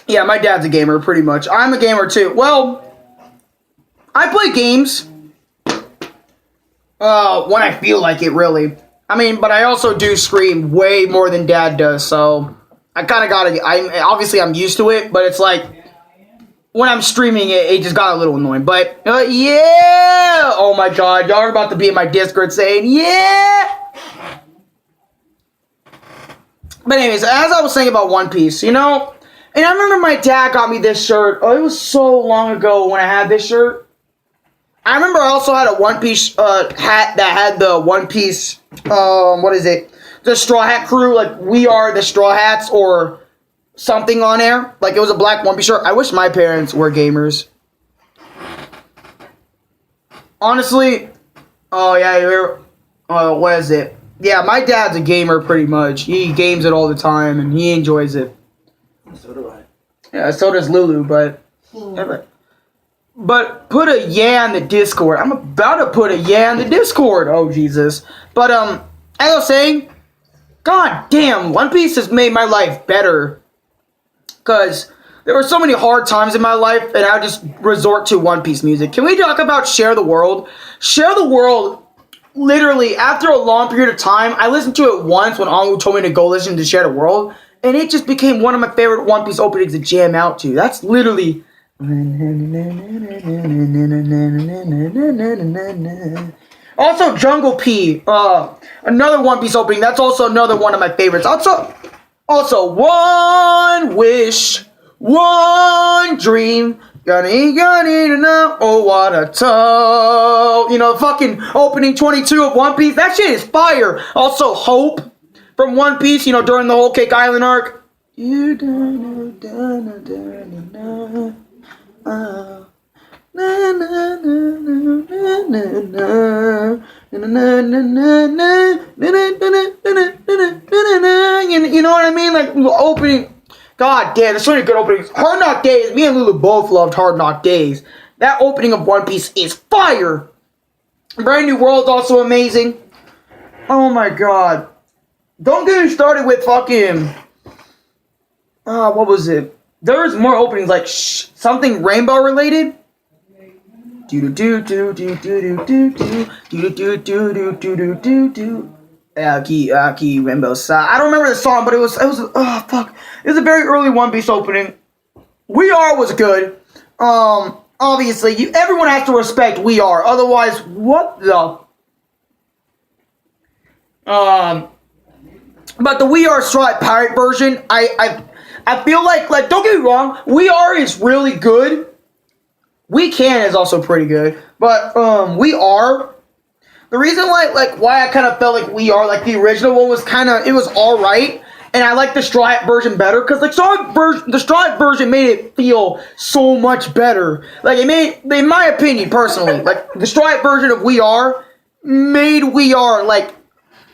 Yeah, my dad's a gamer, pretty much. I'm a gamer too. Well, I play games. When I feel like it, really. I mean, but I also do stream way more than Dad does, so I kind of gotta. Obviously I'm used to it, but it's like when I'm streaming it just got a little annoying. But yeah, oh my God, y'all are about to be in my Discord saying yeah. But anyways, as I was saying about One Piece, you know, and I remember my dad got me this shirt. Oh, it was so long ago when I had this shirt. I remember I also had a One Piece hat that had the One Piece, what is it? The Straw Hat Crew, like We Are the Straw Hats or something on there. Like it was a black One Piece shirt. I wish my parents were gamers. Honestly, oh yeah, what is it? Yeah, my dad's a gamer pretty much. He games it all the time and he enjoys it. So do I. Yeah, so does Lulu, but But put a yeah in the Discord. I'm about to put a yeah in the Discord. Oh, Jesus. But, as I was saying, god damn, One Piece has made my life better. Because there were so many hard times in my life, and I would just resort to One Piece music. Can we talk about Share the World? Share the World, literally, after a long period of time, I listened to it once when Angu told me to go listen to Share the World, and it just became one of my favorite One Piece openings to jam out to. That's literally... Also, Jungle P, another One Piece opening. That's also another one of my favorites. Also, One Wish, One Dream. Gonna know, oh what a toe. You know, fucking opening 22 of One Piece. That shit is fire. Also, Hope from One Piece. You know, during the whole Cake Island arc. You don't know. You know what I mean? Like opening. God damn, there's so many good openings. Hard Knock Days. Me and Lulu both loved Hard Knock Days. That opening of One Piece is fire. Brand New World's also amazing. Oh my god. Don't get me started with fucking. What was it? There's more openings like something rainbow related. Aki Rainbow Side. I don't remember the song, but it was oh fuck. It was a very early One Piece opening. We Are was good. Obviously, everyone has to respect We Are. Otherwise, what the? But the We Are Striped Pirate version, I feel like don't get me wrong, We Are is really good. We Can is also pretty good, but We Are. The reason why I kind of felt like We Are, like the original one was it was all right, and I like the Striped version better because the Striped version made it feel so much better. Like it made, in my opinion, personally, like the Striped version of We Are made We Are like.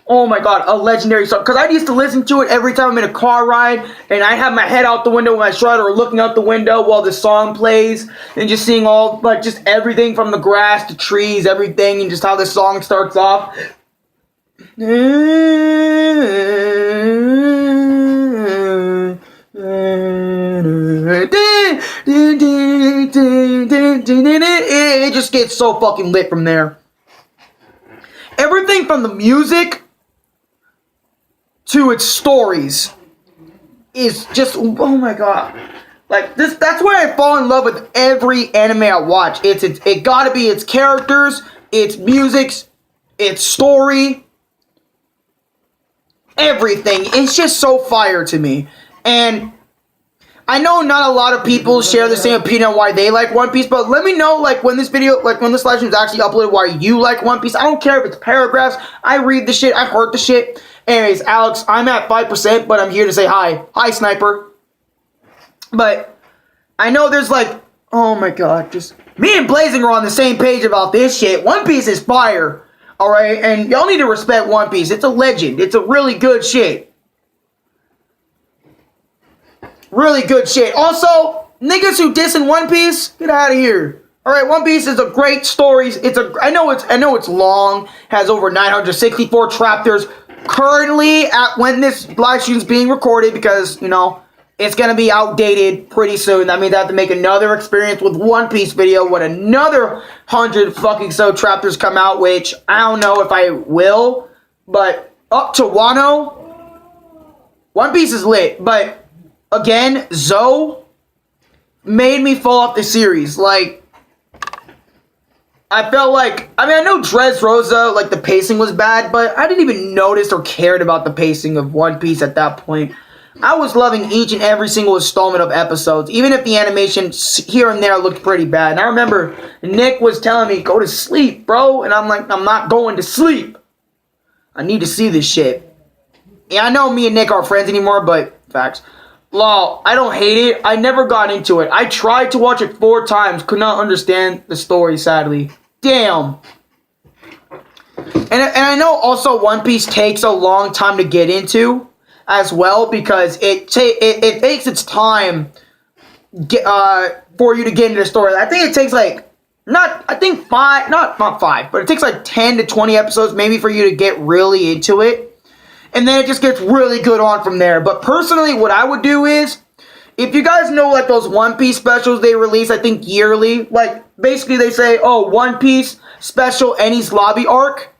Oh my god, a legendary song. Because I used to listen to it every time I'm in a car ride, and I have my head out the window when I try or looking out the window while the song plays, and just seeing all, just everything from the grass to trees, everything, and just how the song starts off. It just gets so fucking lit from there. Everything from the music to its stories is just, oh my god. Like this, that's why I fall in love with every anime I watch. It gotta be its characters, its music, its story, everything. It's just so fire to me. And I know not a lot of people share the same opinion on why they like One Piece, but let me know, when this video, when this live stream is actually uploaded, why you like One Piece. I don't care if it's paragraphs. I read the shit. I heard the shit. Anyways, Alex, I'm at 5%, but I'm here to say hi. Hi, Sniper. But I know there's oh my god, just me and Blazing are on the same page about this shit. One Piece is fire. Alright, and y'all need to respect One Piece. It's a legend. It's a really good shit. Really good shit. Also, niggas who diss in One Piece, get out of here. Alright, One Piece is a great story. I know it's long, has over 964 chapters. Currently, when this live stream is being recorded, because, it's going to be outdated pretty soon. That means I have to make another experience with One Piece video when another 100 fucking so chapters come out, which I don't know if I will, but up to Wano, One Piece is lit. But again, Zoe made me fall off the series. I felt I know Dressrosa, the pacing was bad, but I didn't even notice or cared about the pacing of One Piece at that point. I was loving each and every single installment of episodes, even if the animation here and there looked pretty bad. And I remember Nick was telling me, go to sleep, bro. And I'm like, I'm not going to sleep. I need to see this shit. Yeah, I know me and Nick aren't friends anymore, but facts. Lol, I don't hate it. I never got into it. I tried to watch it 4 times. Could not understand the story, sadly. Damn. And I know also One Piece takes a long time to get into as well, because it takes its time for you to get into the story. I think it takes like not 5, but it takes like 10 to 20 episodes maybe for you to get really into it. And then it just gets really good on from there. But personally, what I would do is, if you guys know like those One Piece specials they release, I think yearly, like basically they say, oh, One Piece special Enies Lobby arc.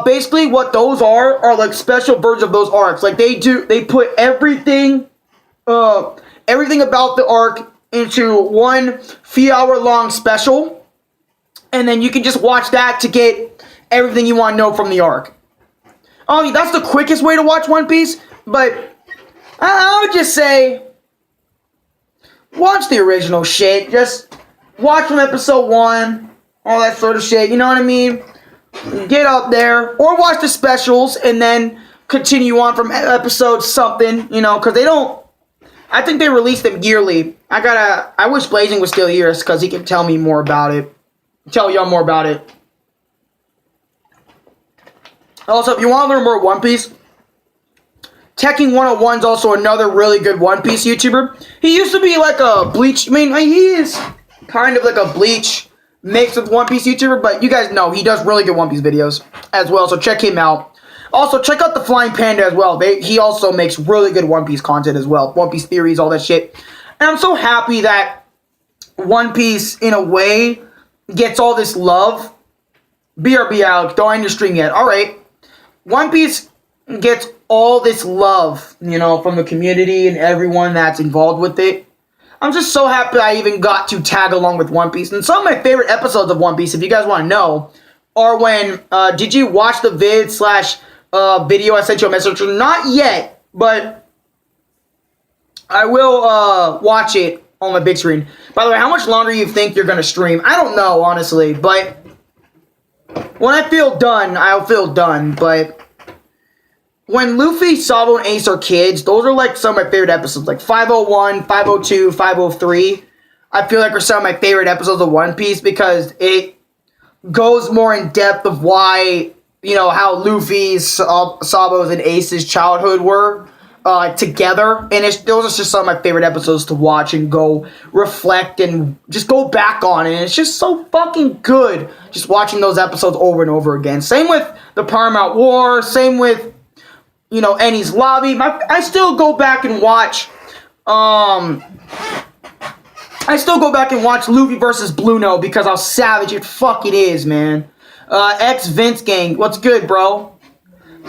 Basically what those are like special versions of those arcs. Like they put everything about the arc into one few hour long special. And then you can just watch that to get everything you want to know from the arc. That's the quickest way to watch One Piece, but I would just say, watch the original shit. Just watch from episode 1, all that sort of shit, you know what I mean? Get up there, or watch the specials, and then continue on from episode something, you know, because they don't, I think they release them yearly. I wish Blazing was still here, because he can tell me more about it. Tell y'all more about it. Also, if you want to learn more One Piece, Tekking 101 is also another really good One Piece YouTuber. He used to be like a Bleach, he is kind of like a Bleach mix with One Piece YouTuber, but you guys know he does really good One Piece videos as well, so check him out. Also, check out the Flying Panda as well. He also makes really good One Piece content as well. One Piece theories, all that shit. And I'm so happy that One Piece, in a way, gets all this love. BRB Alex, don't end your stream yet. Alright. One Piece gets all this love, you know, from the community and everyone that's involved with it. I'm just so happy I even got to tag along with One Piece. And some of my favorite episodes of One Piece, if you guys want to know, are when, did you watch the video I sent you a message? Not yet, but I will watch it on my big screen. By the way, how much longer do you think you're going to stream? I don't know, honestly, but when I feel done, I'll feel done, but when Luffy, Sabo, and Ace are kids, those are like some of my favorite episodes, like 501, 502, 503, I feel like are some of my favorite episodes of One Piece because it goes more in depth of why, you know, how Luffy's, Sabo's, and Ace's childhood were together, and those are just some of my favorite episodes to watch and go reflect and just go back on, and it's just so fucking good just watching those episodes over and over again. Same with the Paramount War, same with, you know, Enies Lobby. I still go back and watch Luffy versus Blueno because how savage it fucking is, man. X Vince Gang, what's good, bro?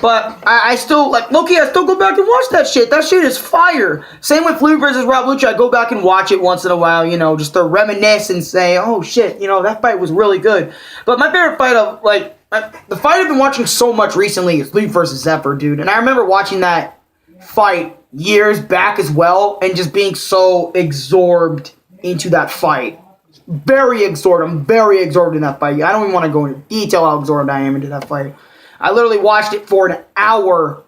But I still, like, low-key, I still go back and watch that shit. That shit is fire. Same with Luffy versus Rob Lucci. I go back and watch it once in a while, you know, just to reminisce and say, oh, shit, you know, that fight was really good. But my favorite fight of, like, the fight I've been watching so much recently is Luffy versus Zephyr, dude. And I remember watching that fight years back as well and just being so absorbed into that fight. Very absorbed. I'm very absorbed in that fight. I don't even want to go into detail how absorbed I am into that fight. I literally watched it for an hour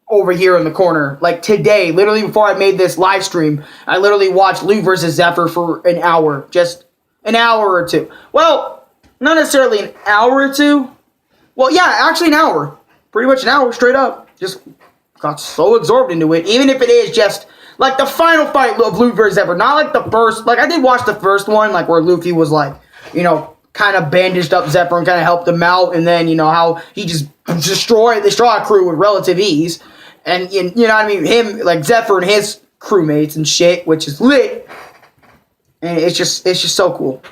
over here in the corner. Like today, literally before I made this live stream, I literally watched Luffy versus Zephyr for an hour. Just an hour or two. Well, not necessarily an hour or two. Well, yeah, actually an hour. Pretty much an hour straight up. Just got so absorbed into it. Even if it is just like the final fight of Luffy versus Zephyr. Not like the first. Like I did watch the first one, like where Luffy was like, you know, kind of bandaged up Zephyr and kind of helped him out, and then, you know, how he just destroyed the Straw Crew with relative ease, and, you know what I mean, him, like, Zephyr and his crewmates and shit, which is lit, and it's just so cool.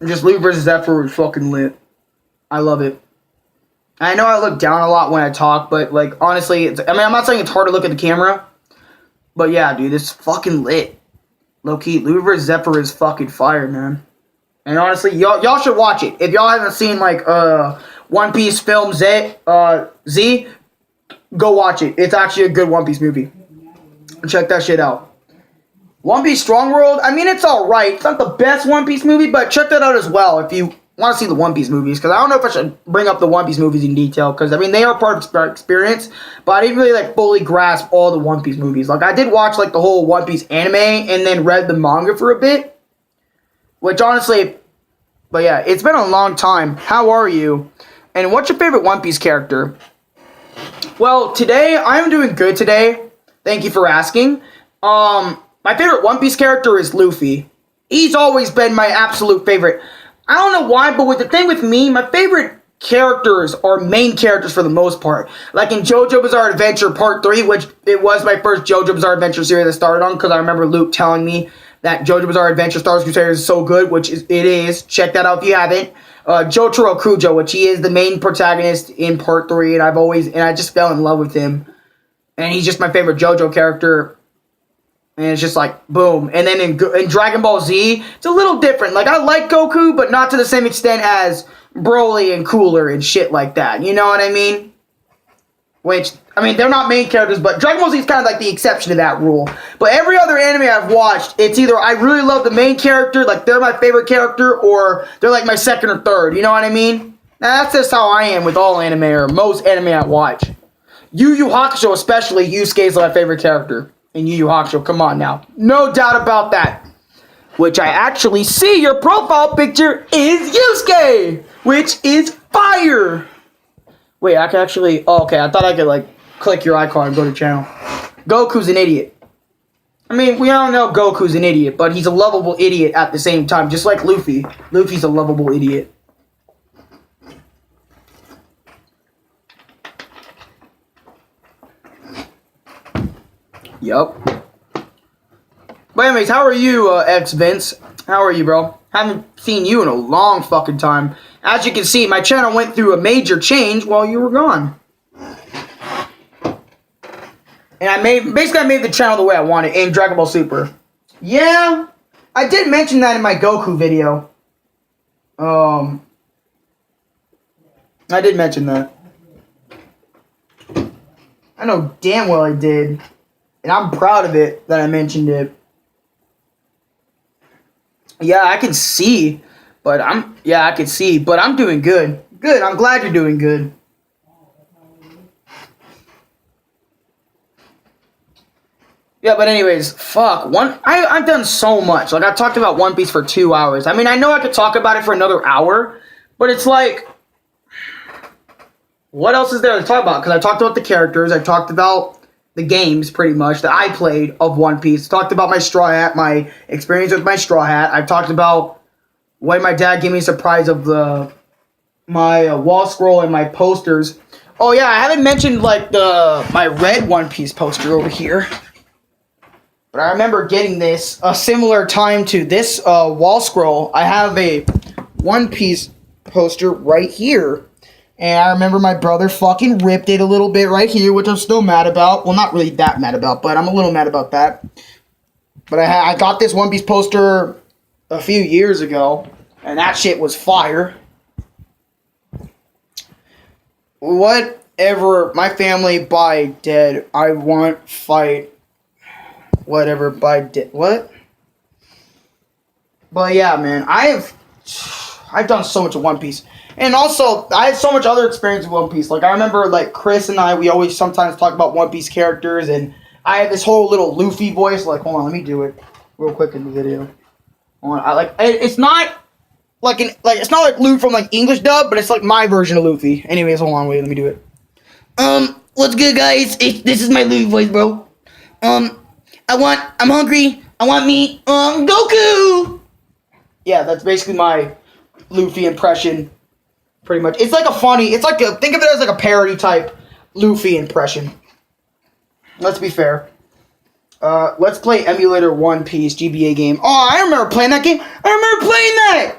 Just Luffy versus Zephyr is fucking lit. I love it. I know I look down a lot when I talk, but, like, honestly, I'm not saying it's hard to look at the camera, but yeah, dude, it's fucking lit. Low-key, Luffy vs. Zephyr is fucking fire, man. And honestly, y'all should watch it. If y'all haven't seen, like, One Piece film Z, go watch it. It's actually a good One Piece movie. Check that shit out. One Piece Strong World, I mean, it's alright. It's not the best One Piece movie, but check that out as well if you want to see the One Piece movies. Because I don't know if I should bring up the One Piece movies in detail. Because, I mean, they are part of our experience. But I didn't really, like, fully grasp all the One Piece movies. Like, I did watch, like, the whole One Piece anime and then read the manga for a bit. Which, honestly, but yeah, it's been a long time. How are you? And what's your favorite One Piece character? Well, today, I'm doing good today. Thank you for asking. My favorite One Piece character is Luffy. He's always been my absolute favorite. I don't know why, but the thing with me, my favorite characters are main characters for the most part. Like in JoJo Bizarre Adventure Part 3, which it was my first JoJo Bizarre Adventure series I started on, because I remember Luke telling me that JoJo Bizarre Adventure Star Wars Crusaders is so good, which it is. Check that out if you haven't. Jotaro Kujo, which he is the main protagonist in Part 3, and I just fell in love with him. And he's just my favorite JoJo character. And it's just like, boom. And then in Dragon Ball Z, it's a little different. Like, I like Goku, but not to the same extent as Broly and Cooler and shit like that. You know what I mean? Which, I mean, they're not main characters, but Dragon Ball Z is kind of like the exception to that rule. But every other anime I've watched, it's either I really love the main character, like they're my favorite character, or they're like my second or third. You know what I mean? Now, that's just how I am with all anime, or most anime I watch. Yu Yu Hakusho especially, Yusuke is my favorite character. In Yu Yu Hakusho, come on now. No doubt about that. Which I actually see your profile picture is Yusuke! Which is fire! Wait, I can actually... Oh, okay, I thought I could, like, click your icon and go to channel. Goku's an idiot. I mean, we all know Goku's an idiot, but he's a lovable idiot at the same time, just like Luffy. Luffy's a lovable idiot. Yup. But anyways, how are you, X-Vince? How are you, bro? Haven't seen you in a long fucking time. As you can see, my channel went through a major change while you were gone. And I made the channel the way I wanted in Dragon Ball Super. Yeah, I did mention that in my Goku video. I did mention that. I know damn well I did. And I'm proud of it that I mentioned it. Yeah, I can see. But I'm doing good. Good, I'm glad you're doing good. Yeah, but anyways, fuck. I've done so much. Like, I talked about One Piece for 2 hours. I mean, I know I could talk about it for another hour. But it's like... What else is there to talk about? Because I talked about the characters. I talked about the games, pretty much, that I played of One Piece. Talked about my Straw Hat, my experience with my Straw Hat. I talked about when my dad gave me a surprise of my wall scroll and my posters. Oh yeah, I haven't mentioned like my red One Piece poster over here. But I remember getting this a similar time to this wall scroll. I have a One Piece poster right here. And I remember my brother fucking ripped it a little bit right here, which I'm still mad about. Well, not really that mad about, but I'm a little mad about that. But I got this One Piece poster a few years ago, and that shit was fire. Whatever, my family by dead. I want fight. Whatever by dead. What? But yeah, man, I've done so much of One Piece. And also, I had so much other experience with One Piece. Like, I remember, like, Chris and I, we always sometimes talk about One Piece characters, and I had this whole little Luffy voice. Like, hold on, let me do it real quick in the video. Hold on, it's not like it's not like Luffy from, like, English dub, but it's like my version of Luffy. Anyways, hold on, wait, let me do it. What's good, guys? This is my Luffy voice, bro. I'm hungry. I want meat. Goku! Yeah, that's basically my Luffy impression. Pretty much. It's like think of it as like a parody type Luffy impression. Let's be fair. Let's play emulator One Piece GBA game. Oh, I remember playing that game. I remember playing that!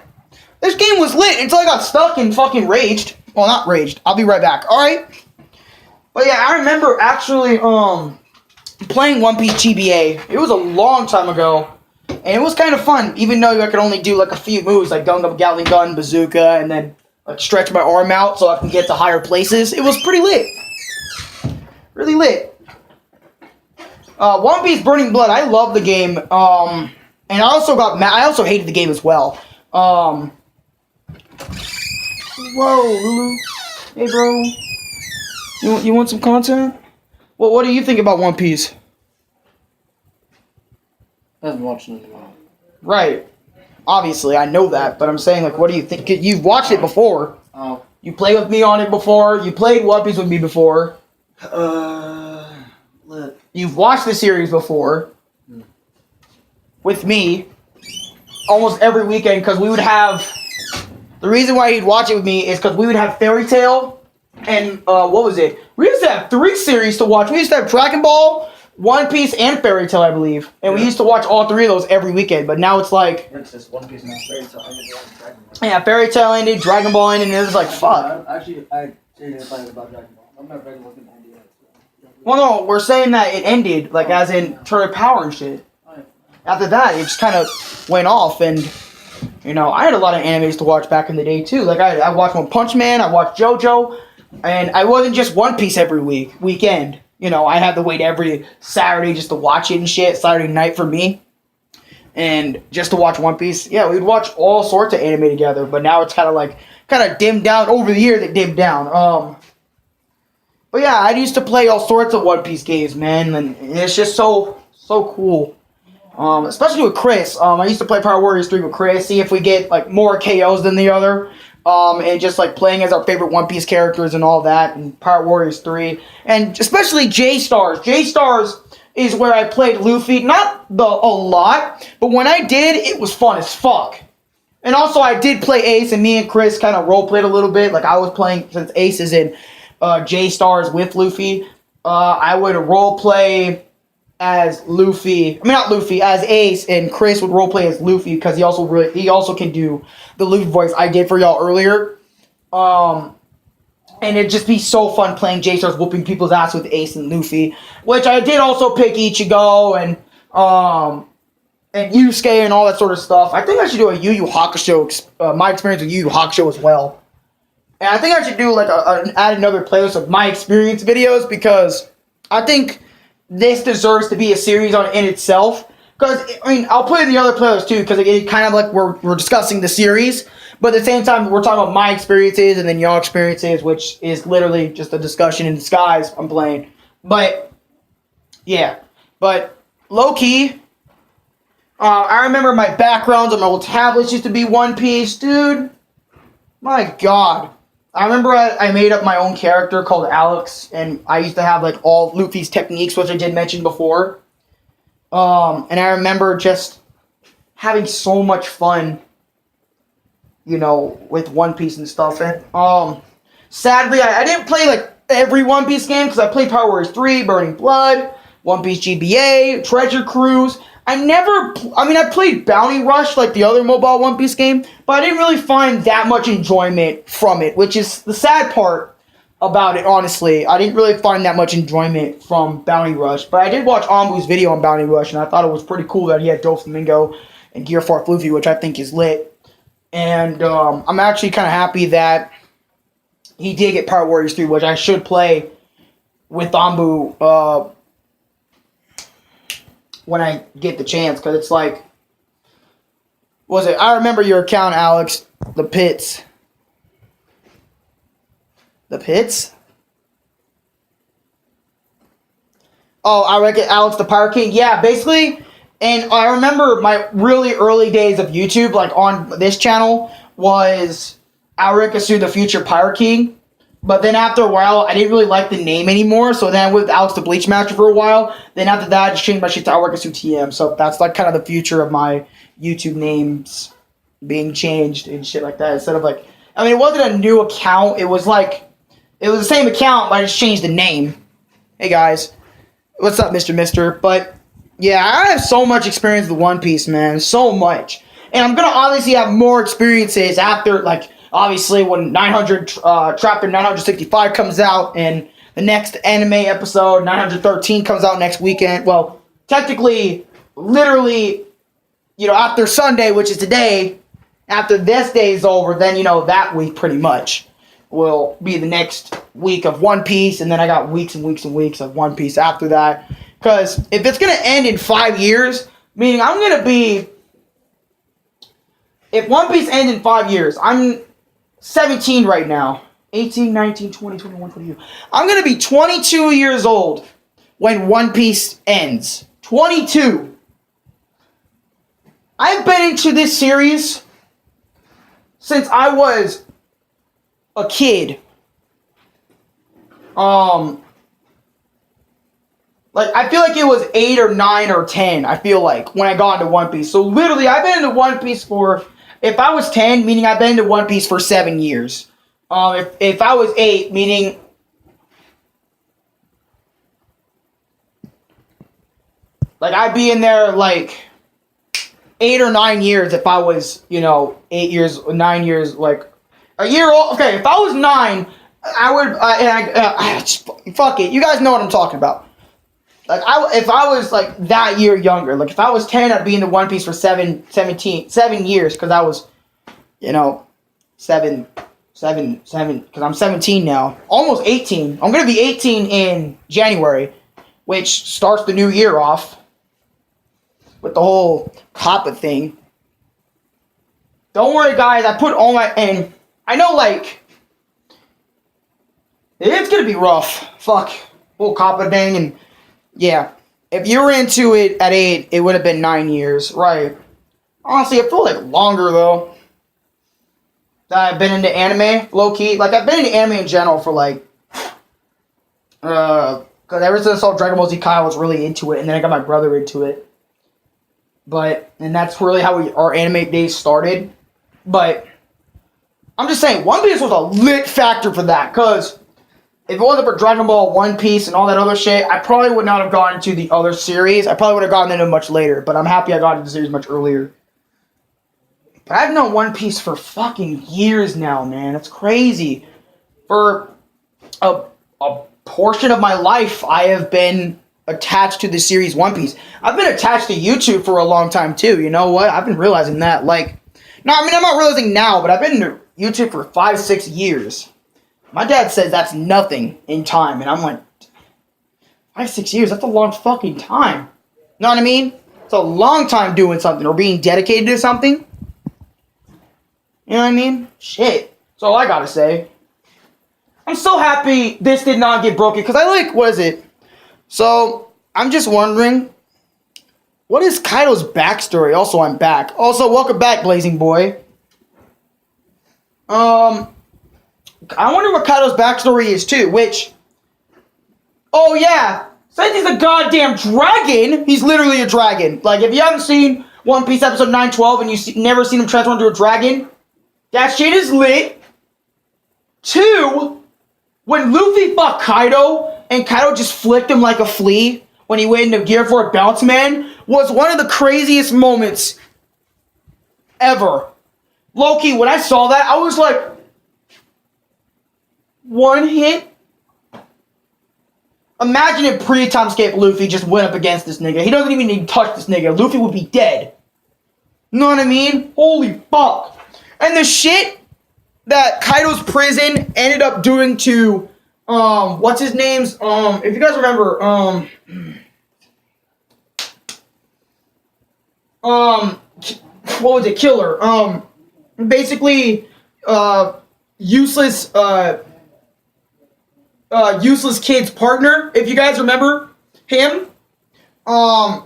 This game was lit until I got stuck and fucking raged. Well, not raged. I'll be right back. Alright? But yeah, I remember actually, playing One Piece GBA. It was a long time ago. And it was kind of fun, even though I could only do like a few moves, like Gundam Gatling Gun, Bazooka, and then like stretch my arm out so I can get to higher places. It was pretty lit. Really lit. One Piece Burning Blood, I love the game. And I also got mad. I also hated the game as well. Whoa, Lulu. Hey, bro. You want some content? Well, what do you think about One Piece? I haven't watched it in a while. Right. Obviously, I know that, but I'm saying, like, what do you think? You've watched it before. Oh. You played with me on it before. You played One Piece with me before. You've watched the series before with me almost every weekend because we would have. The reason why he'd watch it with me is because we would have Fairy Tail and what was it? We used to have 3 series to watch. We used to have Dragon Ball, One Piece, and Fairy Tail, I believe. And we used to watch all 3 of those every weekend. But now it's like It's just One Piece and Fairy Tail. yeah, Fairy Tail ended, Dragon Ball ended, and it was like fuck. Actually, I didn't find about Dragon Ball. I'm not ready looking at it. Well, no, we're saying that it ended, like as in Turn of Power and shit. After that, it just kind of went off, and you know, I had a lot of animes to watch back in the day too. Like I watched One Punch Man, I watched JoJo, and I wasn't just One Piece every weekend. You know, I had to wait every Saturday just to watch it and shit. Saturday night for me, and just to watch One Piece. Yeah, we'd watch all sorts of anime together. But now it's kind of dimmed down over the years. It dimmed down. But yeah, I used to play all sorts of One Piece games, man, and it's just so cool. Especially with Chris. I used to play Power Warriors 3 with Chris, see if we get like more KOs than the other. And just like playing as our favorite One Piece characters and all that, and Power Warriors 3. And especially J-Stars. J-Stars is where I played Luffy, not a lot, but when I did, it was fun as fuck. And also I did play Ace, and me and Chris kind of role-played a little bit. Like I was playing, since Ace is in J-Stars with Luffy, I would role-play as Luffy. I mean, not Luffy, as Ace, and Chris would roleplay as Luffy because he also can do the Luffy voice I did for y'all earlier. And it'd just be so fun playing J-Stars whooping people's ass with Ace and Luffy, which I did also pick Ichigo and Yusuke and all that sort of stuff. I think I should do a Yu Yu Hakusho, my experience with Yu Yu Hakusho as well. And I think I should do like add another playlist of my experience videos because I think this deserves to be a series in itself. Because, I mean, I'll play the other playlist too, because it kind of like we're discussing the series, but at the same time, we're talking about my experiences and then y'all experiences, which is literally just a discussion in disguise I'm playing. But, yeah. But, low-key, I remember my backgrounds on my old tablets used to be One Piece, dude. My god. I remember I made up my own character called Alex, and I used to have like all Luffy's techniques, which I did mention before. And I remember just having so much fun, you know, with One Piece and stuff. And sadly, I didn't play like every One Piece game because I played Power Warriors 3, Burning Blood, One Piece GBA, Treasure Cruise. I played Bounty Rush, like the other mobile One Piece game, but I didn't really find that much enjoyment from it, which is the sad part about it, honestly. I didn't really find that much enjoyment from Bounty Rush, but I did watch Ambu's video on Bounty Rush, and I thought it was pretty cool that he had Doflamingo and Gear 4 Luffy, which I think is lit. And I'm actually kind of happy that he did get Power Warriors 3, which I should play with Ambu when I get the chance, because it's like, I remember your account, Alex, the Pits. The Pits? Oh, I reckon Alex the Pirate King. Yeah, basically, and I remember my really early days of YouTube, like on this channel, was Arekkusu the Future Pirate King. But then after a while, I didn't really like the name anymore. So then I went with Alex the Bleach Master for a while. Then after that, I just changed my shit to Arekkusu TM. So that's like kind of the future of my YouTube names being changed and shit like that. Instead of like, I mean, it wasn't a new account. It was like, it was the same account, but I just changed the name. Hey guys, what's up, Mr. Mister? But yeah, I have so much experience with One Piece, man. So much. And I'm going to obviously have more experiences after, like, obviously, when Chapter 965 comes out, and the next anime episode, 913, comes out next weekend. Well, technically, literally, you know, after Sunday, which is today, after this day is over, then, you know, that week pretty much will be the next week of One Piece, and then I got weeks and weeks and weeks of One Piece after that. Because if it's going to end in 5 years, meaning I'm going to be... If One Piece ends in 5 years, I'm 17 right now. 18, 19, 20, 21, 22. I'm going to be 22 years old when One Piece ends. 22. I've been into this series since I was a kid. Like, I feel like it was 8 or 9 or 10, I feel like, when I got into One Piece. So, literally, I've been into One Piece for... If I was 10, meaning I've been into One Piece for 7 years. If I was 8, meaning... Like, I'd be in there, like... 8 or 9 years if I was, 8 years, 9 years, like... A year old... Okay, if I was 9, I would... fuck it. You guys know what I'm talking about. Like, if I was, like, that year younger, like, if I was 10, I'd be into One Piece for 7 years, because I was, 7, because I'm 17 now. Almost 18. I'm going to be 18 in January, which starts the new year off with the whole Kappa thing. Don't worry, guys, I put all my, and I know, like, it's going to be rough. Fuck. Whole Kappa thing, and yeah, if you were into it at 8, it would have been 9 years, right? Honestly, I feel like longer, though, that I've been into anime, low-key. Like, I've been into anime in general for, like, because ever since I saw Dragon Ball Z Kai, I was really into it, and then I got my brother into it. And that's really how our anime days started. But, I'm just saying, One Piece was a lit factor for that, because... If it wasn't for Dragon Ball, One Piece, and all that other shit, I probably would not have gotten into the other series. I probably would have gotten into it much later, but I'm happy I got into the series much earlier. But I've known One Piece for fucking years now, man. It's crazy. For a portion of my life, I have been attached to the series One Piece. I've been attached to YouTube for a long time, too. You know what? I've been realizing that. Like, no, I mean, I'm not realizing now, but I've been to YouTube for 5-6 years. My dad says that's nothing in time, and I'm like, 5-6 years, that's a long fucking time. You know what I mean? It's a long time doing something, or being dedicated to something. You know what I mean? Shit. That's all I gotta say. I'm so happy this did not get broken, because I like, what is it? So, I'm just wondering, what is Kaido's backstory? Also, I'm back. Also, welcome back, Blazing Boy. I wonder what Kaido's backstory is too, which... Oh yeah! Since he's a goddamn dragon, he's literally a dragon. Like, if you haven't seen One Piece episode 912 and you've never seen him transform into a dragon, that shit is lit. 2, when Luffy fought Kaido, and Kaido just flicked him like a flea when he went into Gear 4 Bounce Man, was one of the craziest moments ever. Low-key, when I saw that, I was like... One hit? Imagine if pre-timeskip Luffy just went up against this nigga. He doesn't even need to touch this nigga. Luffy would be dead. You know what I mean? Holy fuck. And the shit that Kaido's prison ended up doing to, what's his name's, if you guys remember, what was it? Killer. Basically, useless kid's partner, if you guys remember him.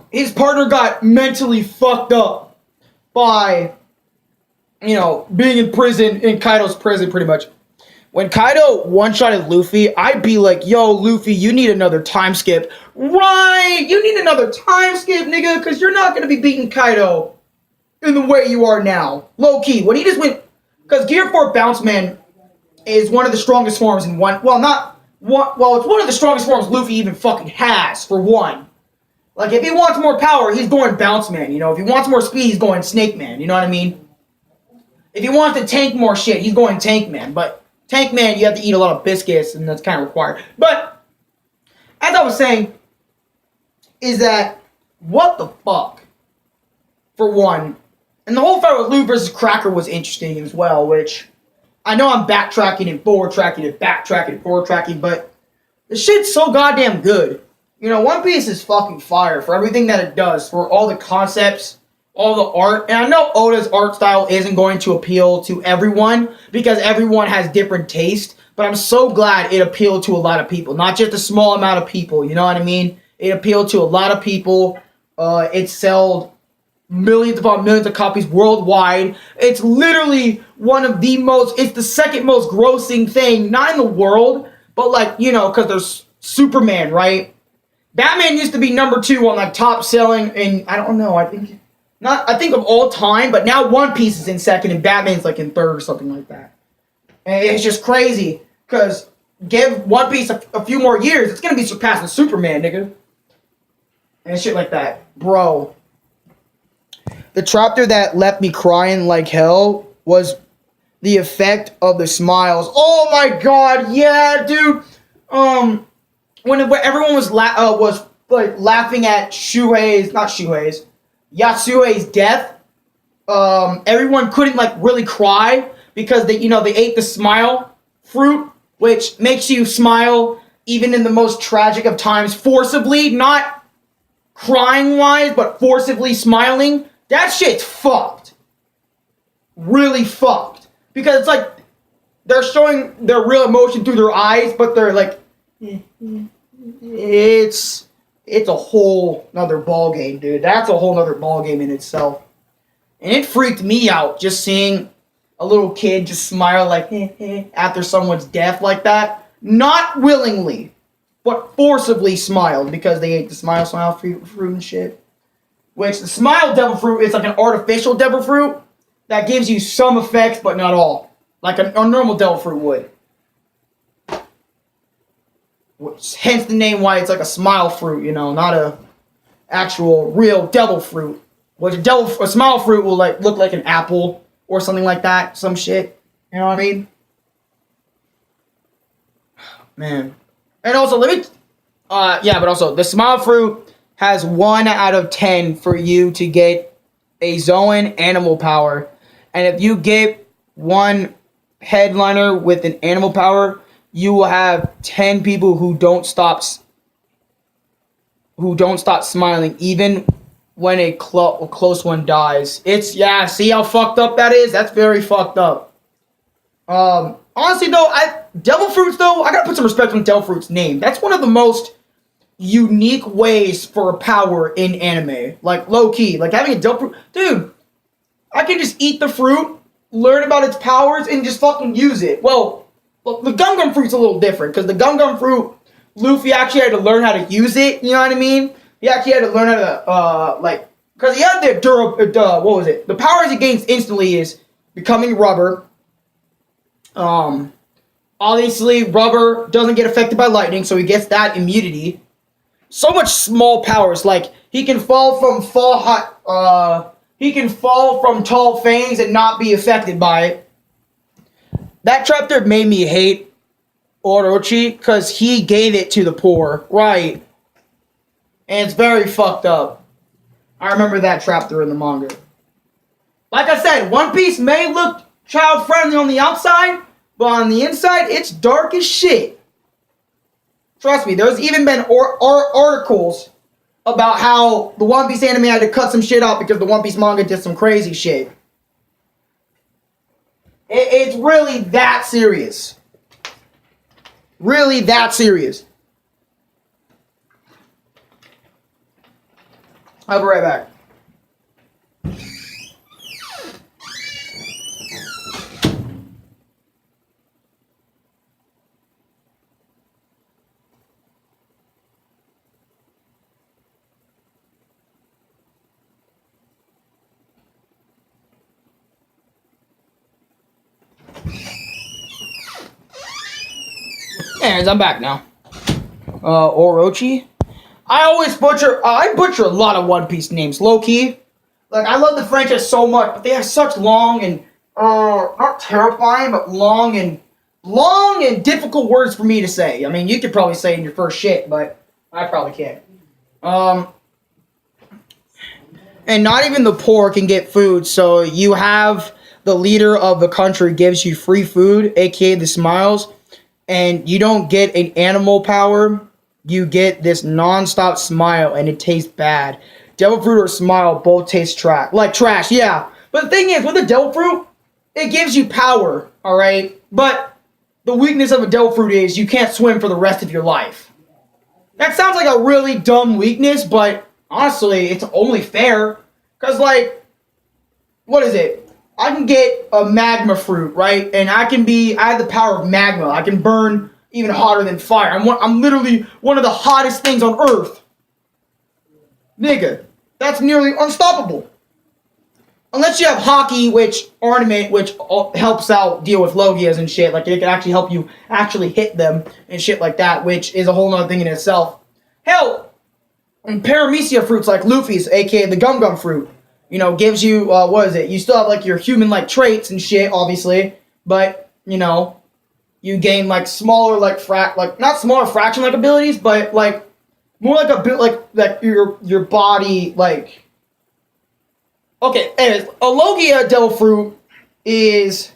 His partner got mentally fucked up by, being in prison, in Kaido's prison, pretty much. When Kaido one-shotted Luffy, I'd be like, yo, Luffy, you need another time skip. Right! You need another time skip, nigga, because you're not going to be beating Kaido in the way you are now. Low-key. When he just went... Because Gear 4 Bounce Man is one of the strongest forms in one... Well, not... Well, it's one of the strongest forms Luffy even fucking has, for one. Like, if he wants more power, he's going Bounce Man, If he wants more speed, he's going Snake Man, you know what I mean? If he wants to tank more shit, he's going Tank Man. But Tank Man, you have to eat a lot of biscuits, and that's kind of required. But, as I was saying, is that, what the fuck? For one. And the whole fight with Luffy versus Cracker was interesting as well, which... I know I'm backtracking and forward-tracking and backtracking and forward-tracking, but the shit's so goddamn good. One Piece is fucking fire for everything that it does, for all the concepts, all the art. And I know Oda's art style isn't going to appeal to everyone, because everyone has different taste, but I'm so glad it appealed to a lot of people, not just a small amount of people, you know what I mean? It appealed to a lot of people. It sold millions upon millions of copies worldwide. It's literally it's the second most grossing thing, not in the world, but because there's Superman, right? Batman used to be number 2 on like top selling, and I don't know. I think of all time, but now One Piece is in second, and Batman's like in third or something like that. And it's just crazy because give One Piece a few more years, it's gonna be surpassing Superman, nigga, and shit like that, bro. The chapter that left me crying like hell was the effect of the smiles. Oh my god, yeah, dude. When everyone was laughing at Yasue's death, everyone couldn't like really cry because they ate the smile fruit, which makes you smile even in the most tragic of times, forcibly, not crying wise, but forcibly smiling. That shit's fucked. Really fucked. Because it's like they're showing their real emotion through their eyes, but they're like, it's a whole nother ball game, dude. That's a whole nother ball game in itself. And it freaked me out just seeing a little kid just smile like after someone's death like that. Not willingly, but forcibly smiled because they ate the smile fruit and shit. Which the smile devil fruit is like an artificial devil fruit that gives you some effects, but not all. Like a normal devil fruit would. Hence the name why it's like a smile fruit, not a actual real devil fruit. Which a smile fruit will like look like an apple or something like that, some shit. You know what I mean? Man. And also but also the smile fruit has 1 out of 10 for you to get a Zoan animal power. And if you get one headliner with an animal power, you will have 10 people who don't stop smiling, even when a close one dies. See how fucked up that is? That's very fucked up. Honestly though, Devil Fruits though, I gotta put some respect on Devil Fruits' name. That's one of the most unique ways for a power in anime. Like, low-key. Like, having a Devil Fruit. Dude, I can just eat the fruit, learn about its powers, and just fucking use it. Well, the Gum Fruit's a little different, because the Gum Fruit, Luffy actually had to learn how to use it, you know what I mean? He actually had to learn how to, because he had the powers he gains instantly is becoming rubber. Obviously, rubber doesn't get affected by lightning, so he gets that immunity. So much small powers, like he can fall from tall things and not be affected by it. That chapter made me hate Orochi because he gave it to the poor, right? And it's very fucked up. I remember that chapter in the manga. Like I said, One Piece may look child-friendly on the outside, but on the inside, it's dark as shit. Trust me, there's even been articles about how the One Piece anime had to cut some shit out because the One Piece manga did some crazy shit. It's really that serious. Really that serious. I'll be right back. Anyways, I'm back now. Orochi. I butcher a lot of One Piece names, low-key. Like, I love the franchise so much, but they have such long and, not terrifying, but long and difficult words for me to say. I mean, you could probably say in your first shit, but I probably can't. And not even the poor can get food, so you have the leader of the country gives you free food, aka the smiles, and you don't get an animal power, you get this non-stop smile, and it tastes bad. Devil Fruit or Smile both taste trash, yeah. But the thing is, with the Devil Fruit, it gives you power, alright? But the weakness of a Devil Fruit is you can't swim for the rest of your life. That sounds like a really dumb weakness, but honestly, it's only fair. Because, like, what is it? I can get a magma fruit, right? And I have the power of magma. I can burn even hotter than fire. I'm literally one of the hottest things on Earth. Nigga, that's nearly unstoppable. Unless you have Hockey, which helps out deal with Logias and shit. Like, it can actually help you actually hit them and shit like that, which is a whole nother thing in itself. Hell, and Paramecia fruits like Luffy's, aka the Gum Gum fruit, you know, gives you, what is it? You still have, like, your human-like traits and shit, obviously, but, you know, you gain, like, smaller, like, not smaller fraction-like abilities, but, like, more like a bit, like your body, like... Okay, anyways, a Logia Devil Fruit is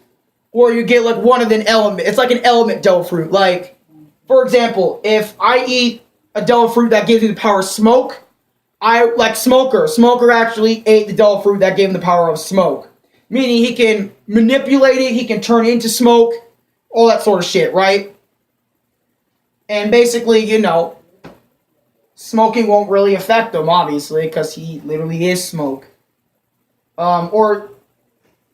where you get, like, one of an element. It's like an element Devil Fruit. Like, for example, if I eat a Devil Fruit that gives me the power of smoke, like Smoker. Smoker actually ate the Devil Fruit that gave him the power of smoke. Meaning he can manipulate it, he can turn into smoke, all that sort of shit, right? And basically, you know, smoking won't really affect him, obviously, because he literally is smoke. Or,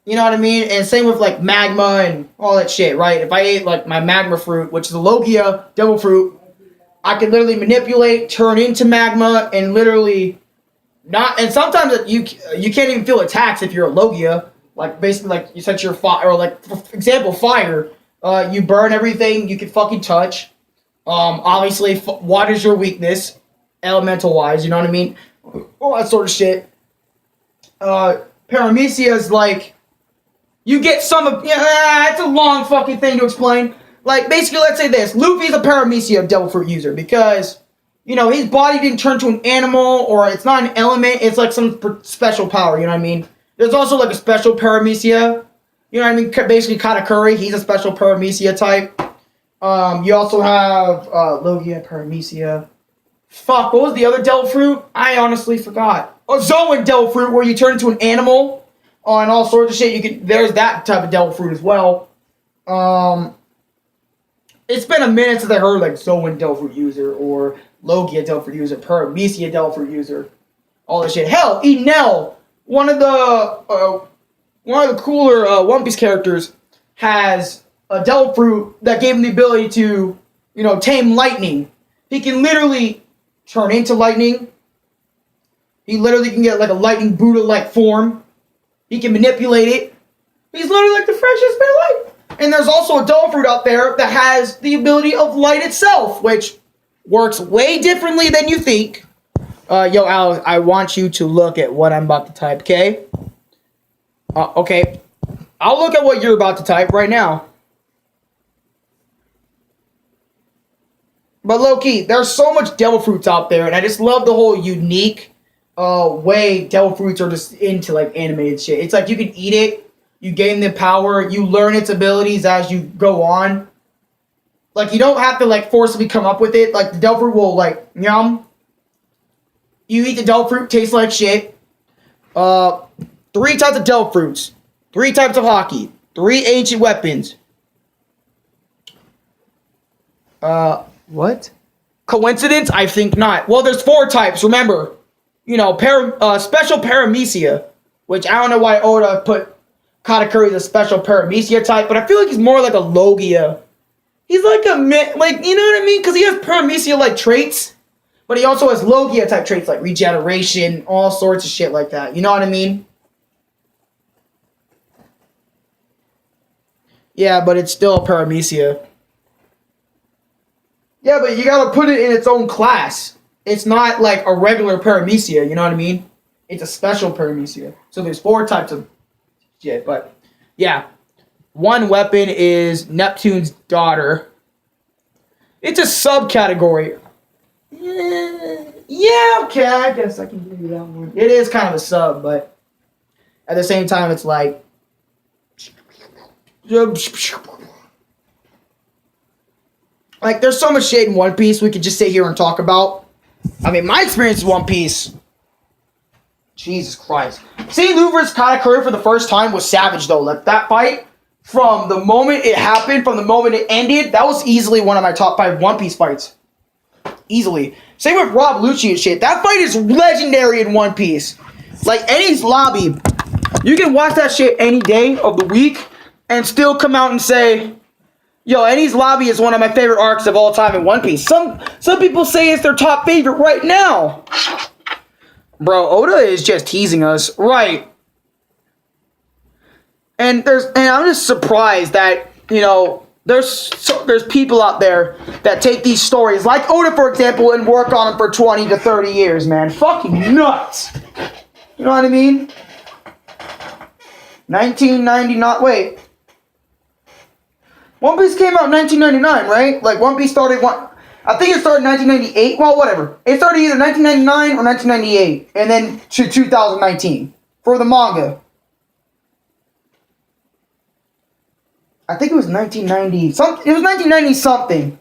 you know what I mean? And same with, like, magma and all that shit, right? If I ate, like, my magma fruit, which is a Logia Devil Fruit, I can literally manipulate, turn into magma, and literally not... And sometimes you can't even feel attacks if you're a Logia. Like, basically, like, you set your fire... Or, like, for example, fire. You burn everything you can fucking touch. Obviously, water's your weakness, elemental-wise, you know what I mean? All that sort of shit. Paramecia is like, you get some of, it's a long fucking thing to explain. Like, basically, let's say this, Luffy's a Paramecia Devil Fruit user, because, you know, his body didn't turn to an animal, or it's not an element, it's like some special power, you know what I mean? There's also, like, a special Paramecia, you know what I mean? Basically, Katakuri, he's a special Paramecia type. You also have, Logia, Paramecia. Fuck, what was the other Devil Fruit? I honestly forgot. Oh, Zoan Devil Fruit, where you turn into an animal, and all sorts of shit. There's that type of Devil Fruit as well. It's been a minute since I heard, like, Zoan Devil Fruit user, or Logia Devil Fruit user, Paramecia Devil Fruit user, all this shit. Hell, Enel, one of the cooler One Piece characters, has a Devil Fruit that gave him the ability to, you know, tame lightning. He can literally turn into lightning. He literally can get, like, a lightning Buddha-like form. He can manipulate it. He's literally like the freshest bit of light. And there's also a Devil Fruit out there that has the ability of light itself, which works way differently than you think. Yo, Alex, I want you to look at what I'm about to type, okay? Okay. I'll look at what you're about to type right now. But low-key, there's so much Devil Fruits out there, and I just love the whole unique way Devil Fruits are just into, like, animated shit. It's like you can eat it, you gain the power, you learn its abilities as you go on. Like, you don't have to, like, forcibly come up with it. Like, the Devil Fruit will, like, yum. You eat the Devil Fruit, tastes like shit. 3 types of Devil Fruits. 3 types of Hockey. 3 ancient weapons. What? Coincidence? I think not. Well, there's 4 types, remember. You know, special Paramecia, which I don't know why Oda put Katakuri as a special Paramecia type, but I feel like he's more like a Logia. He's like a, like, you know what I mean? Because he has Paramecia-like traits, but he also has Logia-type traits like regeneration, all sorts of shit like that. You know what I mean? Yeah, but it's still a Paramecia. Yeah, but you gotta put it in its own class. It's not like a regular Paramecia, you know what I mean? It's a special Paramecia. So there's 4 types of shit, but yeah. One weapon is Neptune's daughter. It's a subcategory. Yeah, okay, I guess I can give you that one. It is kind of a sub, but at the same time, it's like... Like, there's so much shade in One Piece we could just sit here and talk about. I mean, my experience with One Piece... Jesus Christ. Seeing Luffy vs. Katakuri for the first time was savage, though. Like, that fight, from the moment it happened, from the moment it ended, that was easily one of my top 5 One Piece fights. Easily. Same with Rob Lucci and shit. That fight is legendary in One Piece. Like, Enies Lobby. You can watch that shit any day of the week and still come out and say... Yo, Enies Lobby is one of my favorite arcs of all time in One Piece. Some people say it's their top favorite right now. Bro, Oda is just teasing us. Right. And I'm just surprised that, you know, there's people out there that take these stories, like Oda, for example, and work on them for 20 to 30 years, man. Fucking nuts. You know what I mean? 1999, wait. One Piece came out in 1999, right? Like, One Piece started, I think it started in 1998. Well, whatever. It started either 1999 or 1998. And then to 2019 for the manga. I think it was 1990 something. It was 1990 something.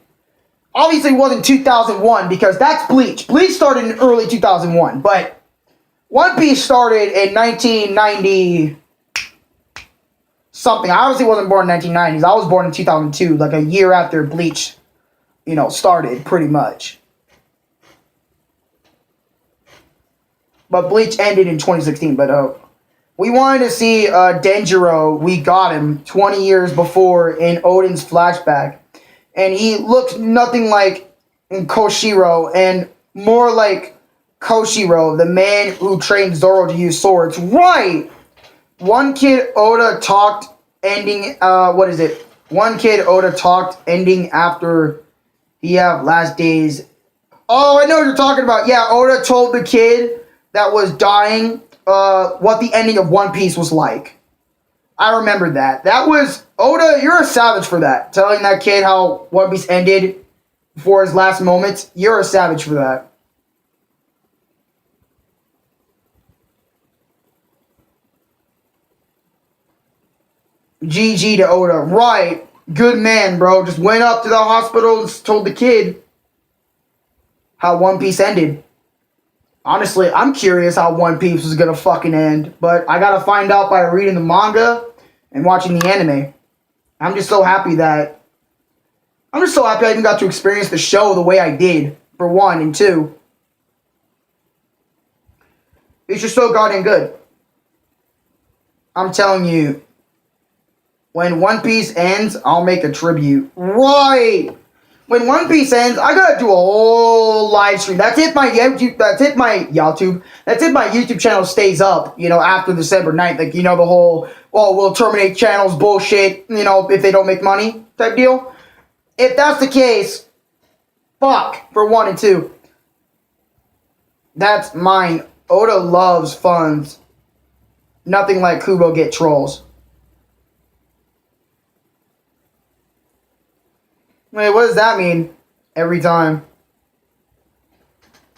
Obviously, it wasn't 2001 because that's Bleach. Bleach started in early 2001, but One Piece started in 1990 something. I obviously wasn't born in 1990s. I was born in 2002, like a year after Bleach, you know, started pretty much. But Bleach ended in 2016. But we wanted to see Denjiro. We got him 20 years before in Odin's flashback. And he looked nothing like Koshiro and more like Koshiro, the man who trained Zoro to use swords. Right! One kid Oda talked ending, One kid Oda talked ending after he have last days. Oh, I know what you're talking about. Yeah, Oda told the kid that was dying what the ending of One Piece was like. I remember that. That was, Oda, you're a savage for that. Telling that kid how One Piece ended before his last moments. You're a savage for that. GG to Oda. Right. Good man, bro. Just went up to the hospital and told the kid how One Piece ended. Honestly, I'm curious how One Piece was gonna fucking end, but I gotta find out by reading the manga and watching the anime. I'm just so happy I even got to experience the show the way I did, for one, and two. It's just so goddamn good. I'm telling you, when One Piece ends, I'll make a tribute. Right! When One Piece ends, I gotta do a whole live stream. That's if my YouTube channel stays up, you know, after December 9th. Like, you know, the whole, well, we'll terminate channels bullshit, you know, if they don't make money type deal. If that's the case, fuck, for 1 and 2. That's mine. Oda loves funds. Nothing like Kubo get trolls. Wait, what does that mean? Every time.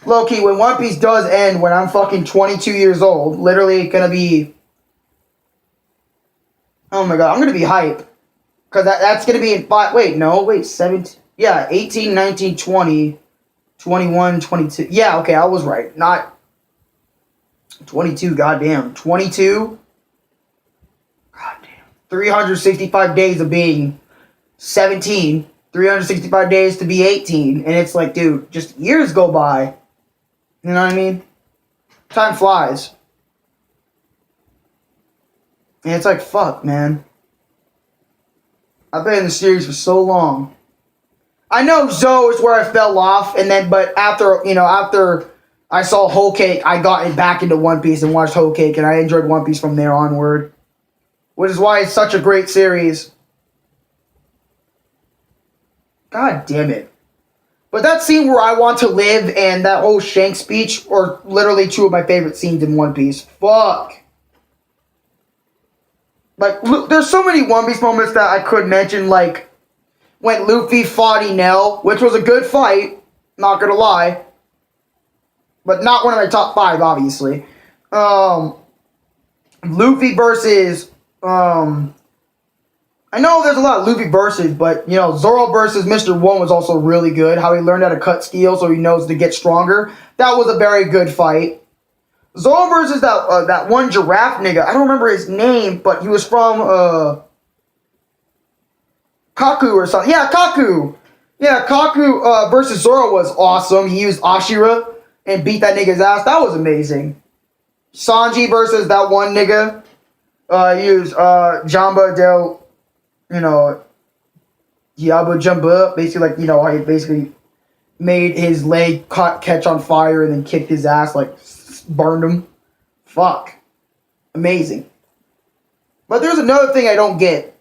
Low-key, when One Piece does end, when I'm fucking 22 years old, literally gonna be... Oh my god, I'm gonna be hype. Because that's gonna be in 17... Yeah, 18, 19, 20, 21, 22. Yeah, okay, I was right. Not 22, goddamn. 22? Goddamn. 365 days of being 17... 365 days to be 18. And it's like, dude, just years go by. You know what I mean? Time flies. And it's like, fuck, man. I've been in the series for so long. I know Zoe is where I fell off. But after I saw Whole Cake, I got back into One Piece and watched Whole Cake. And I enjoyed One Piece from there onward. Which is why it's such a great series. God damn it. But that scene where I want to live and that whole Shank speech are literally two of my favorite scenes in One Piece. Fuck. Like, there's so many One Piece moments that I could mention, like when Luffy fought Enel, which was a good fight, not gonna lie. But not one of my top 5, obviously. Luffy versus, I know there's a lot of Luffy versus, but, you know, Zoro versus Mr. One was also really good. How he learned how to cut steel so he knows to get stronger. That was a very good fight. Zoro versus that one giraffe nigga. I don't remember his name, but he was from, Kaku or something. Yeah, Kaku. Yeah, Kaku versus Zoro was awesome. He used Ashira and beat that nigga's ass. That was amazing. Sanji versus that one nigga. He used Jamba del... You know, Diablo jump up, basically like, you know, how he basically made his leg catch on fire and then kicked his ass, like, burned him. Fuck. Amazing. But there's another thing I don't get.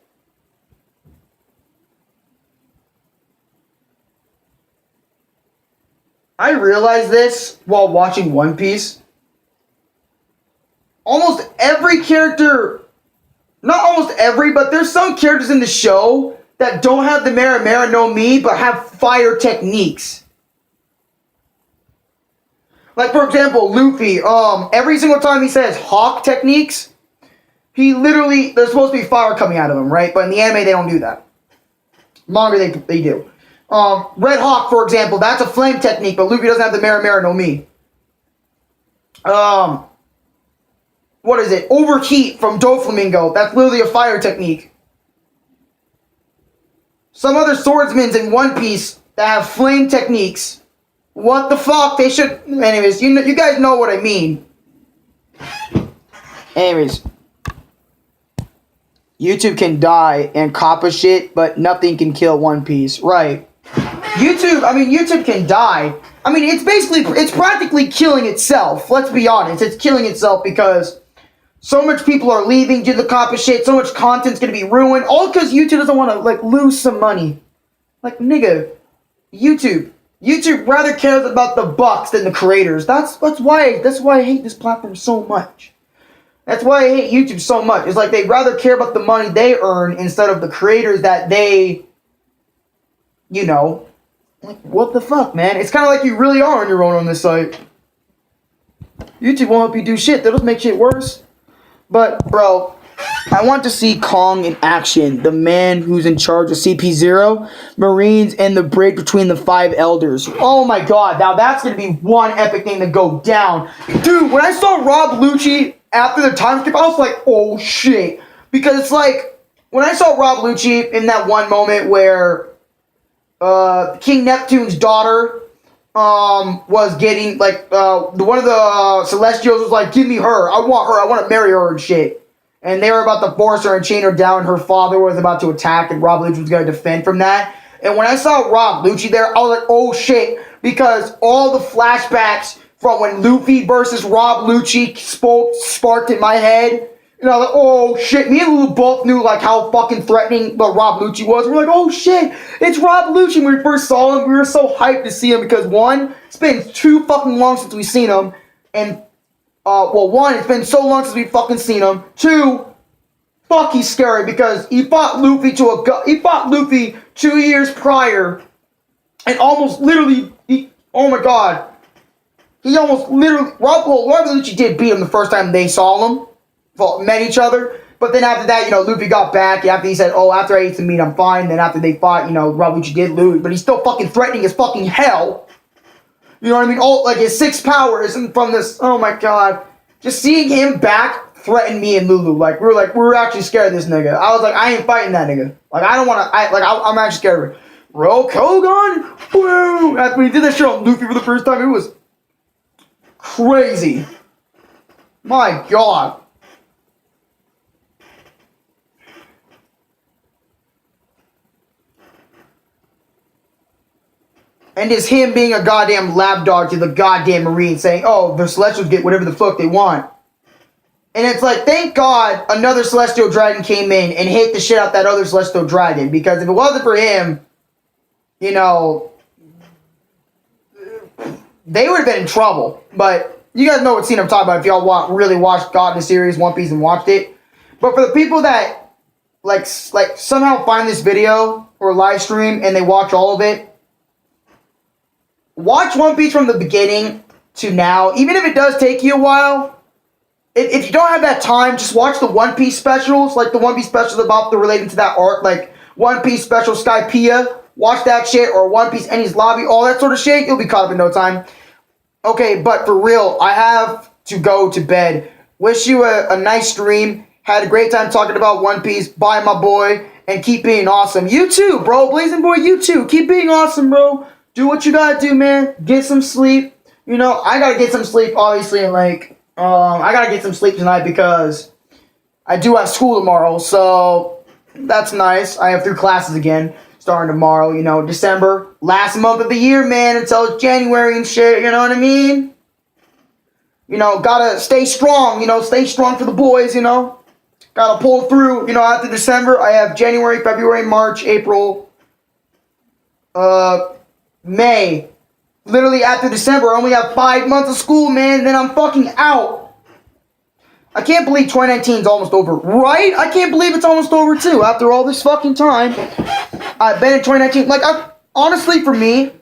I realized this while watching One Piece. Almost every character, not almost every, but there's some characters in the show that don't have the Mera no Mi, but have fire techniques. Like, for example, Luffy, every single time he says Hawk techniques, he literally, there's supposed to be fire coming out of him, right? But in the anime, they don't do that. Manga, they do. Red Hawk, for example, that's a flame technique, but Luffy doesn't have the Mera no Mi. What is it? Overheat from Doflamingo, that's literally a fire technique. Some other swordsmen in One Piece that have flame techniques. What the fuck? They should... Anyways, you guys know what I mean. Anyways. YouTube can die and copy shit, but nothing can kill One Piece. Right. YouTube can die. I mean, it's practically killing itself. Let's be honest. It's killing itself because so much people are leaving due to the copy shit. So much content's gonna be ruined. All because YouTube doesn't want to, like, lose some money. Like, nigga. YouTube rather cares about the bucks than the creators. That's why I hate this platform so much. That's why I hate YouTube so much. It's like they rather care about the money they earn instead of the creators that they, you know, like, what the fuck, man? It's kind of like you really are on your own on this site. YouTube won't help you do shit. They'll just make shit worse. But, bro, I want to see Kong in action. The man who's in charge of CP0, Marines, and the bridge between the 5 elders. Oh my god, now that's going to be one epic thing to go down. Dude, when I saw Rob Lucci after the time skip, I was like, oh shit. Because it's like, when I saw Rob Lucci in that one moment where King Neptune's daughter was getting, like, one of the Celestials was like, give me her. I want to marry her and shit. And they were about to force her and chain her down. Her father was about to attack, and Rob Lucci was going to defend from that. And when I saw Rob Lucci there, I was like, oh shit. Because all the flashbacks from when Luffy versus Rob Lucci sparked in my head. And I was like, oh shit. Me and Lulu both knew, like, how fucking threatening the Rob Lucci was. We were like, oh shit, it's Rob Lucci. When we first saw him, we were so hyped to see him because, one, it's been too fucking long since we've seen him. And one, it's been so long since we've fucking seen him. Two, fuck, he's scary because he fought Luffy he fought Luffy 2 years prior, and almost literally, oh my god, he almost literally, Rob Lucci did beat him the first time they saw him, met each other, but then after that, Luffy got back, after he said, oh, after I ate some meat, I'm fine, then after they fought, Rob Lucci did lose, but he's still fucking threatening as fucking hell. You know what I mean? Oh, like his 6 powers and from this. Oh my god! Just seeing him back threatened me and Lulu. Like we were actually scared of this nigga. I was like, I ain't fighting that nigga. Like I don't want to. I'm actually scared of it. Roll Kogan. Woo! After we did that shit on Luffy for the first time, it was crazy. My god. And it's him being a goddamn lapdog to the goddamn Marine saying, oh, the Celestials get whatever the fuck they want. And it's like, thank God another Celestial Dragon came in and hit the shit out that other Celestial Dragon. Because if it wasn't for him, they would have been in trouble. But you guys know what scene I'm talking about if y'all really watched God in the series, One Piece, and watched it. But for the people that like somehow find this video or live stream and they watch all of it, watch One Piece from the beginning to now. Even if it does take you a while, if you don't have that time, just watch the One Piece specials, like the One Piece specials about relating to that art, like One Piece special Skypiea. Watch that shit, or One Piece Enies Lobby, all that sort of shit. You'll be caught up in no time. Okay, but for real, I have to go to bed. Wish you a nice stream. Had a great time talking about One Piece. Bye, my boy, and keep being awesome. You too, bro. Blazing Boy, you too. Keep being awesome, bro. Do what you gotta do, man. Get some sleep. I gotta get some sleep, obviously, and I gotta get some sleep tonight because I do have school tomorrow, so that's nice. I have 3 classes again starting tomorrow, December. Last month of the year, man, until January and shit, you know what I mean? You know, gotta stay strong. You know, stay strong for the boys. You know, gotta pull through. You know, after December, I have January, February, March, April, May. Literally after December, I only have 5 months of school, man. Then I'm fucking out. I can't believe 2019 is almost over, right? I can't believe it's almost over too. After all this fucking time, I've been in 2019. Like, honestly, for me,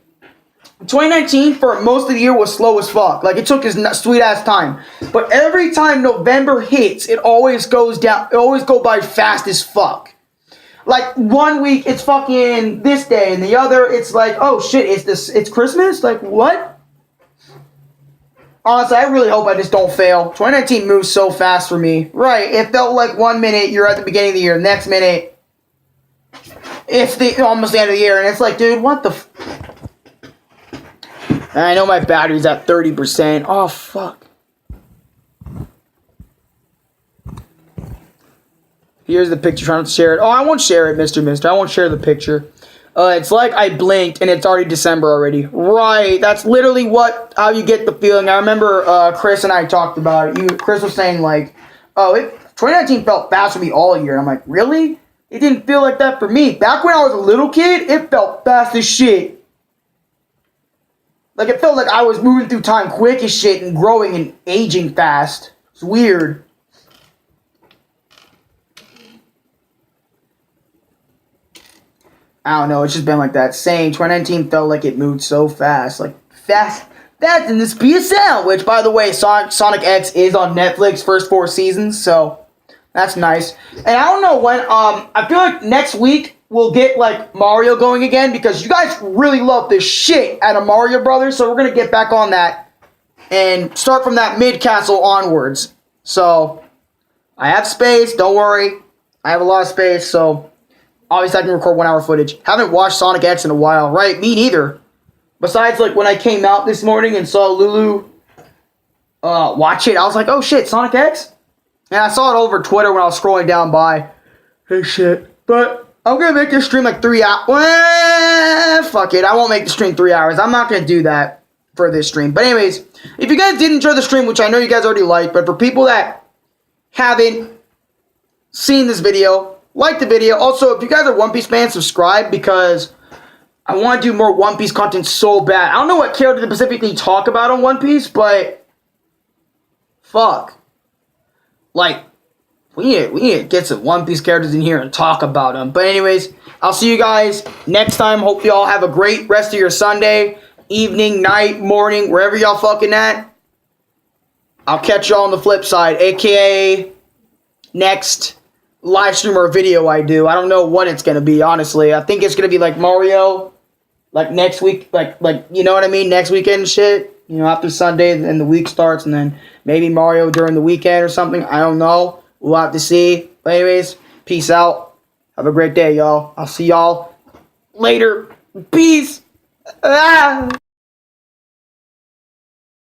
2019 for most of the year was slow as fuck. Like, it took his sweet ass time. But every time November hits, it always goes down. It always go by fast as fuck. Like, 1 week it's fucking this day, and the other it's like, oh shit, it's Christmas? Like, what? Honestly, I really hope I just don't fail. 2019 moves so fast for me. Right, it felt like 1 minute you're at the beginning of the year, next minute it's almost the end of the year, and it's like, dude, what the And I know my battery's at 30%. Oh, fuck. Here's the picture, trying to share it. Oh, I won't share it, Mr. I won't share the picture. It's like I blinked and it's already December already. Right, that's literally how you get the feeling. I remember Chris and I talked about it. Chris was saying like, oh, 2019 felt fast for me all year. And I'm like, really? It didn't feel like that for me. Back when I was a little kid, it felt fast as shit. Like, it felt like I was moving through time quick as shit and growing and aging fast. It's weird. I don't know, it's just been like that. Same, 2019 felt like it moved so fast. Like, fast in this PSL. Which, by the way, Sonic X is on Netflix, first 4 seasons, so that's nice. And I don't know when, I feel like next week we'll get, like, Mario going again, because you guys really love this shit out of Mario Brothers, so we're gonna get back on that and start from that mid-castle onwards. So, I have space, don't worry. I have a lot of space, so obviously I can record 1 hour footage. Haven't watched Sonic X in a while, right? Me neither. Besides, like, when I came out this morning and saw Lulu watch it, I was like, oh shit, Sonic X? And I saw it over Twitter when I was scrolling down by. Hey shit. But I'm gonna make this stream like 3 hours. Well, fuck it, I won't make the stream 3 hours. I'm not gonna do that for this stream. But anyways, if you guys did enjoy the stream, which I know you guys already liked, but for people that haven't seen this video, like the video. Also, if you guys are One Piece fans, subscribe, because I want to do more One Piece content so bad. I don't know what character to specifically talk about on One Piece, but fuck. Like, we need to get some One Piece characters in here and talk about them. But anyways, I'll see you guys next time. Hope you all have a great rest of your Sunday, evening, night, morning, wherever y'all fucking at. I'll catch y'all on the flip side, aka next live stream or video I do. I don't know what it's gonna be, honestly. I think it's gonna be like Mario, like next week, like you know what I mean, next weekend and shit. You know, after Sunday and the week starts, and then maybe Mario during the weekend or something. I don't know. We'll have to see. But anyways, peace out. Have a great day, y'all. I'll see y'all later. Peace. Ah.